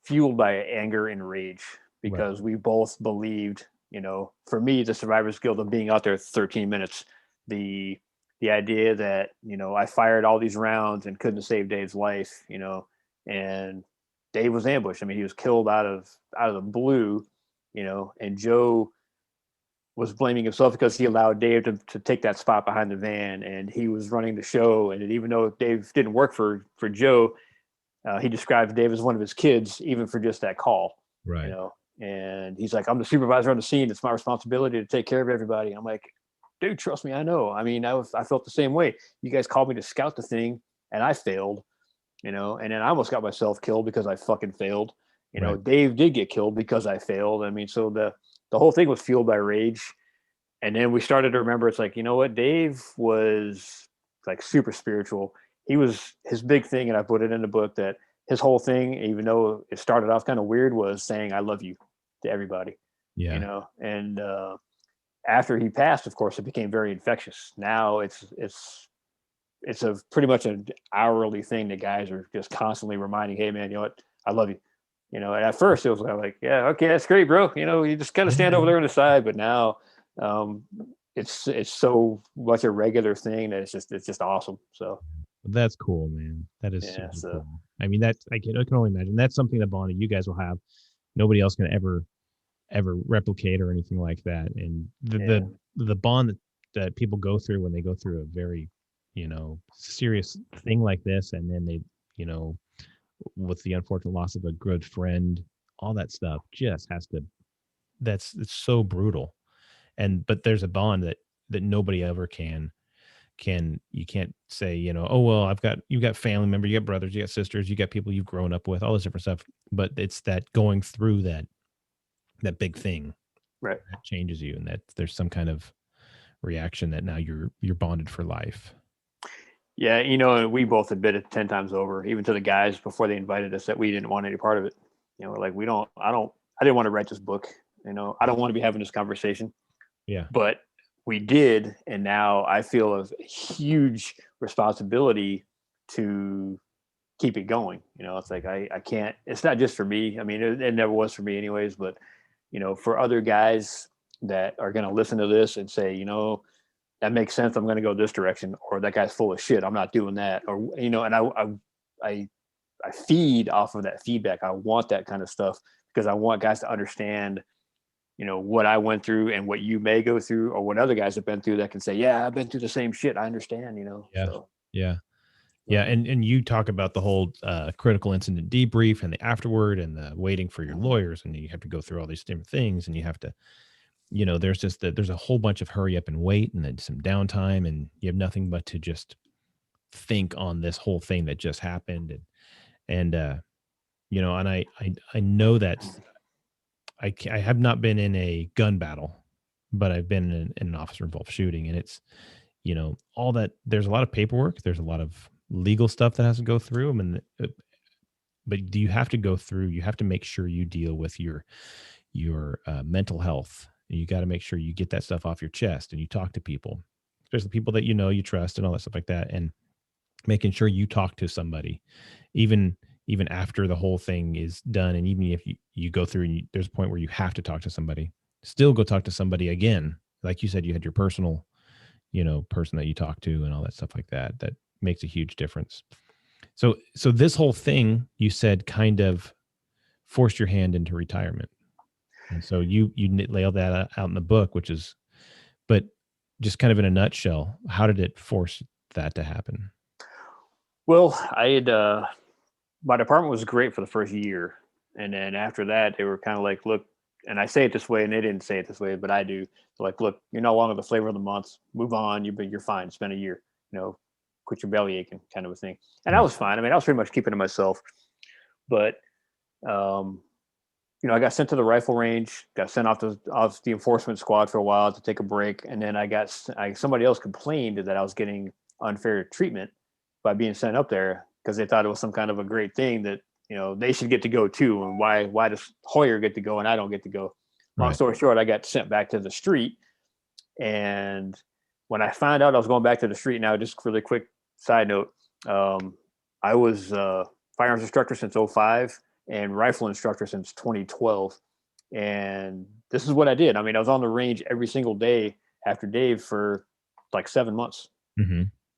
fueled by anger and rage, because we both believed, you know, for me, the survivor's guilt of being out there 13 minutes, the idea that, you know, I fired all these rounds and couldn't save Dave's life, you know, and Dave was ambushed. I mean, he was killed out of the blue, you know, and Joe was blaming himself because he allowed Dave to take that spot behind the van, and he was running the show. And even though Dave didn't work for Joe, he described Dave as one of his kids, even for just that call, right? You know, and he's like, I'm the supervisor on the scene. It's my responsibility to take care of everybody. I'm like, dude, trust me, I know. I mean, I felt the same way. You guys called me to scout the thing, and I failed, you know, and then I almost got myself killed because I fucking failed. You know, Dave did get killed because I failed. I mean, so the whole thing was fueled by rage. And then we started to remember, it's like, you know what? Dave was like super spiritual. His big thing, and I put it in the book, that his whole thing, even though it started off kind of weird, was saying, I love you to everybody, you know? And after he passed, of course, it became very infectious. Now it's a pretty much an hourly thing that guys are just constantly reminding, hey man, you know what? I love you. You know, and at first it was like, yeah, okay, that's great, bro. You know, you just kind of stand over there on the side. But now it's so much a regular thing that it's just awesome. So that's cool, man. That is super cool. I mean, I can only imagine that's something that bond you guys will have. Nobody else can ever replicate or anything like that. And the bond that people go through when they go through a very, you know, serious thing like this, and then they, you know, with the unfortunate loss of a good friend, all that stuff just has to, it's so brutal. But there's a bond that nobody ever can you can't say, oh, well, you've got family members, you got brothers, you got sisters, you got people you've grown up with, all this different stuff. But it's that going through that big thing Right. that changes you, and that there's some kind of reaction that now you're bonded for life. Yeah, and we both admitted 10 times over, even to the guys before they invited us, that we didn't want any part of it. We're like, I didn't want to write this book. I don't want to be having this conversation. Yeah. But we did, and now I feel a huge responsibility to keep it going. It's like I can't. It's not just for me. I mean, it never was for me, anyways. But for other guys that are going to listen to this and say, that makes sense, I'm going to go this direction, or that guy's full of shit, I'm not doing that, or and I feed off of that feedback. I want that kind of stuff because I want guys to understand what I went through and what you may go through, or what other guys have been through, that can say, yeah, I've been through the same shit, I understand. Yeah. So, yeah. And you talk about the whole critical incident debrief and the afterward and the waiting for your lawyers, and you have to go through all these different things, and you have to, there's a whole bunch of hurry up and wait, and then some downtime, and you have nothing but to just think on this whole thing that just happened. And and I know that I have not been in a gun battle, but I've been in an officer involved shooting, and it's, all that, there's a lot of paperwork, there's a lot of legal stuff that has to go through. I mean, but do you have to go through, you have to make sure you deal with your mental health. You got to make sure you get that stuff off your chest, and you talk to people, especially people that you trust and all that stuff like that, and making sure you talk to somebody, even after the whole thing is done. And even if you go through and there's a point where you have to talk to somebody, still go talk to somebody again. Like you said, you had your personal, person that you talk to and all that stuff like that. That makes a huge difference. So this whole thing, you said, kind of forced your hand into retirement. And so you lay all that out in the book, but just kind of in a nutshell, how did it force that to happen? well, I had my department was great for the first year, and then after that they were kind of like, look, and I say it this way, and they didn't say it this way, but I do. They're like, look, you're no longer the flavor of the month, move on, you're fine, it's been a year, quit your belly aching, kind of a thing. And I was fine. I mean, I was pretty much keeping to myself. But I got sent to the rifle range, got sent off the enforcement squad for a while to take a break, and then somebody else complained that I was getting unfair treatment by being sent up there, because they thought it was some kind of a great thing that they should get to go too, and why does Hoyer get to go and I don't get to go? Long story short, I got sent back to the street, and when I found out I was going back to the street, now just really quick side note, I was firearms instructor since 2005 and rifle instructor since 2012. And this is what I did. I mean, I was on the range every single day after Dave for like 7 months,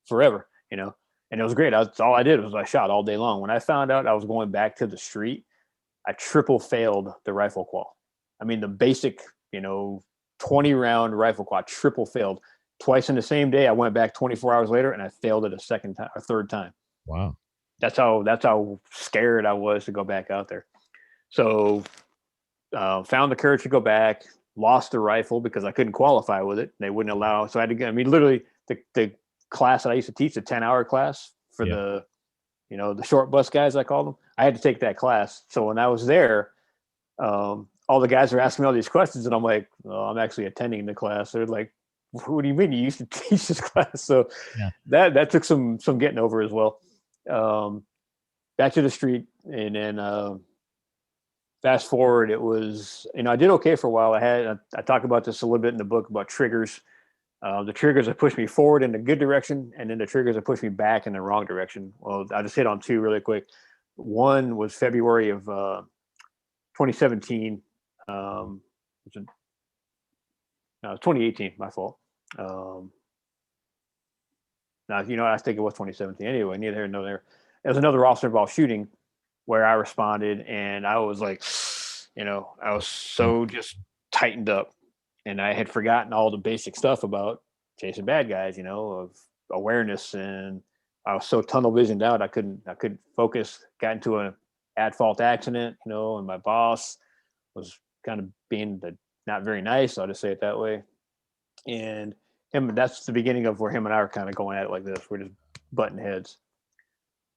forever, and it was great. That's all I did was I shot all day long. When I found out I was going back to the street, I triple failed the rifle qual. I mean, the basic, 20 round rifle qual, triple failed twice in the same day. I went back 24 hours later and I failed it a third time. Wow. That's how scared I was to go back out there. So found the courage to go back, lost the rifle because I couldn't qualify with it. They wouldn't allow. So I had to get, I mean, literally the class that I used to teach, the 10-hour class for the short bus guys, I call them. I had to take that class. So when I was there, all the guys were asking me all these questions, and I'm like, oh, I'm actually attending the class. They're like, what do you mean you used to teach this class? So that took some getting over as well. Back to the street, and then fast forward, it was, I did okay for a while. I talk about this a little bit in the book about triggers. The triggers that pushed me forward in the good direction, and then the triggers that pushed me back in the wrong direction. Well, I'll just hit on two really quick. One was February of 2017. No, it was 2018, my fault. Now, I think it was 2017. Anyway, neither here nor there. There was another officer involved shooting where I responded, and I was like, I was so just tightened up, and I had forgotten all the basic stuff about chasing bad guys, of awareness, and I was so tunnel visioned out, I couldn't focus. Got into an at-fault accident, and my boss was kind of being not very nice. I'll just say it that way. And him. That's the beginning of where him and I are kind of going at it like this. We're just butting heads.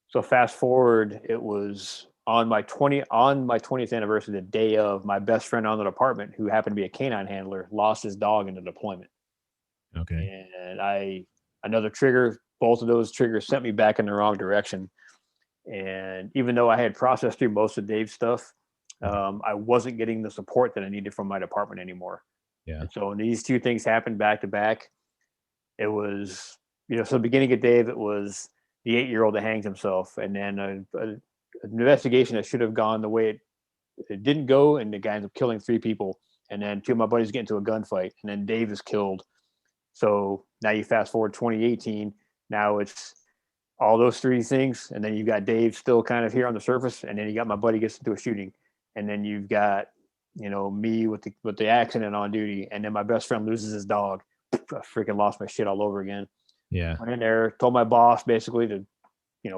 So fast forward, it was on my 20th anniversary, the day of, my best friend on the department, who happened to be a canine handler, lost his dog in the deployment. Okay. And another trigger, both of those triggers sent me back in the wrong direction. And even though I had processed through most of Dave's stuff, I wasn't getting the support that I needed from my department anymore. Yeah. And so when these two things happened back to back, it was, so the beginning of Dave, it was the 8-year-old that hangs himself, and then an investigation that should have gone the way it didn't go, and the guy ends up killing 3 people, and then 2 of my buddies get into a gunfight, and then Dave is killed. So now you fast forward 2018, now it's all those 3 things, and then you got Dave still kind of here on the surface, and then you got my buddy gets into a shooting, and then you've got me with the accident on duty, and then my best friend loses his dog. I freaking lost my shit all over again. Yeah. Went in there, told my boss basically to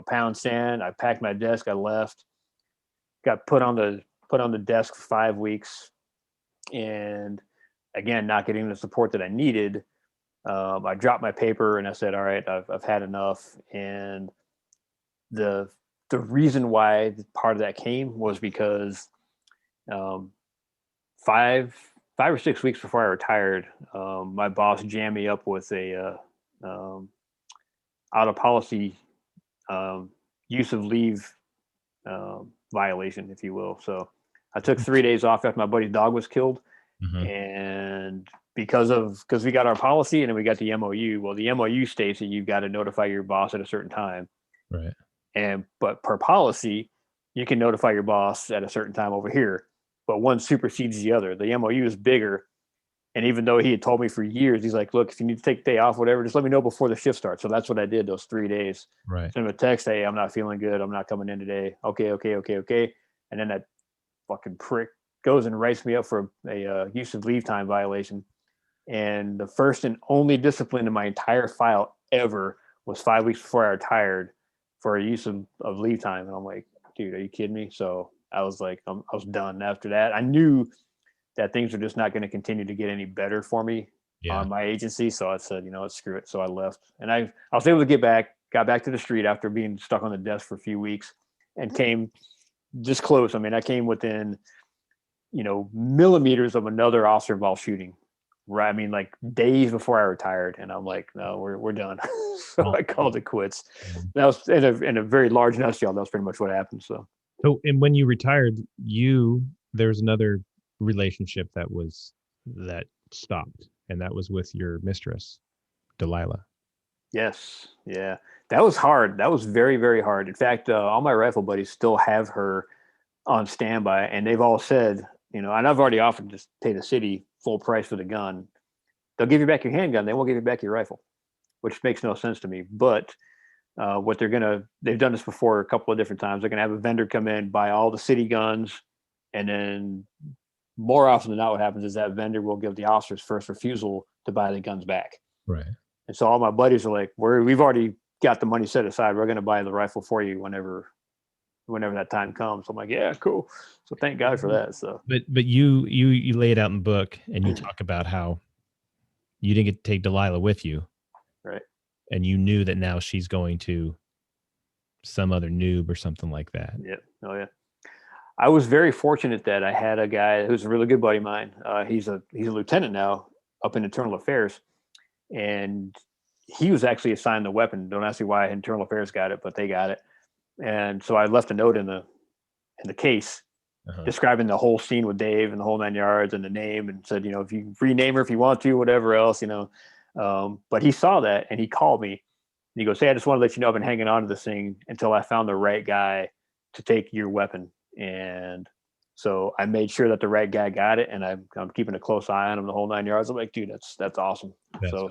pound sand. I packed my desk, I left, got put on the desk for 5 weeks, and again, not getting the support that I needed. I dropped my paper and I said, all right, I've had enough. And the reason why part of that came was because 5 or 6 weeks before I retired, my boss jammed me up with a out of policy use of leave violation, if you will. So I took 3 days off after my buddy's dog was killed. Mhm. And because we got our policy and then we got the MOU. Well, the MOU states that you've got to notify your boss at a certain time. Right. But per policy, you can notify your boss at a certain time over here. But one supersedes the other. The MOU is bigger. And even though he had told me for years, he's like, look, if you need to take a day off, whatever, just let me know before the shift starts. So that's what I did those 3 days. Right. Send him a text, hey, I'm not feeling good. I'm not coming in today. Okay. And then that fucking prick goes and writes me up for a use of leave time violation. And the first and only discipline in my entire file ever was 5 weeks before I retired for a use of leave time. And I'm like, dude, are you kidding me? So I was like, I was done after that. I knew that things were just not going to continue to get any better for me on my agency. So I said, screw it. So I left, and I was able to got back to the street after being stuck on the desk for a few weeks, and came this close. I mean, I came within, millimeters of another officer involved shooting. Right. I mean, like days before I retired, and I'm like, no, we're done. So I called it quits. That was in a very large nutshell. That was pretty much what happened. So, and when you retired, there's another relationship that stopped, and that was with your mistress, Delilah. Yes. Yeah. That was hard. That was very, very hard. In fact, all my rifle buddies still have her on standby, and they've all said, and I've already offered to pay the city full price for the gun. They'll give you back your handgun. They won't give you back your rifle, which makes no sense to me. But what they've done this before a couple of different times. They're going to have a vendor come in, buy all the city guns, and then more often than not, what happens is that vendor will give the officers first refusal to buy the guns back. Right. And so all my buddies are like, we've already got the money set aside. We're going to buy the rifle for you whenever that time comes. I'm like, yeah, cool. So thank God for that. So, but you lay it out in the book, and you talk about how you didn't get to take Delilah with you, right? And you knew that now she's going to some other noob or something like that. Yeah. Oh yeah. I was very fortunate that I had a guy who's a really good buddy of mine. He's a lieutenant now up in internal affairs, and he was actually assigned the weapon. Don't ask me why internal affairs got it, but they got it. And so I left a note in the case describing the whole scene with Dave and the whole 9 yards and the name, and said, if you rename her if you want to, whatever else, but he saw that and he called me and he goes, hey, I just want to let you know I've been hanging on to this thing until I found the right guy to take your weapon. And so I made sure that the right guy got it, and I'm keeping a close eye on him the whole 9 yards. I'm like, dude, that's awesome. So cool.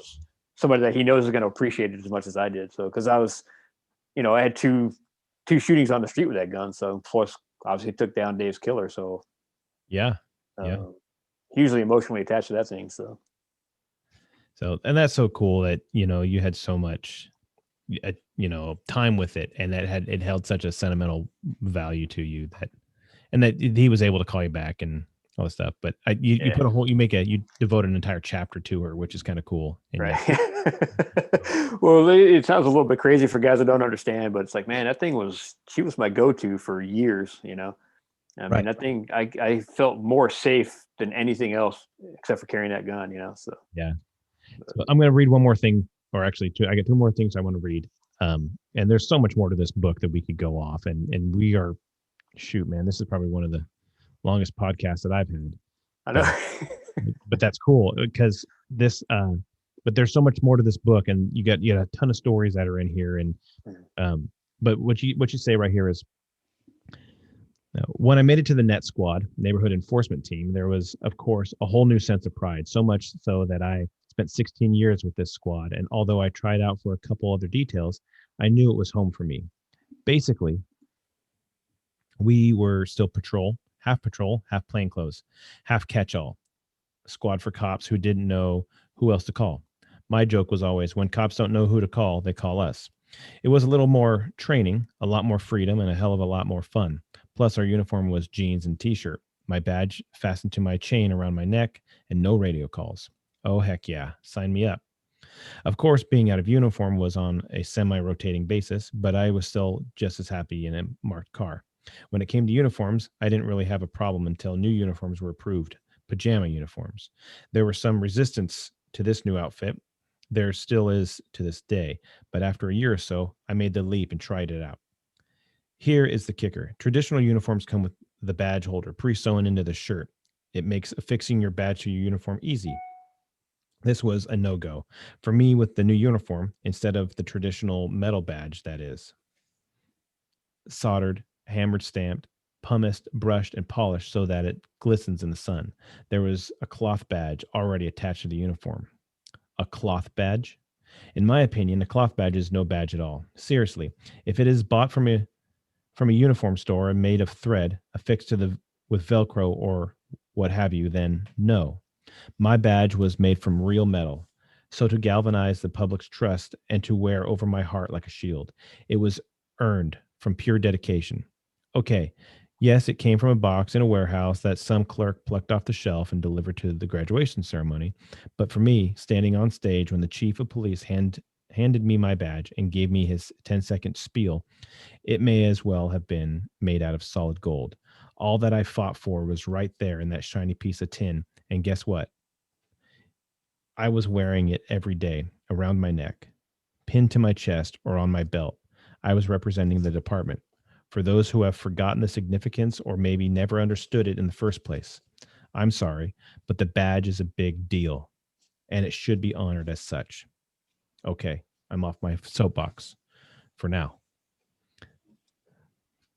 Somebody that he knows is going to appreciate it as much as I did. So, cause I was, I had two shootings on the street with that gun. So plus obviously took down Dave's killer. So hugely emotionally attached to that thing. So, and that's so cool that, you had so much, time with it, and that it held such a sentimental value to you, that he was able to call you back and all this stuff. But you Yeah. put you devote an entire chapter to her, which is kind of cool. And Right. Well, it sounds a little bit crazy for guys that don't understand, but it's like, man, she was my go-to for years, you know. I mean, right. that thing, I felt more safe than anything else except for carrying that gun, you know. So Yeah. So I'm going to read one more thing, or actually two. I got two more things I want to read. And there's so much more to this book that we could go off, and we are, shoot, man, this is probably one of the longest podcasts that I've had. I know. But that's cool because this but there's so much more to this book, and you got a ton of stories that are in here. And but what you say right here is, when I made it to the net squad neighborhood enforcement team, there was, of course, a whole new sense of pride, so much so that I spent 16 years with this squad, and although I tried out for a couple other details, I knew it was home for me. Basically, we were still patrol, half plainclothes, half catch-all squad for cops who didn't know who else to call. My joke was always, when cops don't know who to call, they call us. It was a little more training, a lot more freedom, and a hell of a lot more fun. Plus, our uniform was jeans and t-shirt, my badge fastened to my chain around my neck, and no radio calls. Oh, heck yeah, sign me up. Of course, being out of uniform was on a semi-rotating basis, but I was still just as happy in a marked car. When it came to uniforms, I didn't really have a problem until new uniforms were approved, pajama uniforms. There was some resistance to this new outfit. There still is to this day, but after a year or so, I made the leap and tried it out. Here is the kicker. Traditional uniforms come with the badge holder pre-sewn into the shirt. It makes affixing your badge to your uniform easy. This was a no-go for me with the new uniform instead of the traditional metal badge that is soldered, hammered, stamped, pumice, brushed, and polished so that it glistens in the sun. There was a cloth badge already attached to the uniform. A cloth badge? In my opinion, a cloth badge is no badge at all. Seriously, if it is bought from a uniform store and made of thread affixed to the with Velcro or what have you, then no. My badge was made from real metal, so to galvanize the public's trust and to wear over my heart like a shield. It was earned from pure dedication. Okay, yes, it came from a box in a warehouse that some clerk plucked off the shelf and delivered to the graduation ceremony. But for me, standing on stage when the chief of police handed me my badge and gave me his 10-second spiel, it may as well have been made out of solid gold. All that I fought for was right there in that shiny piece of tin. And guess what? I was wearing it every day around my neck, pinned to my chest, or on my belt. I was representing the department. For those who have forgotten the significance or maybe never understood it in the first place, I'm sorry, but the badge is a big deal, and it should be honored as such. Okay, I'm off my soapbox for now.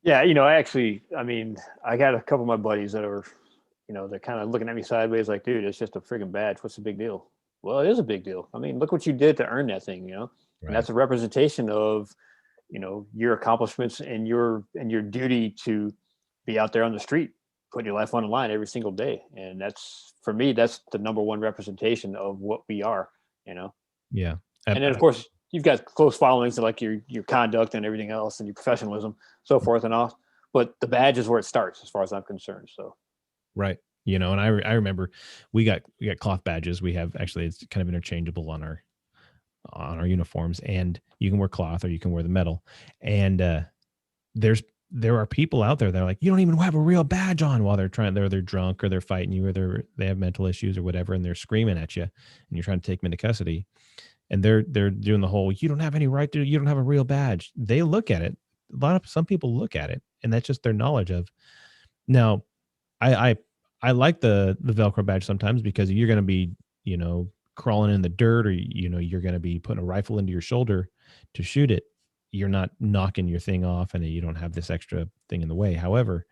Yeah, I mean, I got a couple of my buddies that are, they're kind of looking at me sideways like, dude, it's just a friggin' badge. What's the big deal? Well, it is a big deal. I mean, look what you did to earn that thing, and Right. that's a representation of, your accomplishments and your duty to be out there on the street, putting your life on the line every single day. And that's, for me, that's the number one representation of what we are, Yeah. And then of course you've got close followings of like your conduct and everything else and your professionalism, so forth and off. But the badge is where it starts, as far as I'm concerned. So Right. And I remember we got cloth badges. We have, actually, it's kind of interchangeable on our uniforms, and you can wear cloth or you can wear the metal. And there are people out there that are like, you don't even have a real badge on, while they're drunk or they're fighting you or they have mental issues or whatever, and they're screaming at you and you're trying to take them into custody. And they're doing the whole, you don't have any right to, you don't have a real badge. They look at it. Some people look at it, and that's just their knowledge of. Now, I like the Velcro badge sometimes, because you're going to be, crawling in the dirt, or, you're going to be putting a rifle into your shoulder to shoot it. You're not knocking your thing off, and you don't have this extra thing in the way. However,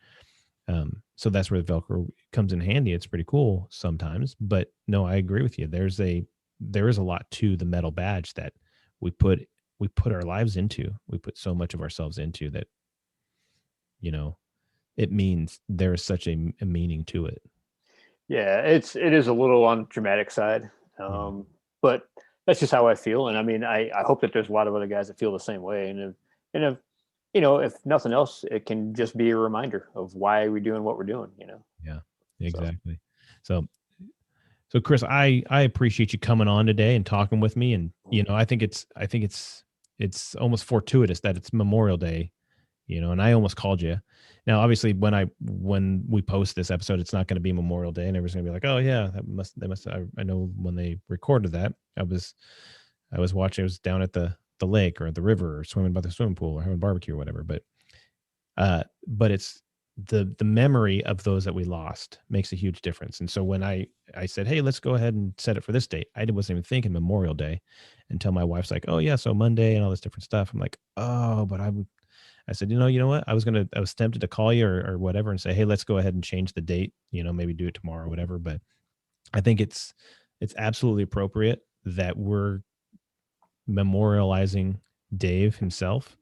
so that's where the Velcro comes in handy. It's pretty cool sometimes, but no, I agree with you. There is a lot to the metal badge that we put our lives into. We put so much of ourselves into that, it means there is such a meaning to it. yeah, it is a little on the dramatic side, Yeah. but that's just how I feel. And I mean, I hope that there's a lot of other guys that feel the same way. And if if nothing else, it can just be a reminder of why we're doing what we're doing. Yeah. exactly. So Chris, I appreciate you coming on today and talking with me. And, I think it's almost fortuitous that it's Memorial Day, and I almost called you. Now, obviously when we post this episode, it's not going to be Memorial Day and everyone's going to be like, oh yeah, I know when they recorded that, I was watching, I was down at the lake or at the river or swimming by the swimming pool or having barbecue or whatever. But it's the memory of those that we lost makes a huge difference. And so when I said, hey, let's go ahead and set it for this date, I wasn't even thinking Memorial Day until my wife's like, oh yeah, so Monday and all this different stuff. I'm like, oh, but I said, you know what? I was tempted to call you or whatever and say, hey, let's go ahead and change the date, maybe do it tomorrow or whatever. But I think it's absolutely appropriate that we're memorializing Dave himself,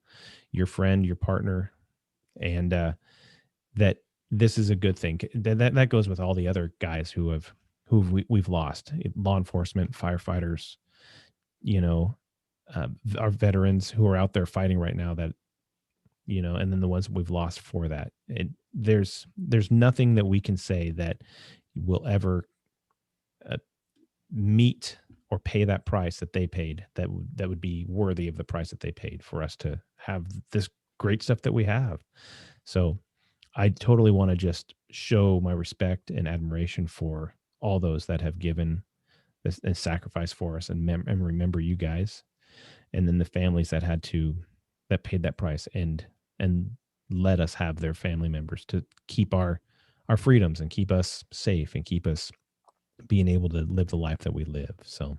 your friend, your partner, and that this is a good thing. That goes with all the other guys who we've lost, law enforcement, firefighters, our veterans who are out there fighting right now, that, and then the ones we've lost for that. There's nothing that we can say that will ever meet or pay that price that they paid, that would be worthy of the price that they paid for us to have this great stuff that we have. So I totally want to just show my respect and admiration for all those that have given this and sacrifice for us, and remember you guys, and then the families that paid that price and let us have their family members to keep our freedoms and keep us safe and keep us being able to live the life that we live. So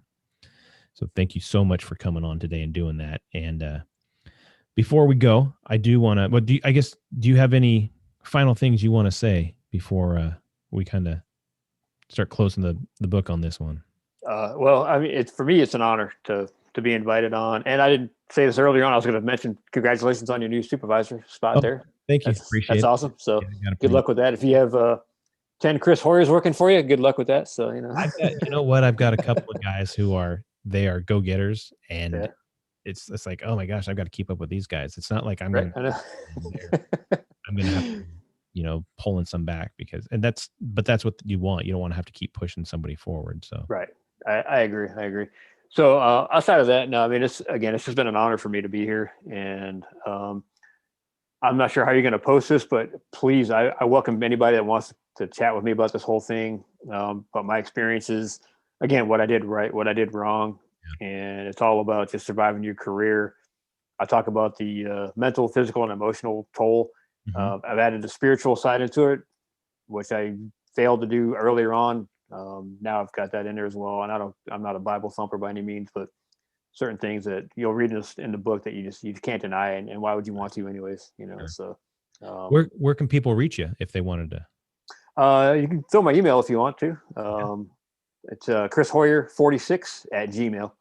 thank you so much for coming on today and doing that. And before we go, I do want to, but do you have any final things you want to say before we kind of start closing the book on this one? Well, I mean, for me, it's an honor to be invited on. And I didn't say this earlier on. I was going to mention congratulations on your new supervisor spot there. Thank you. Appreciate it. That's awesome. So good luck with that. If you have 10 Chris Hoyers working for you, good luck with that. So, I've got a couple of guys who are go-getters, and it's like, oh my gosh, I've got to keep up with these guys. It's not like I'm going to have to, pulling some back but that's what you want. You don't want to have to keep pushing somebody forward. So, right. I agree. So outside of that, no, I mean, it's just been an honor for me to be here. And I'm not sure how you're going to post this, but please, I welcome anybody that wants to chat with me about this whole thing. But my experiences, again, what I did right, what I did wrong. And it's all about just surviving your career. I talk about the mental, physical, and emotional toll. Mm-hmm. I've added the spiritual side into it, which I failed to do earlier on. Now I've got that in there as well. And I'm not a Bible thumper by any means, but certain things that you'll read in the book that you can't deny. And why would you want to anyways? Sure. So where can people reach you if they wanted to? You can throw my email if you want to. It's chrishoyer46@gmail.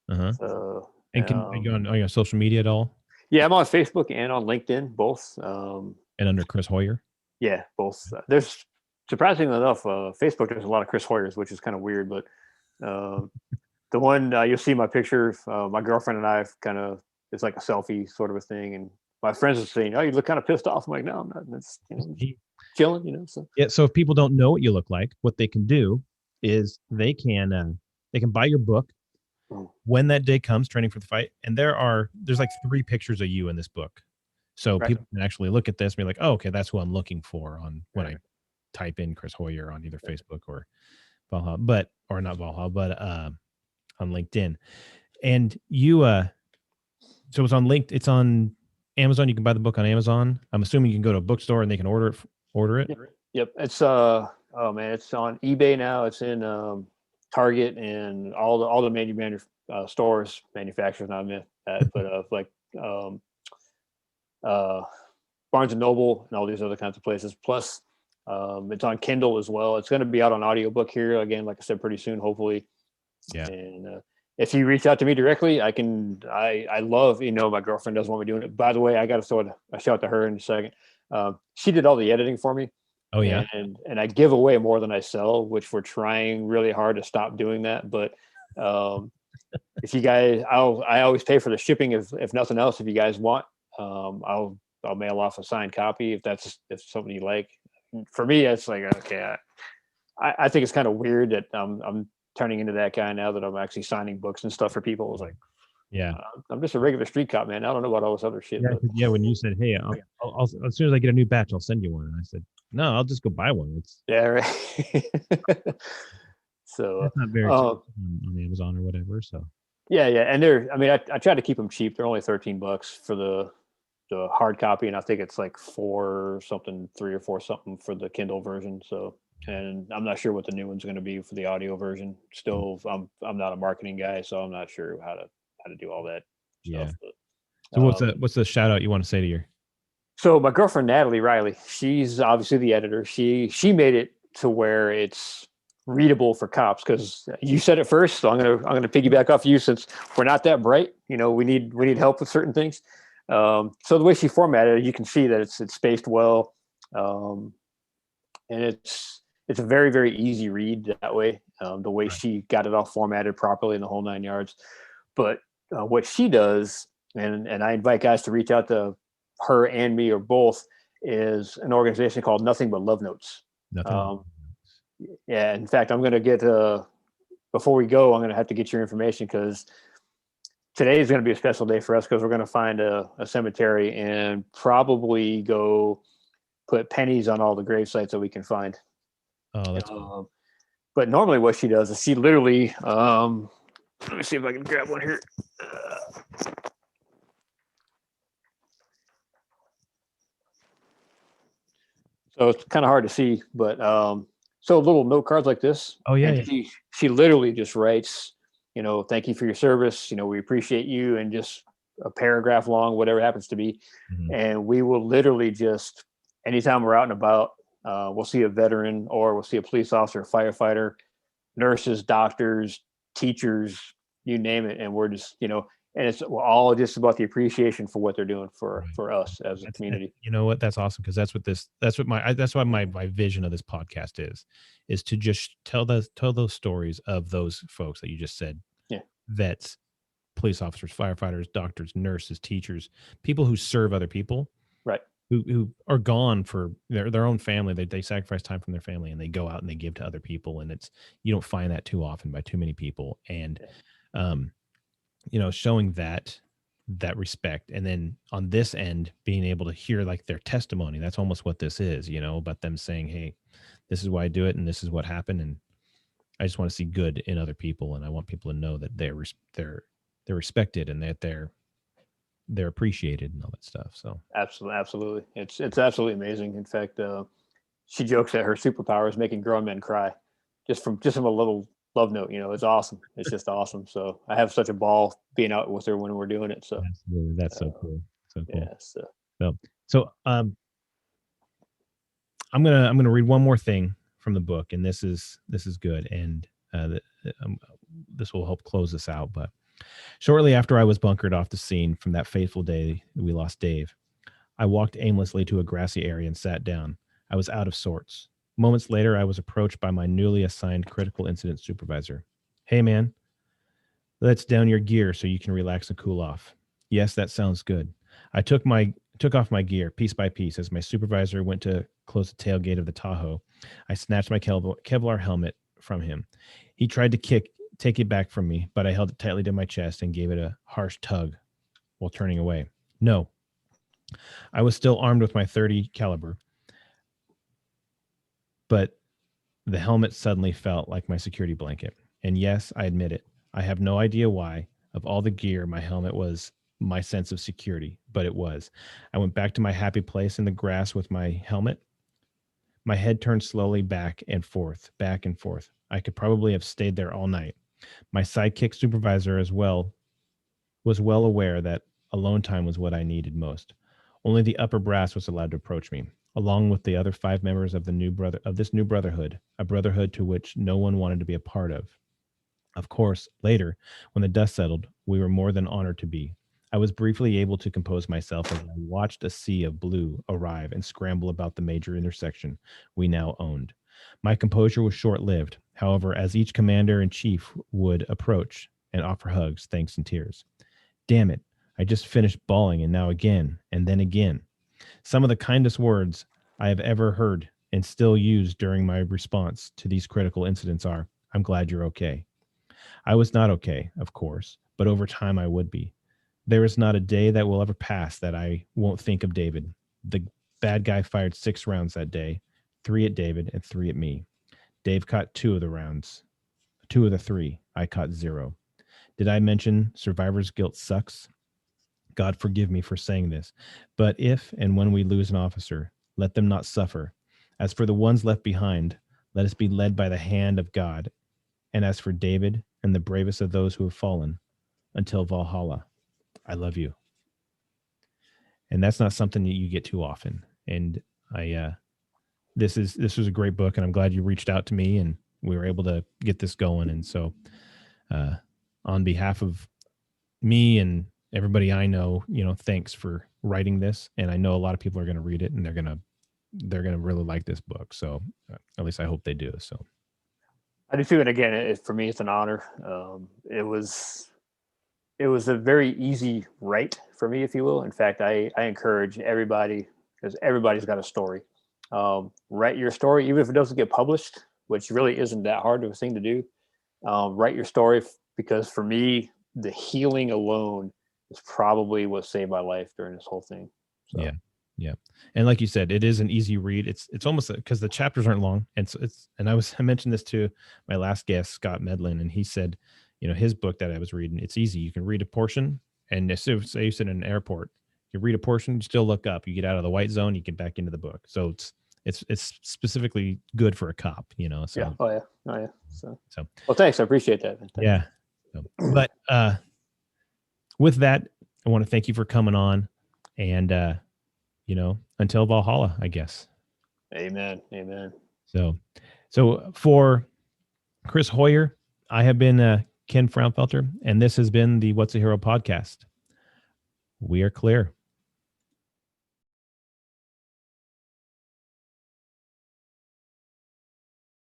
Uh-huh. And can you on your social media at all? Yeah, I'm on Facebook and on LinkedIn, both. And under Chris Hoyer? Yeah, both. There's, surprisingly enough, Facebook, there's a lot of Chris Hoyers, which is kind of weird, but the one you'll see my picture, my girlfriend and I it's like a selfie sort of a thing. And my friends are saying, oh, you look kind of pissed off. I'm like, no, I'm not. That's chilling, so. Yeah. So if people don't know what you look like, what they can do is they can buy your book when that day comes, Training for the Fight. And there's like 3 pictures of you in this book. So people can actually look at this and be like, oh, okay, that's who I'm looking for when I type in Chris Hoyer on either Facebook or Valhalla, or not Valhalla, but on LinkedIn. And you, so it's on Amazon. You can buy the book on Amazon. I'm assuming you can go to a bookstore and they can order it. Yep. It's it's on eBay now. It's in Target and all the stores, manufacturers, not me, but like Barnes and Noble and all these other kinds of places. Plus, it's on Kindle as well. It's going to be out on audiobook here again, like I said, pretty soon, hopefully. Yeah. And if you reach out to me directly, I love, my girlfriend doesn't want me doing it. By the way, I got to throw a shout to her in a second. She did all the editing for me. Oh yeah. And I give away more than I sell, which we're trying really hard to stop doing that. But if you guys, I always pay for the shipping if nothing else. If you guys want, I'll mail off a signed copy if that's something you like. For me, it's like, okay, I think it's kind of weird that I'm turning into that guy now that I'm actually signing books and stuff for people. It's like, Yeah. I'm just a regular street cop, man. I don't know about all this other shit. Yeah. But Yeah. When you said, "Hey, I'll as soon as I get a new batch, I'll send you one," and I said, "No, I'll just go buy one." It's yeah, right. So, that's not very expensive on Amazon or whatever. So yeah, and I mean, I try to keep them cheap. They're only $13 for the hard copy, and I think it's like 4 something, 3 or 4 something for the Kindle version. So, and I'm not sure what the new one's going to be for the audio version. Still, I'm not a marketing guy, so I'm not sure how to do all that yeah. stuff. But, So what's the shout out you want to say to your? so my girlfriend Natalie Riley, she's obviously the editor. She made it to where it's readable for cops, because you said it first, so I'm gonna piggyback off you, since we're not that bright. We need help with certain things. So the way she formatted it, you can see that it's spaced well, and it's a very, very easy read that way. The way she got it all formatted properly in the whole 9 yards. But what she does, and I invite guys to reach out to her and me or both, is an organization called Nothing But Love Notes. Nothing. Yeah, in fact, I'm gonna get before we go, I'm gonna have to get your information, because today is going to be a special day for us, because we're going to find a cemetery and probably go put pennies on all the grave sites that we can find. Oh, that's cool. But normally what she does is she literally, let me see if I can grab one here. So it's kind of hard to see, but so little note cards like this. Oh yeah, and she literally just writes, thank you for your service. We appreciate you, and just a paragraph long, whatever it happens to be. Mhm. And we will literally just, anytime we're out and about, we'll see a veteran, or we'll see a police officer, firefighter, nurses, doctors, teachers, you name it. And we're just, and it's all just about the appreciation for what they're doing for us as a community. You know what? That's awesome, because that's why my vision of this podcast is to just tell those stories of those folks that you just said. Yeah. Vets, police officers, firefighters, doctors, nurses, teachers, people who serve other people, right? Who are gone for their own family. They sacrifice time from their family, and they go out and they give to other people. And you don't find that too often by too many people. And, showing that respect. And then on this end, being able to hear like their testimony, that's almost what this is, about them saying, hey, this is why I do it, and this is what happened. And I just want to see good in other people. And I want people to know that they're respected, and that they're appreciated, and all that stuff. So absolutely. It's absolutely amazing. In fact, she jokes that her superpower is making grown men cry, just from a little love note. It's awesome. It's just awesome. So I have such a ball being out with her when we're doing it. So absolutely. That's so cool. So cool. Yeah. So I'm gonna read one more thing from the book, and this is good, and this will help close this out. But shortly after I was bunkered off the scene from that fateful day we lost Dave, I walked aimlessly to a grassy area and sat down. I was out of sorts. Moments later, I was approached by my newly assigned critical incident supervisor. Hey, man, let's down your gear so you can relax and cool off. Yes, that sounds good. I took off my gear piece by piece as my supervisor went to close the tailgate of the Tahoe. I snatched my Kevlar helmet from him. He tried to take it back from me, but I held it tightly to my chest and gave it a harsh tug while turning away. No. I was still armed with my .30 caliber, but the helmet suddenly felt like my security blanket. And yes, I admit it. I have no idea why. Of all the gear, my helmet was my sense of security, but it was. I went back to my happy place in the grass with my helmet. My head turned slowly back and forth. I could probably have stayed there all night. My sidekick supervisor as well was well aware that alone time was what I needed most. Only the upper brass was allowed to approach me, along with the other 5 members of this new brotherhood, a brotherhood to which no one wanted to be a part of. Of course, later, when the dust settled, we were more than honored to be. I was briefly able to compose myself as I watched a sea of blue arrive and scramble about the major intersection we now owned. My composure was short-lived, however, as each commander-in-chief would approach and offer hugs, thanks, and tears. Damn it, I just finished bawling, and now again, and then again. Some of the kindest words I have ever heard and still use during my response to these critical incidents are, I'm glad you're okay. I was not okay, of course, but over time I would be. There is not a day that will ever pass that I won't think of David. The bad guy fired 6 rounds that day, 3 at David and 3 at me. Dave caught 2 of the rounds. 2 of the 3. I caught 0. Did I mention survivor's guilt sucks? God forgive me for saying this. But if and when we lose an officer, let them not suffer. As for the ones left behind, let us be led by the hand of God. And as for David and the bravest of those who have fallen, until Valhalla, I love you. And that's not something that you get too often. And this was a great book, and I'm glad you reached out to me and we were able to get this going. And so on behalf of me and everybody I know, thanks for writing this. And I know a lot of people are going to read it, and they're going to really like this book. So at least I hope they do. So I do too. And again, for me, it's an honor. It was a very easy write for me, if you will. In fact, I encourage everybody, because everybody's got a story. Write your story, even if it doesn't get published, which really isn't that hard of a thing to do. Write your story, because for me, the healing alone is probably what saved my life during this whole thing. So. Yeah. And like you said, it is an easy read. It's almost because the chapters aren't long. And so I mentioned this to my last guest, Scott Medlin, and he said, his book that I was reading, it's easy. You can read a portion, and as soon as you sit in an airport, you read a portion, you still look up, you get out of the white zone, you get back into the book. So it's specifically good for a cop, So yeah. Oh yeah. So well, thanks. I appreciate that. Thanks. Yeah. But with that, I want to thank you for coming on, and until Valhalla, I guess. Amen. So for Chris Hoyer, I have been Ken Fraunfelter, and this has been the What's a Hero podcast. We are clear.